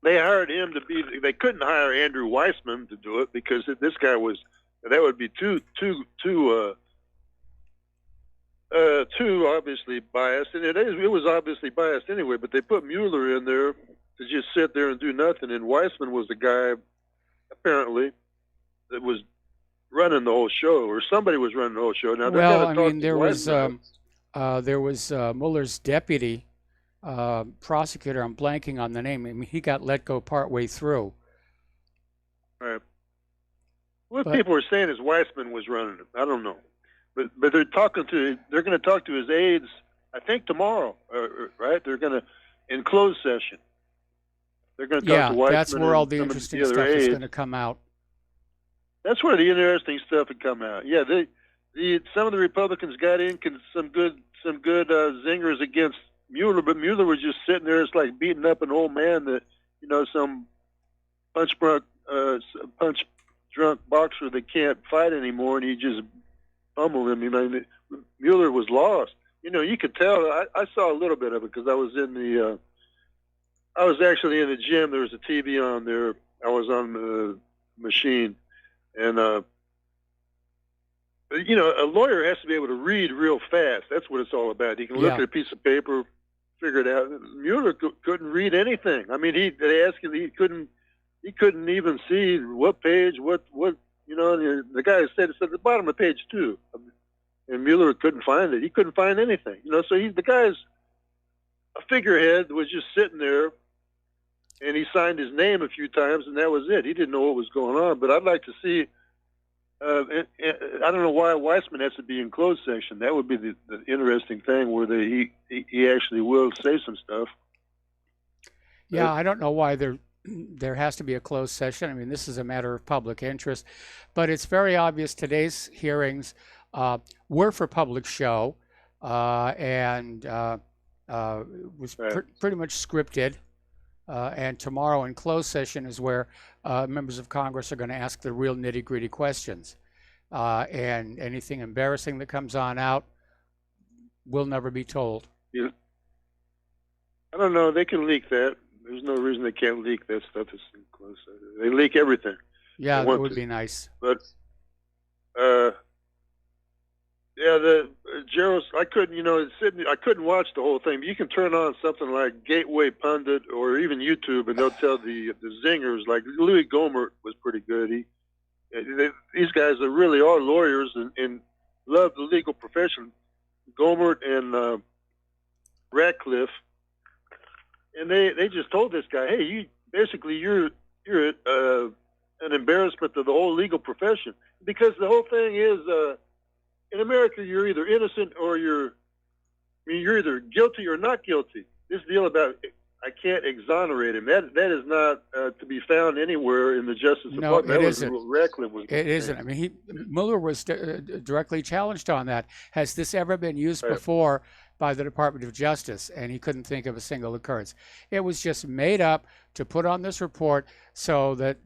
they hired him to be. They couldn't hire Andrew Weissman to do it because this guy that would be too obviously biased, and it was obviously biased anyway. But they put Mueller in there to just sit there and do nothing, and Weissman was the guy apparently that was running the whole show, or somebody was running the whole show. Now, well, I mean, there was Mueller's deputy prosecutor. I'm blanking on the name. I mean, he got let go partway through. Right. What people are saying is Weissman was running it. I don't know, but they're going to talk to his aides. I think tomorrow, right? They're going to in closed session. They're going to talk to Weissman. Yeah, that's where all the interesting stuff is going to come out. That's where the interesting stuff would come out. Yeah, some of the Republicans got in some good zingers against Mueller, but Mueller was just sitting there, it's like beating up an old man that some punch drunk boxer that can't fight anymore, and he just pummeled him. Mueller was lost. You could tell. I saw a little bit of it because I was actually in the gym. There was a TV on there. I was on the machine. And, a lawyer has to be able to read real fast. That's what it's all about. He can look at a piece of paper, figure it out. Mueller couldn't read anything. I mean, they asked him, he couldn't even see what page, the guy said it's at the bottom of page 2. And Mueller couldn't find it. He couldn't find anything. So the guy's a figurehead was just sitting there. And he signed his name a few times, and that was it. He didn't know what was going on. But I'd like to see. I don't know why Weissman has to be in closed section. That would be the interesting thing, where he actually will say some stuff. Yeah, I don't know why there has to be a closed session. I mean, this is a matter of public interest, but it's very obvious today's hearings were for public show, and was pretty much scripted. And tomorrow in closed session is where members of Congress are going to ask the real nitty-gritty questions. And anything embarrassing that comes on out will never be told. Yeah. I don't know. They can leak that. There's no reason they can't leak that stuff that's in closed session. They leak everything. Yeah, that would be nice. But, Gerald, I couldn't watch the whole thing. But you can turn on something like Gateway Pundit or even YouTube, and they'll tell the zingers. Like Louis Gohmert was pretty good. These guys really are lawyers and love the legal profession. Gohmert and Ratcliffe, and they just told this guy, hey, you're an embarrassment to the whole legal profession, because the whole thing is. In America, you're either innocent or you're either guilty or not guilty. This deal about I can't exonerate him, that is not to be found anywhere in the Justice Department. No, it isn't. It isn't. I mean, Mueller was directly challenged on that. Has this ever been used before by the Department of Justice? And he couldn't think of a single occurrence. It was just made up to put on this report so that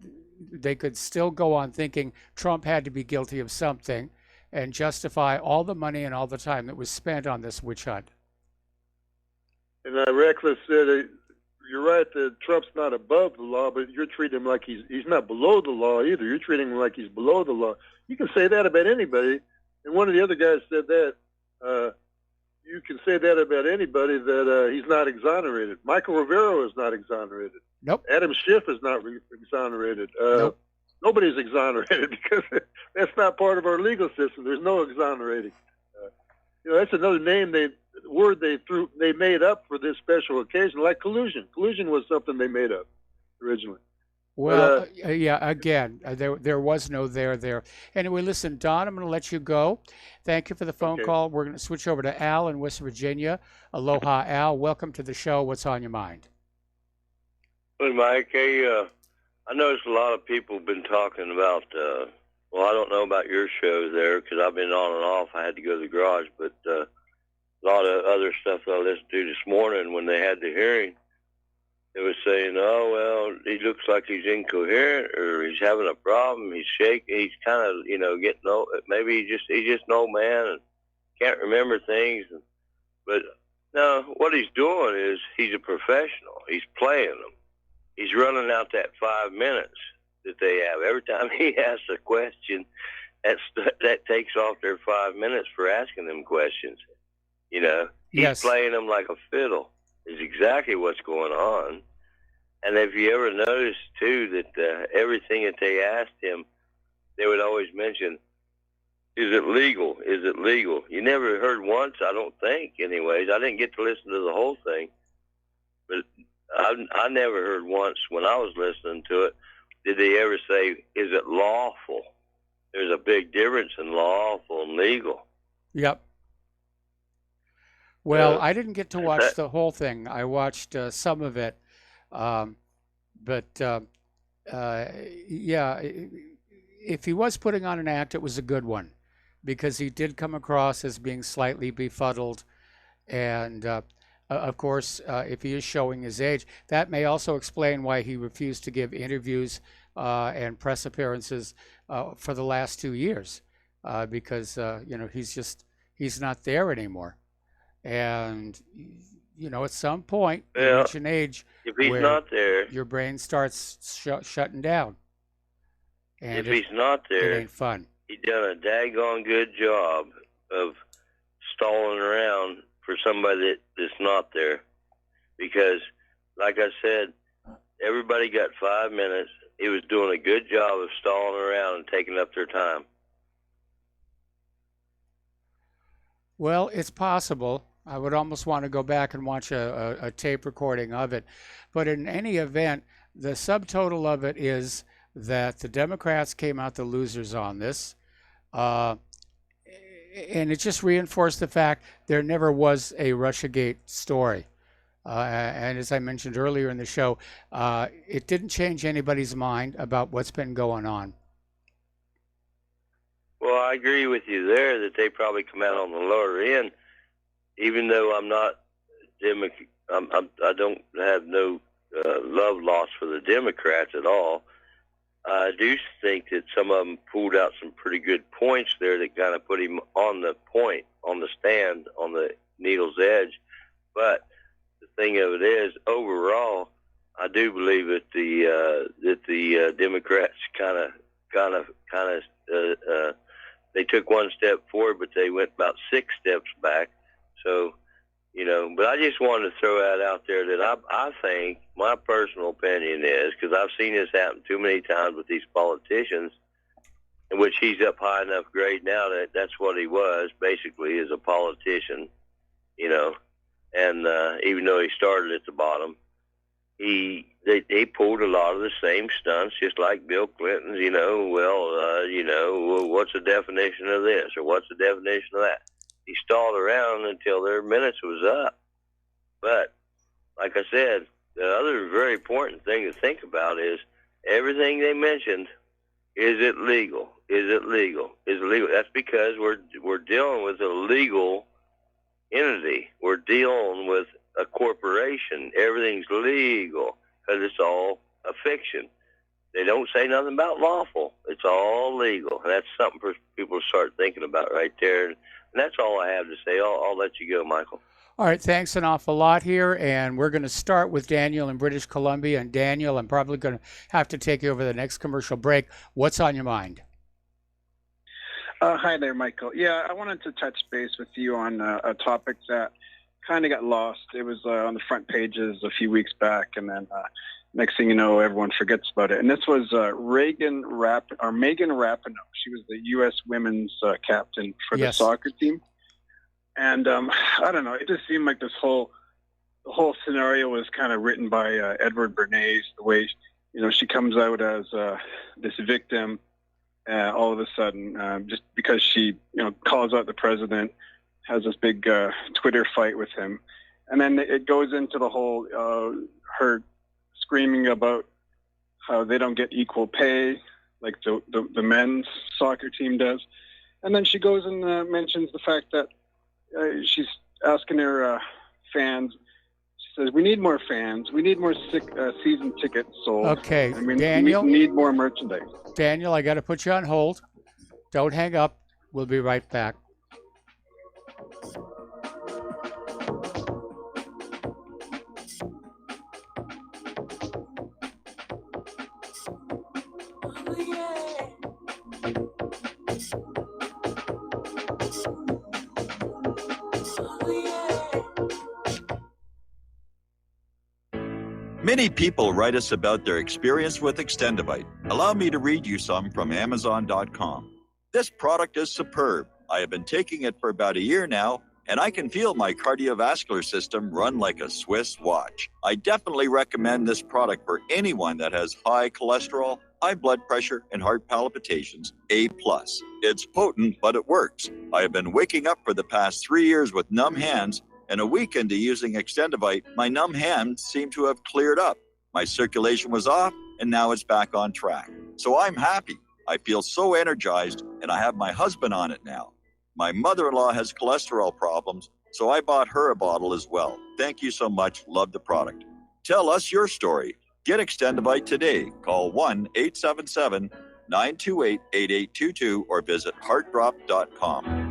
they could still go on thinking Trump had to be guilty of something, and justify all the money and all the time that was spent on this witch hunt. And Ratcliffe said, you're right that Trump's not above the law, but you're treating him like he's not below the law either. You're treating him like he's below the law. You can say that about anybody. And one of the other guys said that you can say that about anybody, that he's not exonerated. Michael Rivero is not exonerated. Nope. Adam Schiff is not exonerated. Nope. Nobody's exonerated because that's not part of our legal system. There's no exonerating. That's another word they made up for this special occasion, like collusion. Collusion was something they made up originally. Well, again, there was no there. Anyway, listen, Don, I'm going to let you go. Thank you for the phone call. We're going to switch over to Al in West Virginia. Aloha, Al. Welcome to the show. What's on your mind? Hey, Mike. Hey, I noticed a lot of people have been talking about, I don't know about your shows there because I've been on and off. I had to go to the garage, but a lot of other stuff that I listened to this morning when they had the hearing, They were saying, "Oh well, he looks like he's incoherent, or he's having a problem. He's shaking. He's kind of, getting old. Maybe he's just an old man and can't remember things." But no, what he's doing is he's a professional. He's playing them. He's running out that 5 minutes that they have. Every time he asks a question, that takes off their 5 minutes for asking them questions. He's Yes. playing them like a fiddle. Is exactly what's going on. And if you ever noticed too that everything that they asked him, they would always mention, "Is it legal? Is it legal?" You never heard once, I don't think. Anyways, I didn't get to listen to the whole thing, but I never heard once when I was listening to it. Did they ever say, "Is it lawful?" There's a big difference in lawful and legal. Yep. Well, I didn't get to watch the whole thing. I watched some of it. Yeah, if he was putting on an act, it was a good one, because he did come across as being slightly befuddled. And of course, if he is showing his age, that may also explain why he refused to give interviews and press appearances for the last 2 years, because he's not there anymore. And at some point, you reach an age if he's where not there, your brain starts shutting down. And if he's not there, it ain't fun. He done a daggone good job of stalling around for somebody that's not there. Because, like I said, everybody got 5 minutes. He was doing a good job of stalling around and taking up their time. Well, it's possible. I would almost want to go back and watch a tape recording of it. But in any event, the subtotal of it is that the Democrats came out the losers on this. And it just reinforced the fact there never was a Russiagate story. And as I mentioned earlier in the show, it didn't change anybody's mind about what's been going on. Well, I agree with you there that they probably come out on the lower end, even though I'm not I don't have no love lost for the Democrats at all. I do think that some of them pulled out some pretty good points there that kind of put him on the point, on the stand, on the needle's edge. But the thing of it is, overall, I do believe that the Democrats kind of they took one step forward, but they went about 6 steps back. So, but I just wanted to throw that out there that I think, my personal opinion is, because I've seen this happen too many times with these politicians, in which he's up high enough grade now that that's what he was, basically, as a politician, and even though he started at the bottom, they pulled a lot of the same stunts, just like Bill Clinton's, what's the definition of this, or what's the definition of that? He stalled around until their minutes was up. But, like I said, the other very important thing to think about is everything they mentioned, is it legal? Is it legal? Is it legal? That's because we're dealing with a legal entity. We're dealing with a corporation. Everything's legal because it's all a fiction. They don't say nothing about lawful. It's all legal. And that's something for people to start thinking about right there. And that's all I have to say. I'll let you go, Michael. All right, thanks an awful lot here. And we're going to start with Daniel in British Columbia. And Daniel, I'm probably going to have to take you over the next commercial break. What's on your mind? Hi there, Michael. Yeah, I wanted to touch base with you on a topic that kind of got lost. It was on the front pages a few weeks back, and then next thing you know, everyone forgets about it. And this was Megan Rapinoe. She was the U.S. women's captain for the soccer team. And I don't know, it just seemed like the whole scenario was kind of written by Edward Bernays, the way she comes out as this victim all of a sudden, just because she calls out the president, has this big Twitter fight with him, and then it goes into the whole her screaming about how they don't get equal pay like the men's soccer team does, and then she goes and mentions the fact that she's asking her fans. She says we need more fans. We need more season tickets sold. Okay, I mean, Daniel. we need more merchandise. Daniel, I got to put you on hold. Don't hang up. We'll be right back. Many people write us about their experience with Extendivite. Allow me to read you some from Amazon.com. This product is superb. I have been taking it for about a year now, and I can feel my cardiovascular system run like a Swiss watch. I definitely recommend this product for anyone that has high cholesterol, high blood pressure, and heart palpitations, A+. It's potent, but it works. I have been waking up for the past 3 years with numb hands, and a week into using Extendivite, my numb hands seem to have cleared up. My circulation was off, and now it's back on track. So I'm happy. I feel so energized, and I have my husband on it now. My mother-in-law has cholesterol problems, so I bought her a bottle as well. Thank you so much. Love the product. Tell us your story. Get Extendivite today. Call 1-877-928-8822 or visit heartdrop.com.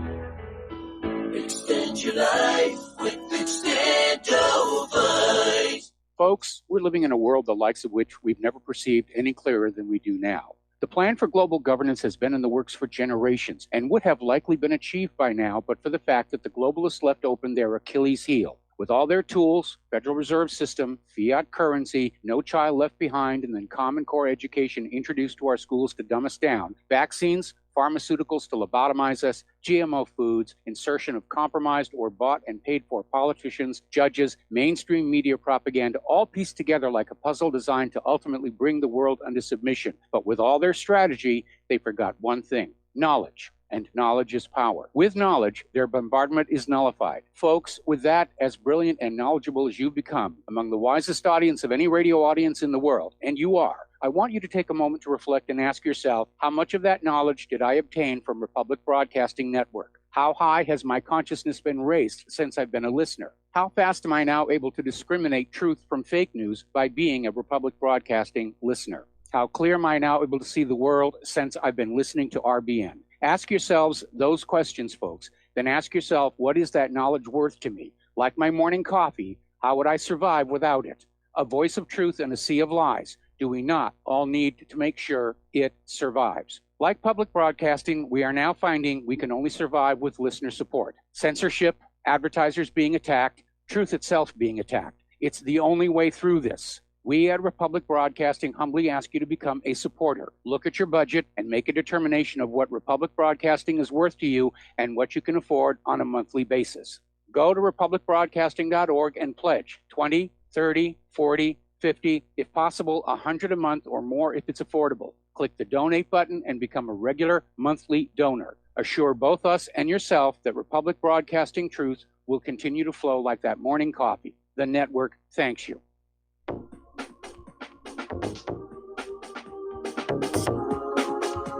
Extend your life with Extendivite. Folks, we're living in a world the likes of which we've never perceived any clearer than we do now. The plan for global governance has been in the works for generations and would have likely been achieved by now, but for the fact that the globalists left open their Achilles heel. With all their tools, Federal Reserve System, fiat currency, no child left behind, and then Common Core education introduced to our schools to dumb us down, vaccines, pharmaceuticals to lobotomize us, GMO foods, insertion of compromised or bought and paid for politicians, judges, mainstream media propaganda, all pieced together like a puzzle designed to ultimately bring the world under submission. But with all their strategy, they forgot one thing: knowledge. And knowledge is power. With knowledge, their bombardment is nullified. Folks, with that, as brilliant and knowledgeable as you've become, among the wisest audience of any radio audience in the world, and you are, I want you to take a moment to reflect and ask yourself, how much of that knowledge did I obtain from Republic Broadcasting Network? How high has my consciousness been raised since I've been a listener? How fast am I now able to discriminate truth from fake news by being a Republic Broadcasting listener? How clear am I now able to see the world since I've been listening to RBN? Ask yourselves those questions, folks. Then ask yourself, what is that knowledge worth to me? Like my morning coffee, how would I survive without it? A voice of truth in a sea of lies. Do we not all need to make sure it survives? Like public broadcasting, we are now finding we can only survive with listener support. Censorship, advertisers being attacked, truth itself being attacked. It's the only way through this. We at Republic Broadcasting humbly ask you to become a supporter. Look at your budget and make a determination of what Republic Broadcasting is worth to you and what you can afford on a monthly basis. Go to republicbroadcasting.org and pledge $20, $30, $40, $50, if possible, $100 a month or more if it's affordable. Click the donate button and become a regular monthly donor. Assure both us and yourself that Republic Broadcasting truth will continue to flow like that morning coffee. The network thanks you.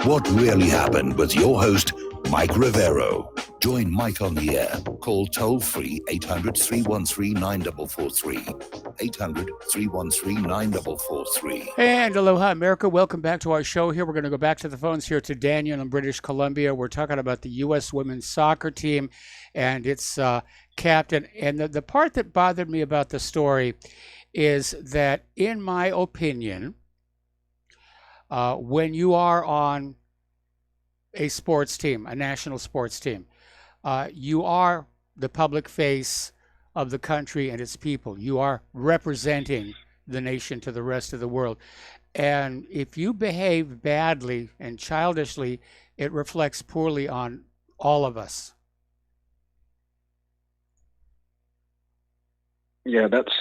What really happened with your host, Mike Rivero. Join Mike on the air. Call toll-free 800-313-9443. 800-313-9443. And aloha, America. Welcome back to our show here. We're going to go back to the phones here to Daniel in British Columbia. We're talking about the U.S. women's soccer team and its captain. And the part that bothered me about the story is that, in my opinion, when you are on a sports team, a national sports team, you are the public face of the country and its people. You are representing the nation to the rest of the world. And if you behave badly and childishly, it reflects poorly on all of us. Yeah, that's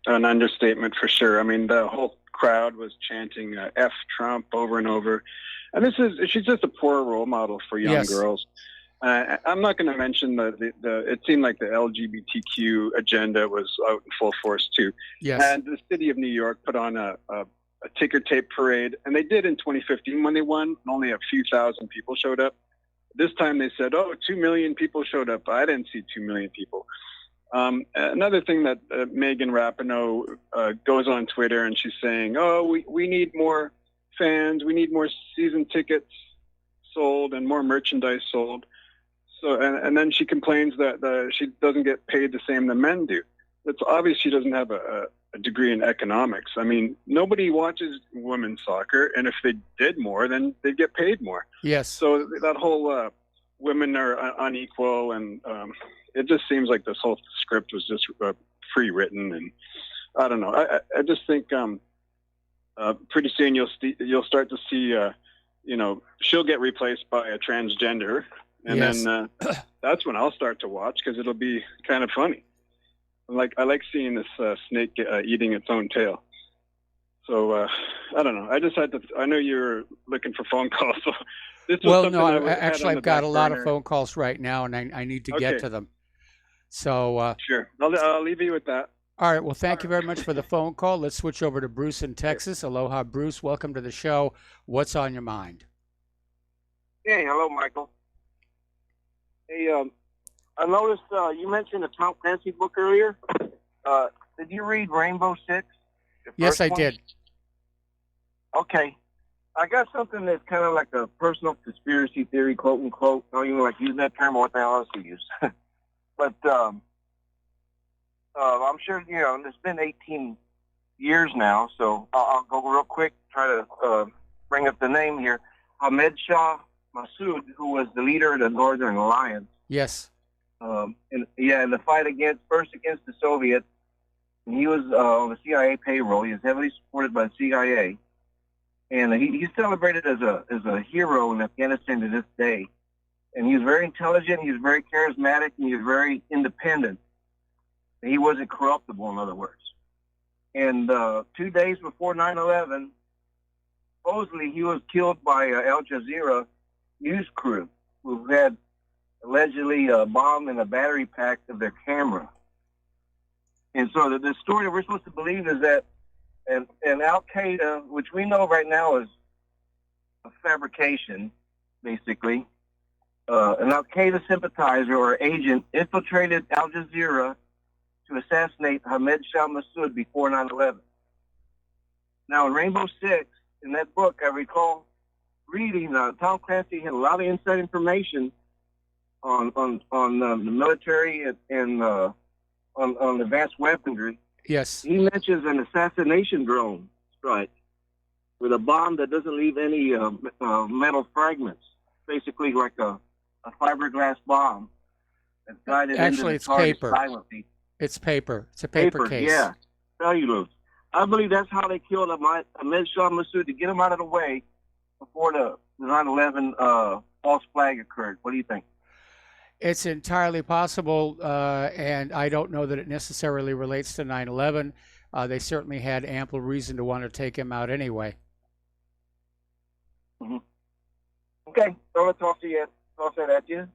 an understatement for sure. I mean, the whole crowd was chanting F Trump over and over. And she's just a poor role model for young girls. I'm not going to mention it seemed like the LGBTQ agenda was out in full force too. Yes. And the city of New York put on a ticker tape parade, and they did in 2015 when they won, and only a few thousand people showed up. This time they said, 2 million people showed up. I didn't see 2 million people. Another thing that Megan Rapinoe goes on Twitter and she's saying, "Oh, we need more fans, we need more season tickets sold and more merchandise sold." So, and then she complains that she doesn't get paid the same that men do. It's obvious she doesn't have a degree in economics. I mean, nobody watches women's soccer, and if they did more, then they'd get paid more. Yes. So that whole women are unequal, and it just seems like this whole script was just pre-written, and I don't know. I just think pretty soon you'll start to see, she'll get replaced by a transgender, and then that's when I'll start to watch because it'll be kind of funny. I like seeing this snake eating its own tail. So I don't know. I just had to. I know you're looking for phone calls. So this was something I've got a lot of phone calls right now, and I need to get to them. So sure, I'll leave you with that. All right. Well, thank you very much for the phone call. Let's switch over to Bruce in Texas. Aloha, Bruce. Welcome to the show. What's on your mind? Hey, hello, Michael. Hey, I noticed you mentioned the Tom Clancy book earlier. Did you read Rainbow Six? Yes, I did. Okay. I got something that's kind of like a personal conspiracy theory, quote unquote. I don't even like using that term or what the hell else to use. But I'm sure, it's been 18 years now, so I'll go real quick, try to bring up the name here. Ahmed Shah Massoud, who was the leader of the Northern Alliance. Yes. In the fight against the Soviets. And he was on the CIA payroll. He was heavily supported by the CIA. And he's celebrated as a hero in Afghanistan to this day. And he was very intelligent, he was very charismatic, and he was very independent. He wasn't corruptible, in other words. And 2 days before 9/11, supposedly he was killed by Al Jazeera news crew who had allegedly a bomb in a battery pack of their camera. And so the story that we're supposed to believe is that and Al-Qaeda, which we know right now is a fabrication, basically, an Al-Qaeda sympathizer or agent infiltrated Al Jazeera to assassinate Ahmed Shah Massoud before 9/11. Now, in Rainbow Six, in that book, I recall reading Tom Clancy had a lot of inside information on the military and on advanced weaponry. Yes. He mentions an assassination drone strike with a bomb that doesn't leave any metal fragments, basically like a fiberglass bomb that's guided Actually, into it's the target paper. silently. It's paper. It's a paper case. Yeah, cellulose. I believe that's how they killed Ahmed Shah Massoud, to get him out of the way before the 9/11 false flag occurred. What do you think? It's entirely possible, and I don't know that it necessarily relates to 9/11. They certainly had ample reason to want to take him out anyway. Mm-hmm. Okay, so let's toss that at you,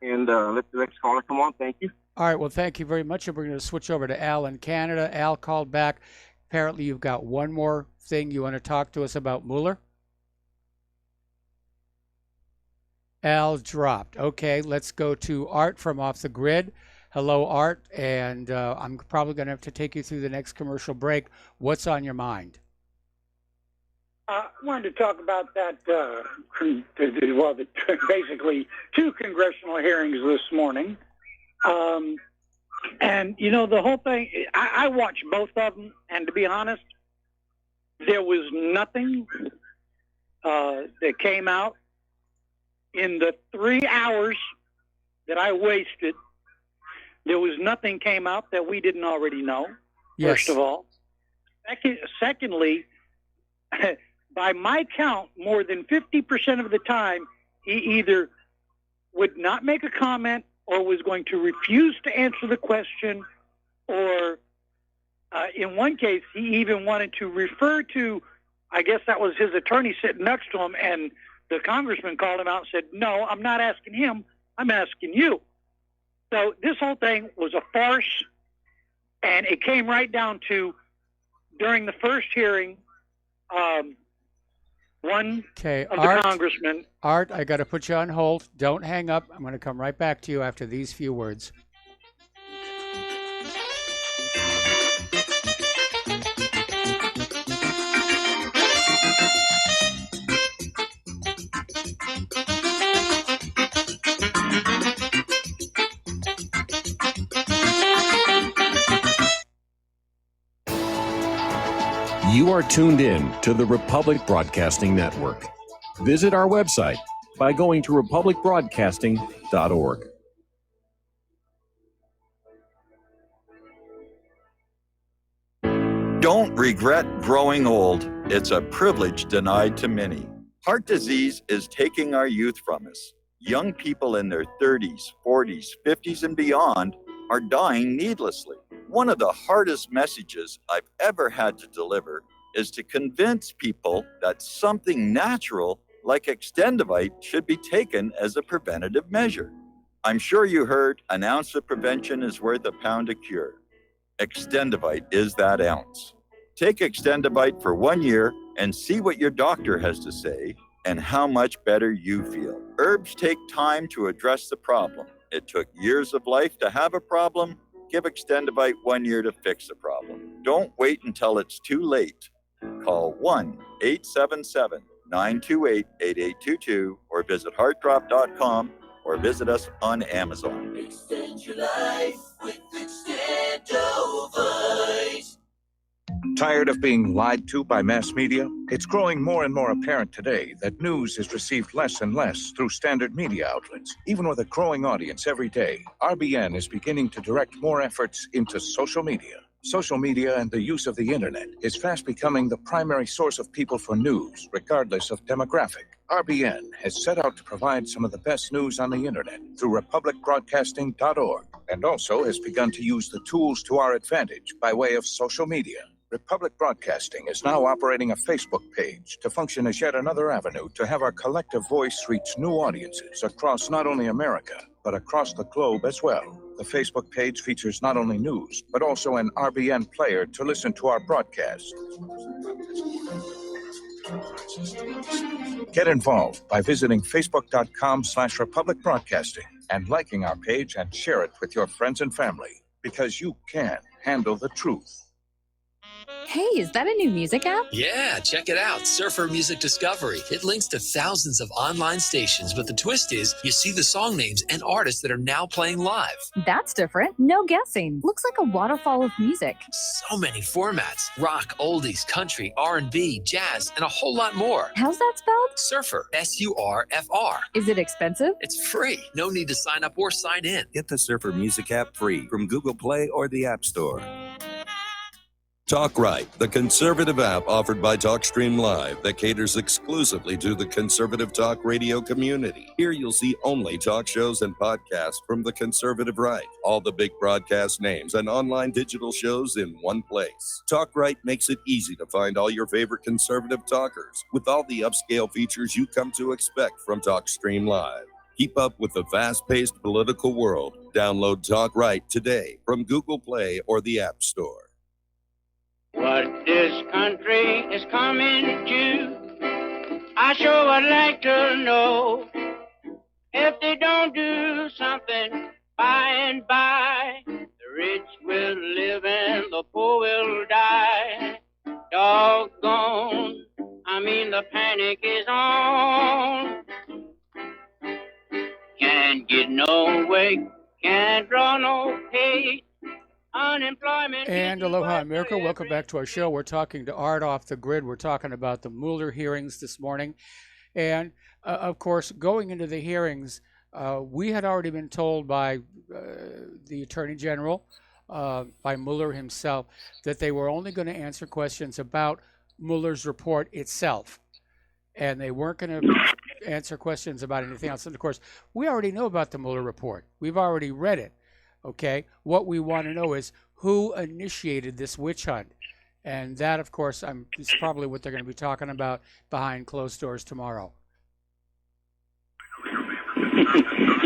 and let the next caller come on. Thank you. All right, well, thank you very much. And we're going to switch over to Al in Canada. Al called back. Apparently, you've got one more thing you want to talk to us about Mueller. Al dropped. Okay, let's go to Art from Off the Grid. Hello, Art, and I'm probably going to have to take you through the next commercial break. What's on your mind? I wanted to talk about that, basically two congressional hearings this morning. And, the whole thing, I watched both of them, and to be honest, there was nothing that came out in the 3 hours that I wasted. There was nothing came out that we didn't already know, Yes. first of all. Secondly, by my count, more than 50% of the time, he either would not make a comment or was going to refuse to answer the question, or in one case, he even wanted to refer to, I guess that was his attorney sitting next to him, and the congressman called him out and said, "No, I'm not asking him, I'm asking you." So this whole thing was a farce, and it came right down to, during the first hearing, one of the congressmen... Art, I got to put you on hold. Don't hang up. I'm going to come right back to you after these few words. You are tuned in to the Republic Broadcasting Network. Visit our website by going to republicbroadcasting.org. Don't regret growing old. It's a privilege denied to many. Heart disease is taking our youth from us. Young people in their 30s, 40s, 50s, and beyond are dying needlessly. One of the hardest messages I've ever had to deliver is to convince people that something natural like Extendivite should be taken as a preventative measure. I'm sure you heard an ounce of prevention is worth a pound of cure. Extendivite is that ounce. Take Extendivite for 1 year and see what your doctor has to say and how much better you feel. Herbs take time to address the problem. It took years of life to have a problem. Give Extendivite 1 year to fix the problem. Don't wait until it's too late. Call 1-877-928-8822 or visit heartdrop.com or visit us on Amazon. Extend your life with Extendovite. Tired of being lied to by mass media? It's growing more and more apparent today that news is received less and less through standard media outlets. Even with a growing audience every day, RBN is beginning to direct more efforts into social media. Social media and the use of the internet is fast becoming the primary source of people for news, regardless of demographic. RBN has set out to provide some of the best news on the internet through republicbroadcasting.org and also has begun to use the tools to our advantage by way of social media. Republic Broadcasting is now operating a Facebook page to function as yet another avenue to have our collective voice reach new audiences across not only America, but across the globe as well. The Facebook page features not only news, but also an RBN player to listen to our broadcast. Get involved by visiting facebook.com/Republic Broadcasting and liking our page and share it with your friends and family, because you can handle the truth. Hey, is that a new music app? Yeah, check it out. Surfer Music Discovery. It links to thousands of online stations, but the twist is you see the song names and artists that are now playing live. That's different. No guessing. Looks like a waterfall of music. So many formats. Rock, oldies, country, R&B, jazz, and a whole lot more. How's that spelled? Surfer. S-U-R-F-R. Is it expensive? It's free. No need to sign up or sign in. Get the Surfer Music app free from Google Play or the App Store. Talk Right, the conservative app offered by TalkStream Live that caters exclusively to the conservative talk radio community. Here you'll see only talk shows and podcasts from the conservative right, all the big broadcast names and online digital shows in one place. Talk Right makes it easy to find all your favorite conservative talkers with all the upscale features you come to expect from TalkStream Live. Keep up with the fast-paced political world. Download Talk Right today from Google Play or the App Store. What this country is coming to, I sure would like to know. If they don't do something by and by, the rich will live and the poor will die. Doggone, I mean the panic is on. Can't get no way, can't draw no pay. Unemployment. And aloha, America. Welcome back to our show. We're talking to Art Off the Grid. We're talking about the Mueller hearings this morning. And, of course, going into the hearings, we had already been told by the Attorney General, by Mueller himself, that they were only going to answer questions about Mueller's report itself. And they weren't going to answer questions about anything else. And, of course, we already know about the Mueller report. We've already read it. Okay, what we want to know is who initiated this witch hunt. And that, of course, is probably what they're going to be talking about behind closed doors tomorrow.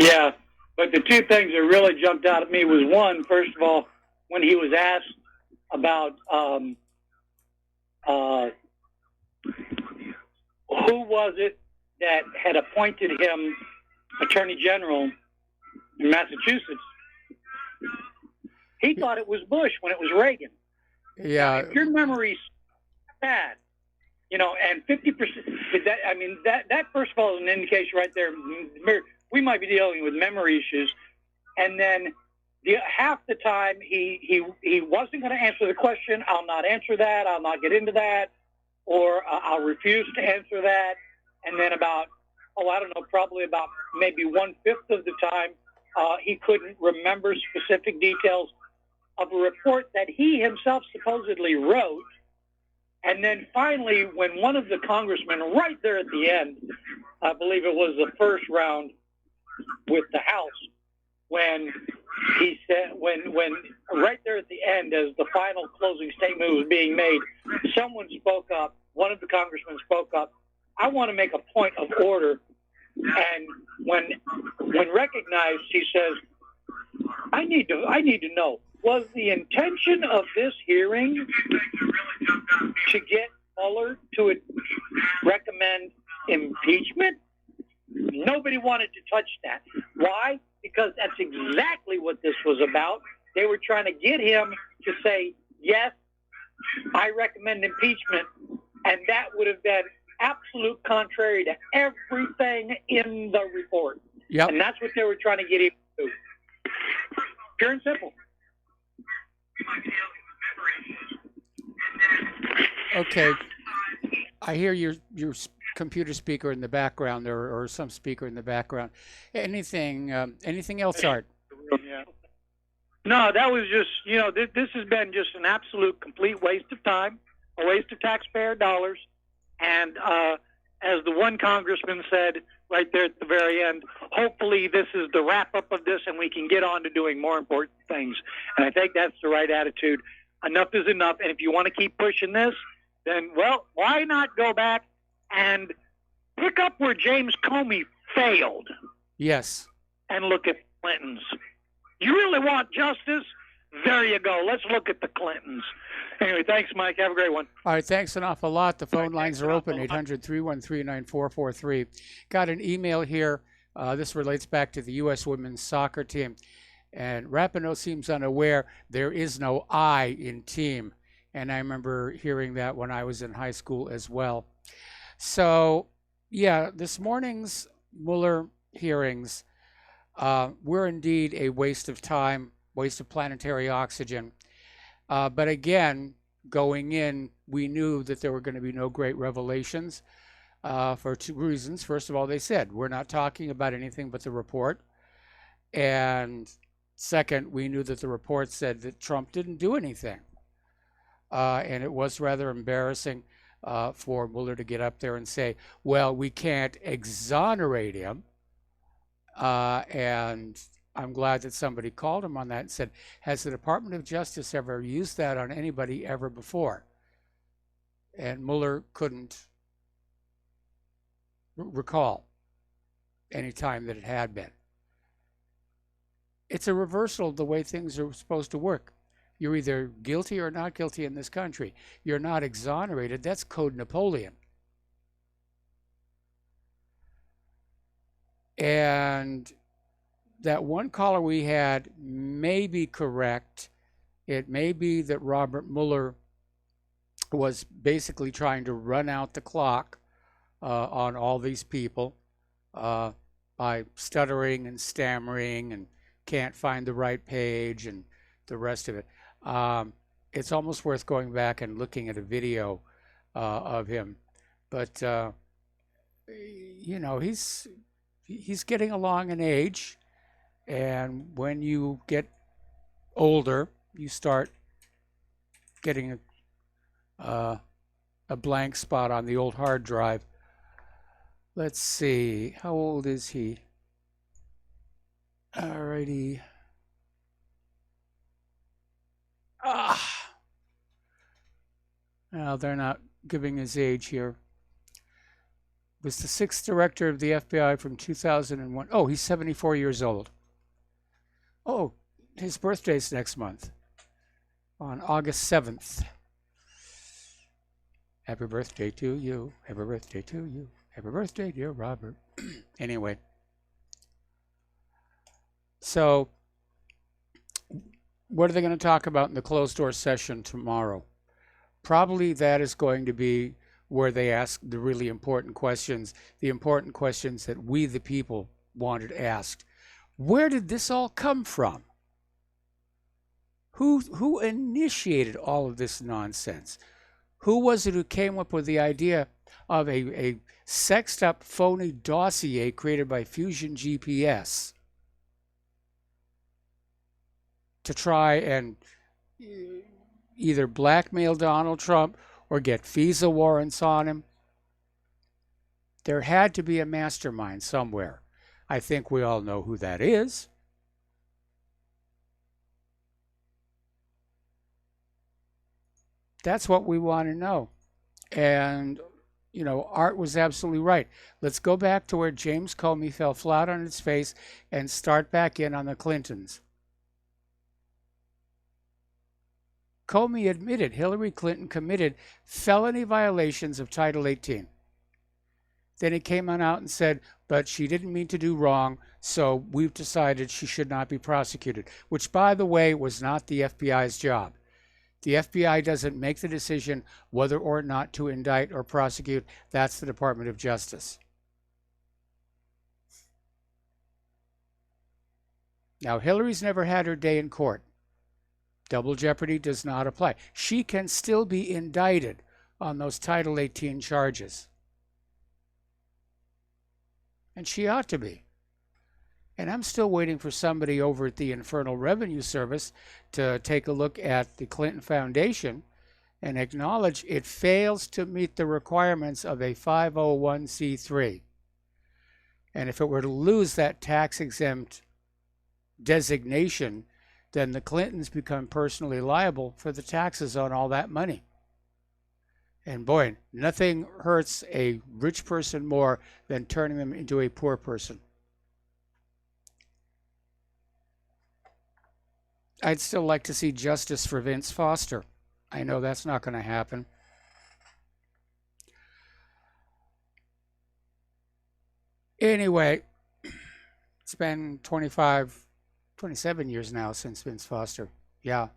Yeah, but the two things that really jumped out at me was one, first of all, when he was asked about who was it that had appointed him Attorney General in Massachusetts. He thought it was Bush when it was Reagan. Yeah. If your memory's bad, and 50%, that first of all is an indication right there. We might be dealing with memory issues. And then half the time he wasn't going to answer the question. I'll not answer that. I'll not get into that, or I'll refuse to answer that. And then about, I don't know, probably about maybe 1/5 of the time, he couldn't remember specific details of a report that he himself supposedly wrote. And then finally, when one of the congressmen right there at the end, I believe it was the first round with the House, when he said, when right there at the end, as the final closing statement was being made, someone spoke up, one of the congressmen spoke up, I want to make a point of order. And when recognized, he says, I need to know, was the intention of this hearing to get Mueller to recommend impeachment? Nobody wanted to touch that. Why? Because that's exactly what this was about. They were trying to get him to say, yes, I recommend impeachment, and that would have been absolute contrary to everything in the report. Yep. And that's what they were trying to get him to do. Pure and simple. Okay. I hear your computer speaker in the background there, or some speaker in the background. Anything else, Art? No, that was just, this has been just an absolute complete waste of time, a waste of taxpayer dollars. And as the one congressman said right there at the very end, hopefully this is the wrap-up of this and we can get on to doing more important things. And I think that's the right attitude. Enough is enough. And if you want to keep pushing this, then, well, why not go back and pick up where James Comey failed? Yes. And look at Clinton's. You really want justice? There you go. Let's look at the Clintons. Anyway, thanks, Mike. Have a great one. All right, thanks an awful lot. The phone lines are open, 800-313-9443. Got an email here. This relates back to the U.S. women's soccer team. And Rapinoe seems unaware there is no I in team. And I remember hearing that when I was in high school as well. So, yeah, this morning's Mueller hearings were indeed a waste of time, waste of planetary oxygen. But again, going in, we knew that there were going to be no great revelations for two reasons. First of all, they said, we're not talking about anything but the report. And second, we knew that the report said that Trump didn't do anything. And it was rather embarrassing for Mueller to get up there and say, well, we can't exonerate him. And I'm glad that somebody called him on that and said, has the Department of Justice ever used that on anybody ever before? And Mueller couldn't recall any time that it had been. It's a reversal of the way things are supposed to work. You're either guilty or not guilty in this country. You're not exonerated. That's Code Napoleon. And that one caller we had may be correct. It may be that Robert Mueller was basically trying to run out the clock on all these people by stuttering and stammering and can't find the right page and the rest of it. It's almost worth going back and looking at a video of him. But, he's getting along in age. And when you get older, you start getting a blank spot on the old hard drive. Let's see, how old is he? Alrighty. Well, they're not giving his age here. Was the 6th director of the FBI from 2001. Oh, he's 74 years old. Oh, his birthday's next month, on August 7th. Happy birthday to you. Happy birthday to you. Happy birthday, dear Robert. Anyway. So, what are they going to talk about in the closed-door session tomorrow? Probably that is going to be where they ask the really important questions, the important questions that we, the people, wanted asked. Where did this all come from? Who initiated all of this nonsense? Who was it who came up with the idea of a sexed up phony dossier created by Fusion GPS to try and either blackmail Donald Trump or get FISA warrants on him? There had to be a mastermind somewhere. I think we all know who that is. That's what we want to know. And, you know, Art was absolutely right. Let's go back to where James Comey fell flat on its face and start back in on the Clintons. Comey admitted Hillary Clinton committed felony violations of Title 18. Then he came on out and said, but she didn't mean to do wrong, so we've decided she should not be prosecuted, which, by the way, was not the FBI's job. The FBI doesn't make the decision whether or not to indict or prosecute. That's the Department of Justice. Now, Hillary's never had her day in court. Double jeopardy does not apply. She can still be indicted on those Title 18 charges. And she ought to be. And I'm still waiting for somebody over at the Internal Revenue Service to take a look at the Clinton Foundation and acknowledge it fails to meet the requirements of a 501c3. And if it were to lose that tax-exempt designation, then the Clintons become personally liable for the taxes on all that money. And boy, nothing hurts a rich person more than turning them into a poor person. I'd still like to see justice for Vince Foster. I know that's not going to happen. Anyway, it's been 27 years now since Vince Foster. Yeah.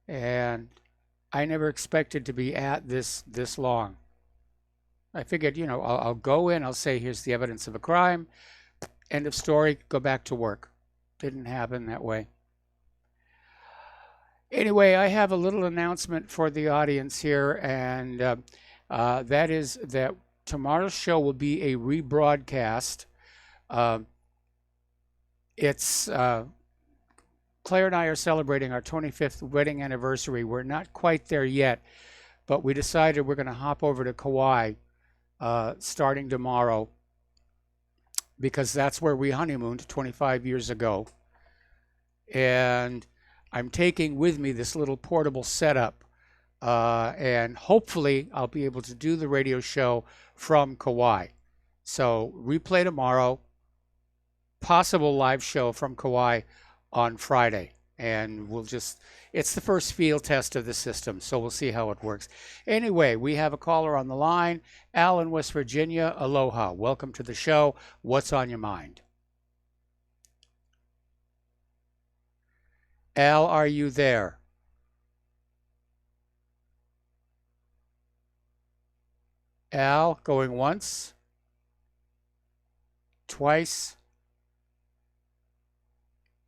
And I never expected to be at this long. I figured, you know, I'll go in, I'll say, here's the evidence of a crime. End of story, go back to work. Didn't happen that way. Anyway, I have a little announcement for the audience here, and that is that tomorrow's show will be a rebroadcast. Claire and I are celebrating our 25th wedding anniversary. We're not quite there yet, but we decided we're going to hop over to Kauai starting tomorrow because that's where we honeymooned 25 years ago. And I'm taking with me this little portable setup, and hopefully I'll be able to do the radio show from Kauai. So replay tomorrow, possible live show from Kauai on Friday, and it's the first field test of the system, so we'll see how it works. Anyway, we have a caller on the line. Al in West Virginia, aloha. Welcome to the show. What's on your mind? Al, are you there? Al, going once, twice.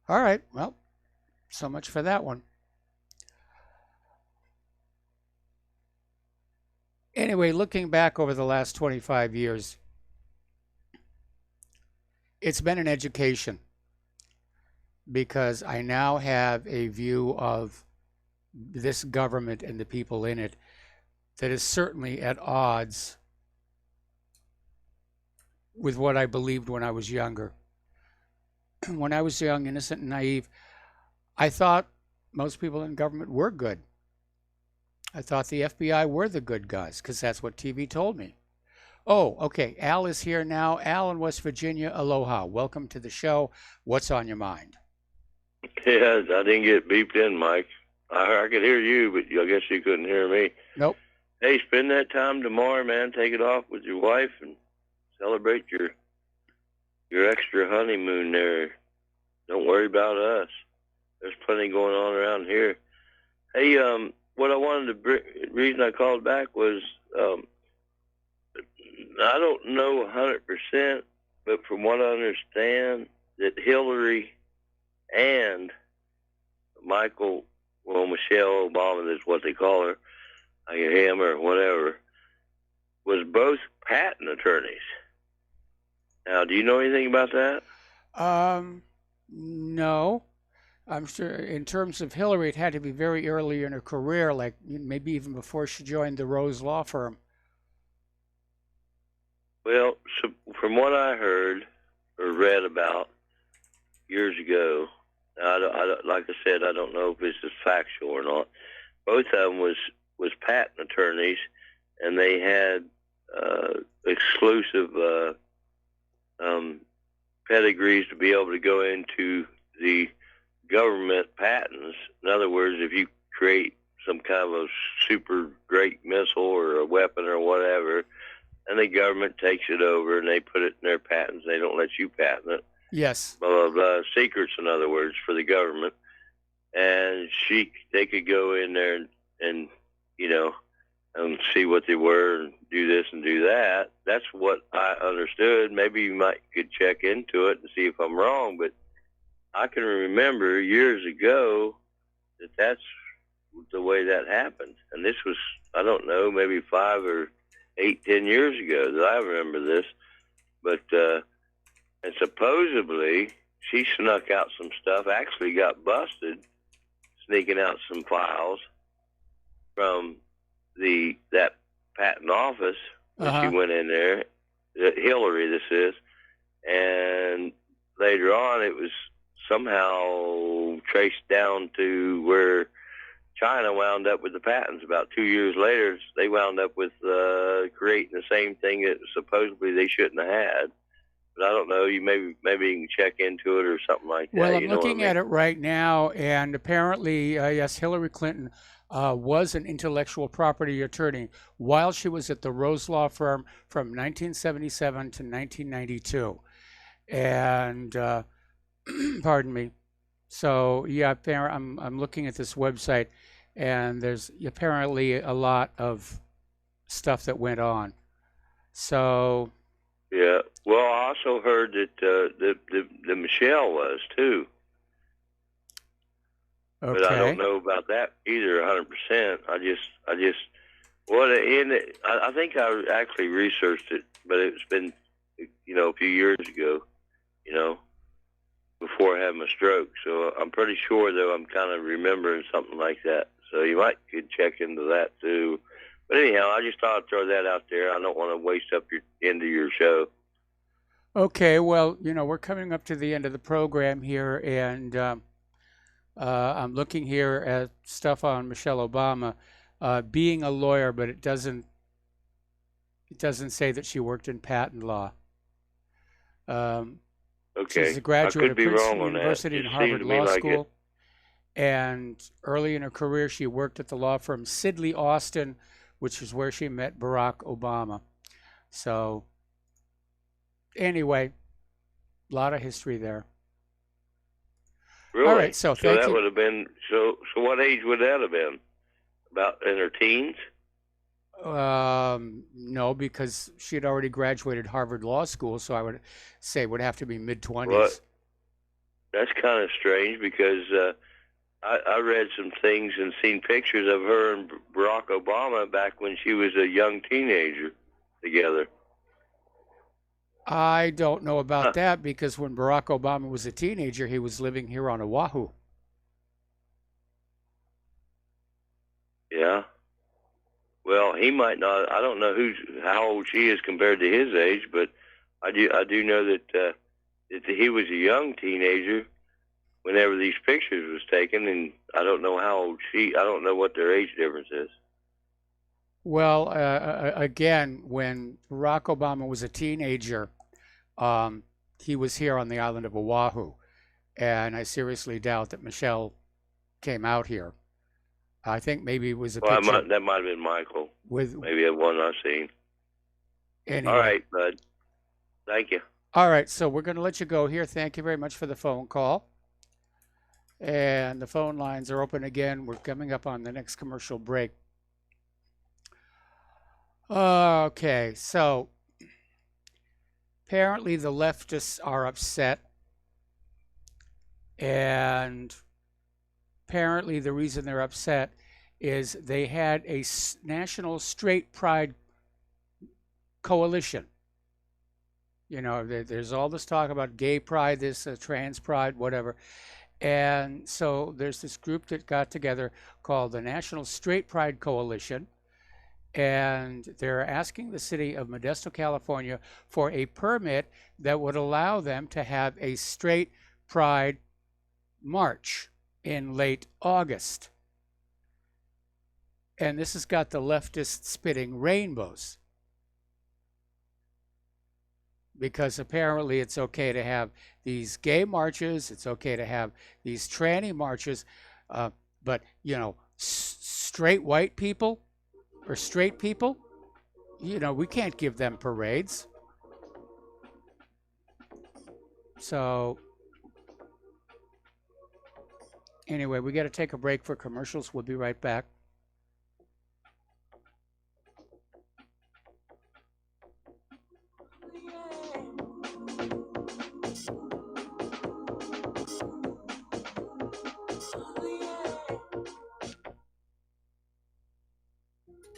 All right, well, so much for that one. Anyway, looking back over the last 25 years, it's been an education because I now have a view of this government and the people in it that is certainly at odds with what I believed when I was younger. When I was young, innocent, and naive, I thought most people in government were good. I thought the FBI were the good guys because that's what TV told me. Oh, okay. Al is here now. Al in West Virginia, aloha. Welcome to the show. What's on your mind? Yeah, I didn't get beeped in, Mike. I could hear you, but I guess you couldn't hear me. Nope. Hey, spend that time tomorrow, man. Take it off with your wife and celebrate your extra honeymoon there. Don't worry about us. There's plenty going on around here. Hey, what I wanted to reason I called back was I don't know 100%, but from what I understand, that Hillary and Michelle Obama, is what they call her, him or whatever, was both patent attorneys. Now, do you know anything about that? No. I'm sure in terms of Hillary, it had to be very early in her career, like maybe even before she joined the Rose Law Firm. Well, so from what I heard or read about years ago, like I said, I don't know if this is factual or not. Both of them was patent attorneys, and they had exclusive pedigrees to be able to go into the government patents. In other words, if you create some kind of a super great missile or a weapon or whatever, and the government takes it over and they put it in their patents, they don't let you patent it. Yes. Blah, blah, blah. Secrets, in other words, for the government. And they could go in there and see what they were and do this and do that. That's what I understood. Maybe you could check into it and see if I'm wrong, but I can remember years ago that that's the way that happened. And this was, I don't know, maybe 5 or 8, 10 years ago that I remember this. But, and supposedly she snuck out some stuff, actually got busted sneaking out some files from that patent office when she went in there. Hillary, this is. And later on, it was somehow traced down to where China wound up with the patents. About 2 years later, they wound up with creating the same thing that supposedly they shouldn't have had. But I don't know. You maybe you can check into it or something like that. Well, I'm looking at it right now, and apparently, yes, Hillary Clinton was an intellectual property attorney while she was at the Rose Law Firm from 1977 to 1992. And pardon me. So yeah, I'm looking at this website, and there's apparently a lot of stuff that went on. So yeah. Well, I also heard that the Michelle was too. Okay. But I don't know about that either 100%. I think I actually researched it, but it's been, a few years ago, before having a stroke. So I'm pretty sure, though, I'm kind of remembering something like that. So you could check into that too. But anyhow, I just thought I'd throw that out there. I don't want to waste up your end of your show. Okay, well, we're coming up to the end of the program here, and I'm looking here at stuff on Michelle Obama being a lawyer, but it doesn't say that she worked in patent law. Okay, she's a graduate I could of be Princeton wrong on University that. and Harvard Law like School. And early in her career, she worked at the law firm Sidley Austin, which is where she met Barack Obama. So anyway, a lot of history there. Really? All right, so thank that you. would have been so what age would that have been? About in her teens? No, because she had already graduated Harvard Law School, so I would say it would have to be mid-20s. Well, that's kind of strange because I read some things and seen pictures of her and Barack Obama back when she was a young teenager together. I don't know about that because when Barack Obama was a teenager, he was living here on Oahu. Yeah. Well, he might not. I don't know how old she is compared to his age, but I do know that he was a young teenager whenever these pictures was taken, and I don't know how old I don't know what their age difference is. Well, again, when Barack Obama was a teenager, he was here on the island of Oahu, and I seriously doubt that Michelle came out here. I think maybe it was a picture. That might have been Michael. With maybe the one I've seen. Anyway. All right, bud. Thank you. All right, so we're going to let you go here. Thank you very much for the phone call. And the phone lines are open again. We're coming up on the next commercial break. Okay, so apparently the leftists are upset, and apparently the reason they're upset is they had a national straight pride coalition. You know, there's all this talk about gay pride, this trans pride, whatever. And so there's this group that got together called the National Straight Pride Coalition, and they're asking the city of Modesto, California for a permit that would allow them to have a straight pride march in late August. And this has got the leftists spitting rainbows, because apparently it's okay to have these gay marches, it's okay to have these tranny marches, but, you know, straight white people or straight people, you know, we can't give them parades. So anyway, we got to take a break for commercials. We'll be right back.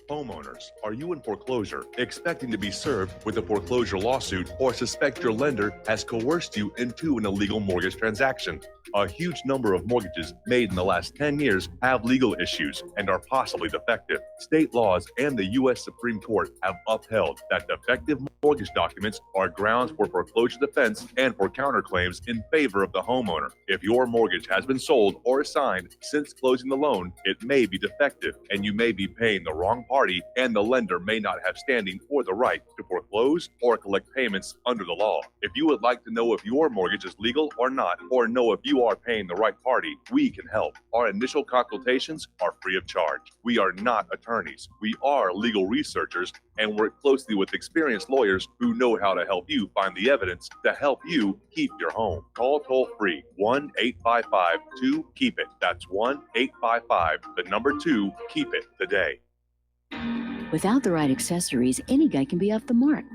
Homeowners, are you in foreclosure, expecting to be served with a foreclosure lawsuit, or suspect your lender has coerced you into an illegal mortgage transaction? A huge number of mortgages made in the last 10 years have legal issues and are possibly defective. State laws and the U.S. Supreme Court have upheld that defective mortgage documents are grounds for foreclosure defense and for counterclaims in favor of the homeowner. If your mortgage has been sold or assigned since closing the loan, it may be defective and you may be paying the wrong party, and the lender may not have standing or the right to foreclose or collect payments under the law. If you would like to know if your mortgage is legal or not, or know if you are paying the right party, we can help. Our initial consultations are free of charge. We are not attorneys. We are legal researchers and work closely with experienced lawyers who know how to help you find the evidence to help you keep your home. Call toll-free 1-855-2-KEEP-IT. That's 1-855-2-KEEP-IT today. Without the right accessories, any guy can be off the mark.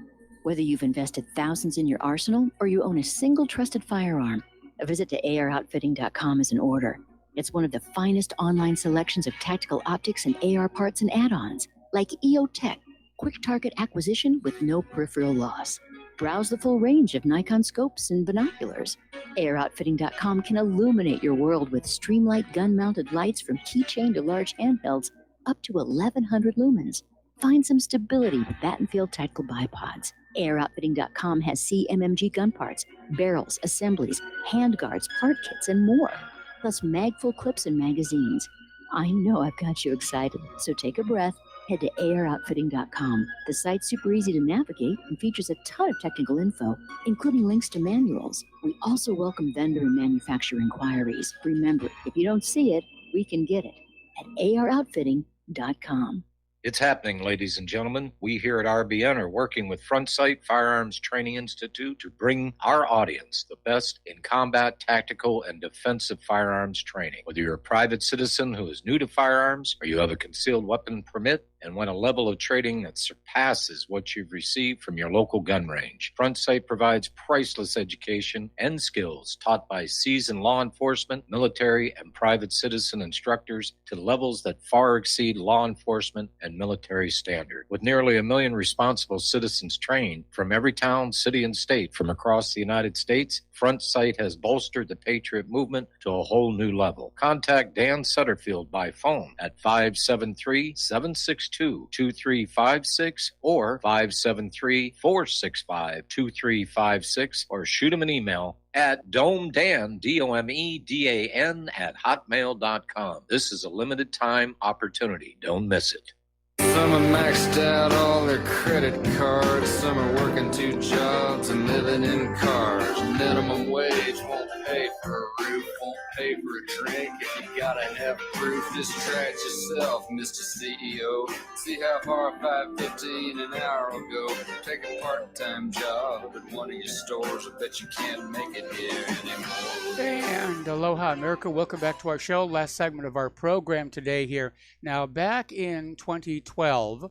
Whether you've invested thousands in your arsenal or you own a single trusted firearm, a visit to AROutfitting.com is in order. It's one of the finest online selections of tactical optics and AR parts and add-ons, like EOTech, quick target acquisition with no peripheral loss. Browse the full range of Nikon scopes and binoculars. AROutfitting.com can illuminate your world with Streamlight gun-mounted lights from keychain to large handhelds up to 1,100 lumens. Find some stability with Battenfield tactical bipods. AirOutfitting.com has CMMG gun parts, barrels, assemblies, handguards, part kits, and more, plus mag-full clips and magazines. I know I've got you excited, so take a breath. Head to AirOutfitting.com. The site's super easy to navigate and features a ton of technical info, including links to manuals. We also welcome vendor and manufacturer inquiries. Remember, if you don't see it, we can get it at AirOutfitting.com. It's happening, ladies and gentlemen. We here at RBN are working with Front Sight Firearms Training Institute to bring our audience the best in combat, tactical, and defensive firearms training. Whether you're a private citizen who is new to firearms or you have a concealed weapon permit and want a level of training that surpasses what you've received from your local gun range, Front Sight provides priceless education and skills taught by seasoned law enforcement, military, and private citizen instructors to levels that far exceed law enforcement and military standard. With nearly 1 million responsible citizens trained from every town, city, and state from across the United States, Front Sight has bolstered the Patriot movement to a whole new level. Contact Dan Sutterfield by phone at 573-762-2356 or 573-465-2356, or shoot him an email at domedan, DOMEDAN, @hotmail.com. This is a limited time opportunity. Don't miss it. Some are maxed out all their credit cards. Some are working 2 jobs and living in cars. Minimum wage won't pay for a roof, won't pay for a drink. If you gotta have proof, distract yourself, Mr. CEO. See how far $5.15 an hour will go. Take a part-time job at one of your stores. I bet you can't make it here anymore. And aloha, America. Welcome back to our show. Last segment of our program today here. Now, back in 2012,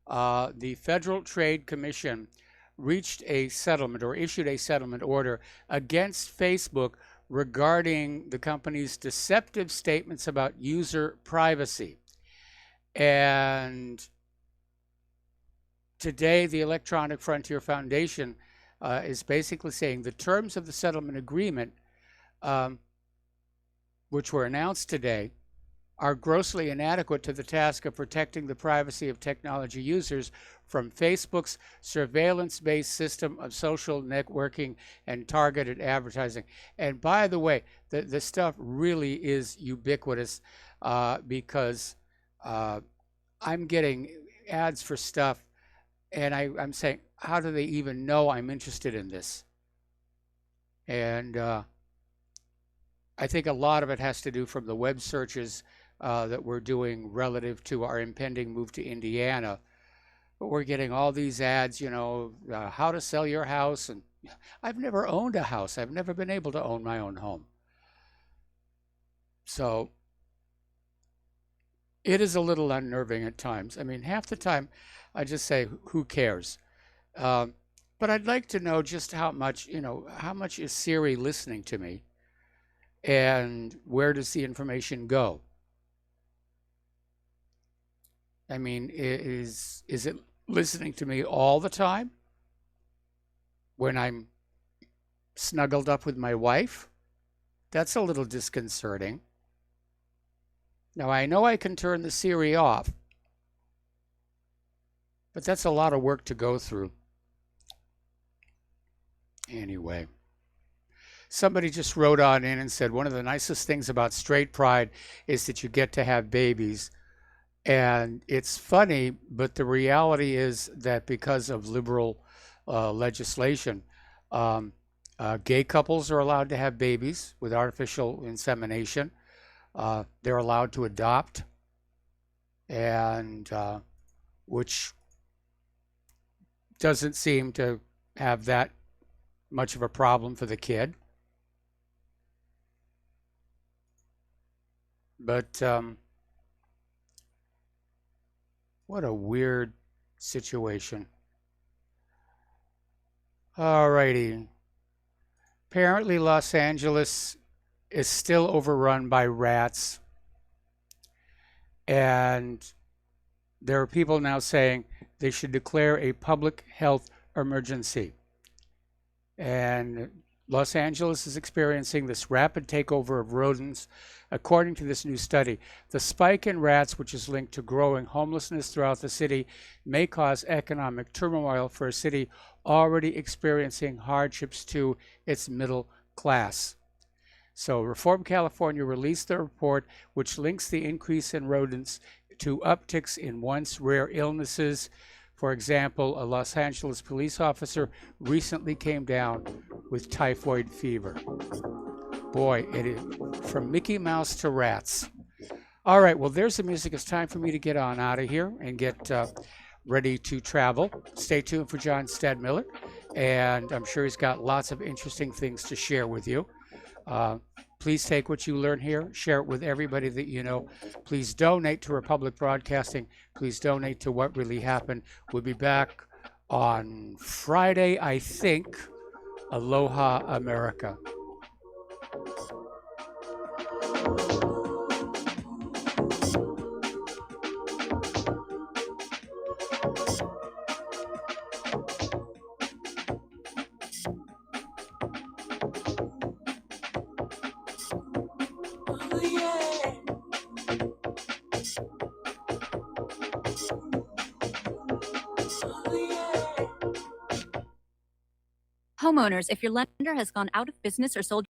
the Federal Trade Commission reached a settlement or issued a settlement order against Facebook regarding the company's deceptive statements about user privacy. And today, the Electronic Frontier Foundation is basically saying the terms of the settlement agreement, which were announced today, are grossly inadequate to the task of protecting the privacy of technology users from Facebook's surveillance-based system of social networking and targeted advertising. And by the way, the stuff really is ubiquitous because I'm getting ads for stuff, and I'm saying, how do they even know I'm interested in this? And I think a lot of it has to do from the web searches that we're doing relative to our impending move to Indiana. But we're getting all these ads, you know, how to sell your house. And I've never owned a house. I've never been able to own my own home. So it is a little unnerving at times. I mean, half the time I just say, who cares? But I'd like to know just how much, you know, how much is Siri listening to me? And where does the information go? I mean, is it listening to me all the time when I'm snuggled up with my wife? That's a little disconcerting. Now, I know I can turn the Siri off, but that's a lot of work to go through. Anyway, somebody just wrote on in and said, one of the nicest things about straight pride is that you get to have babies. And it's funny, but the reality is that because of liberal legislation, gay couples are allowed to have babies with artificial insemination. They're allowed to adopt, and which doesn't seem to have that much of a problem for the kid. But what a weird situation. Alrighty. Apparently Los Angeles is still overrun by rats. And there are people now saying they should declare a public health emergency. And Los Angeles is experiencing this rapid takeover of rodents. According to this new study, the spike in rats, which is linked to growing homelessness throughout the city, may cause economic turmoil for a city already experiencing hardships to its middle class. So Reform California released the report, which links the increase in rodents to upticks in once rare illnesses. For example, a Los Angeles police officer recently came down with typhoid fever. Boy, it is from Mickey Mouse to rats. All right, well, there's the music. It's time for me to get on out of here and get ready to travel. Stay tuned for John Stadmiller, and I'm sure he's got lots of interesting things to share with you. Please take what you learn here, share it with everybody that you know. Please donate to Republic Broadcasting. Please donate to What Really Happened. We'll be back on Friday, I think. Aloha, America. Homeowners, if your lender has gone out of business or sold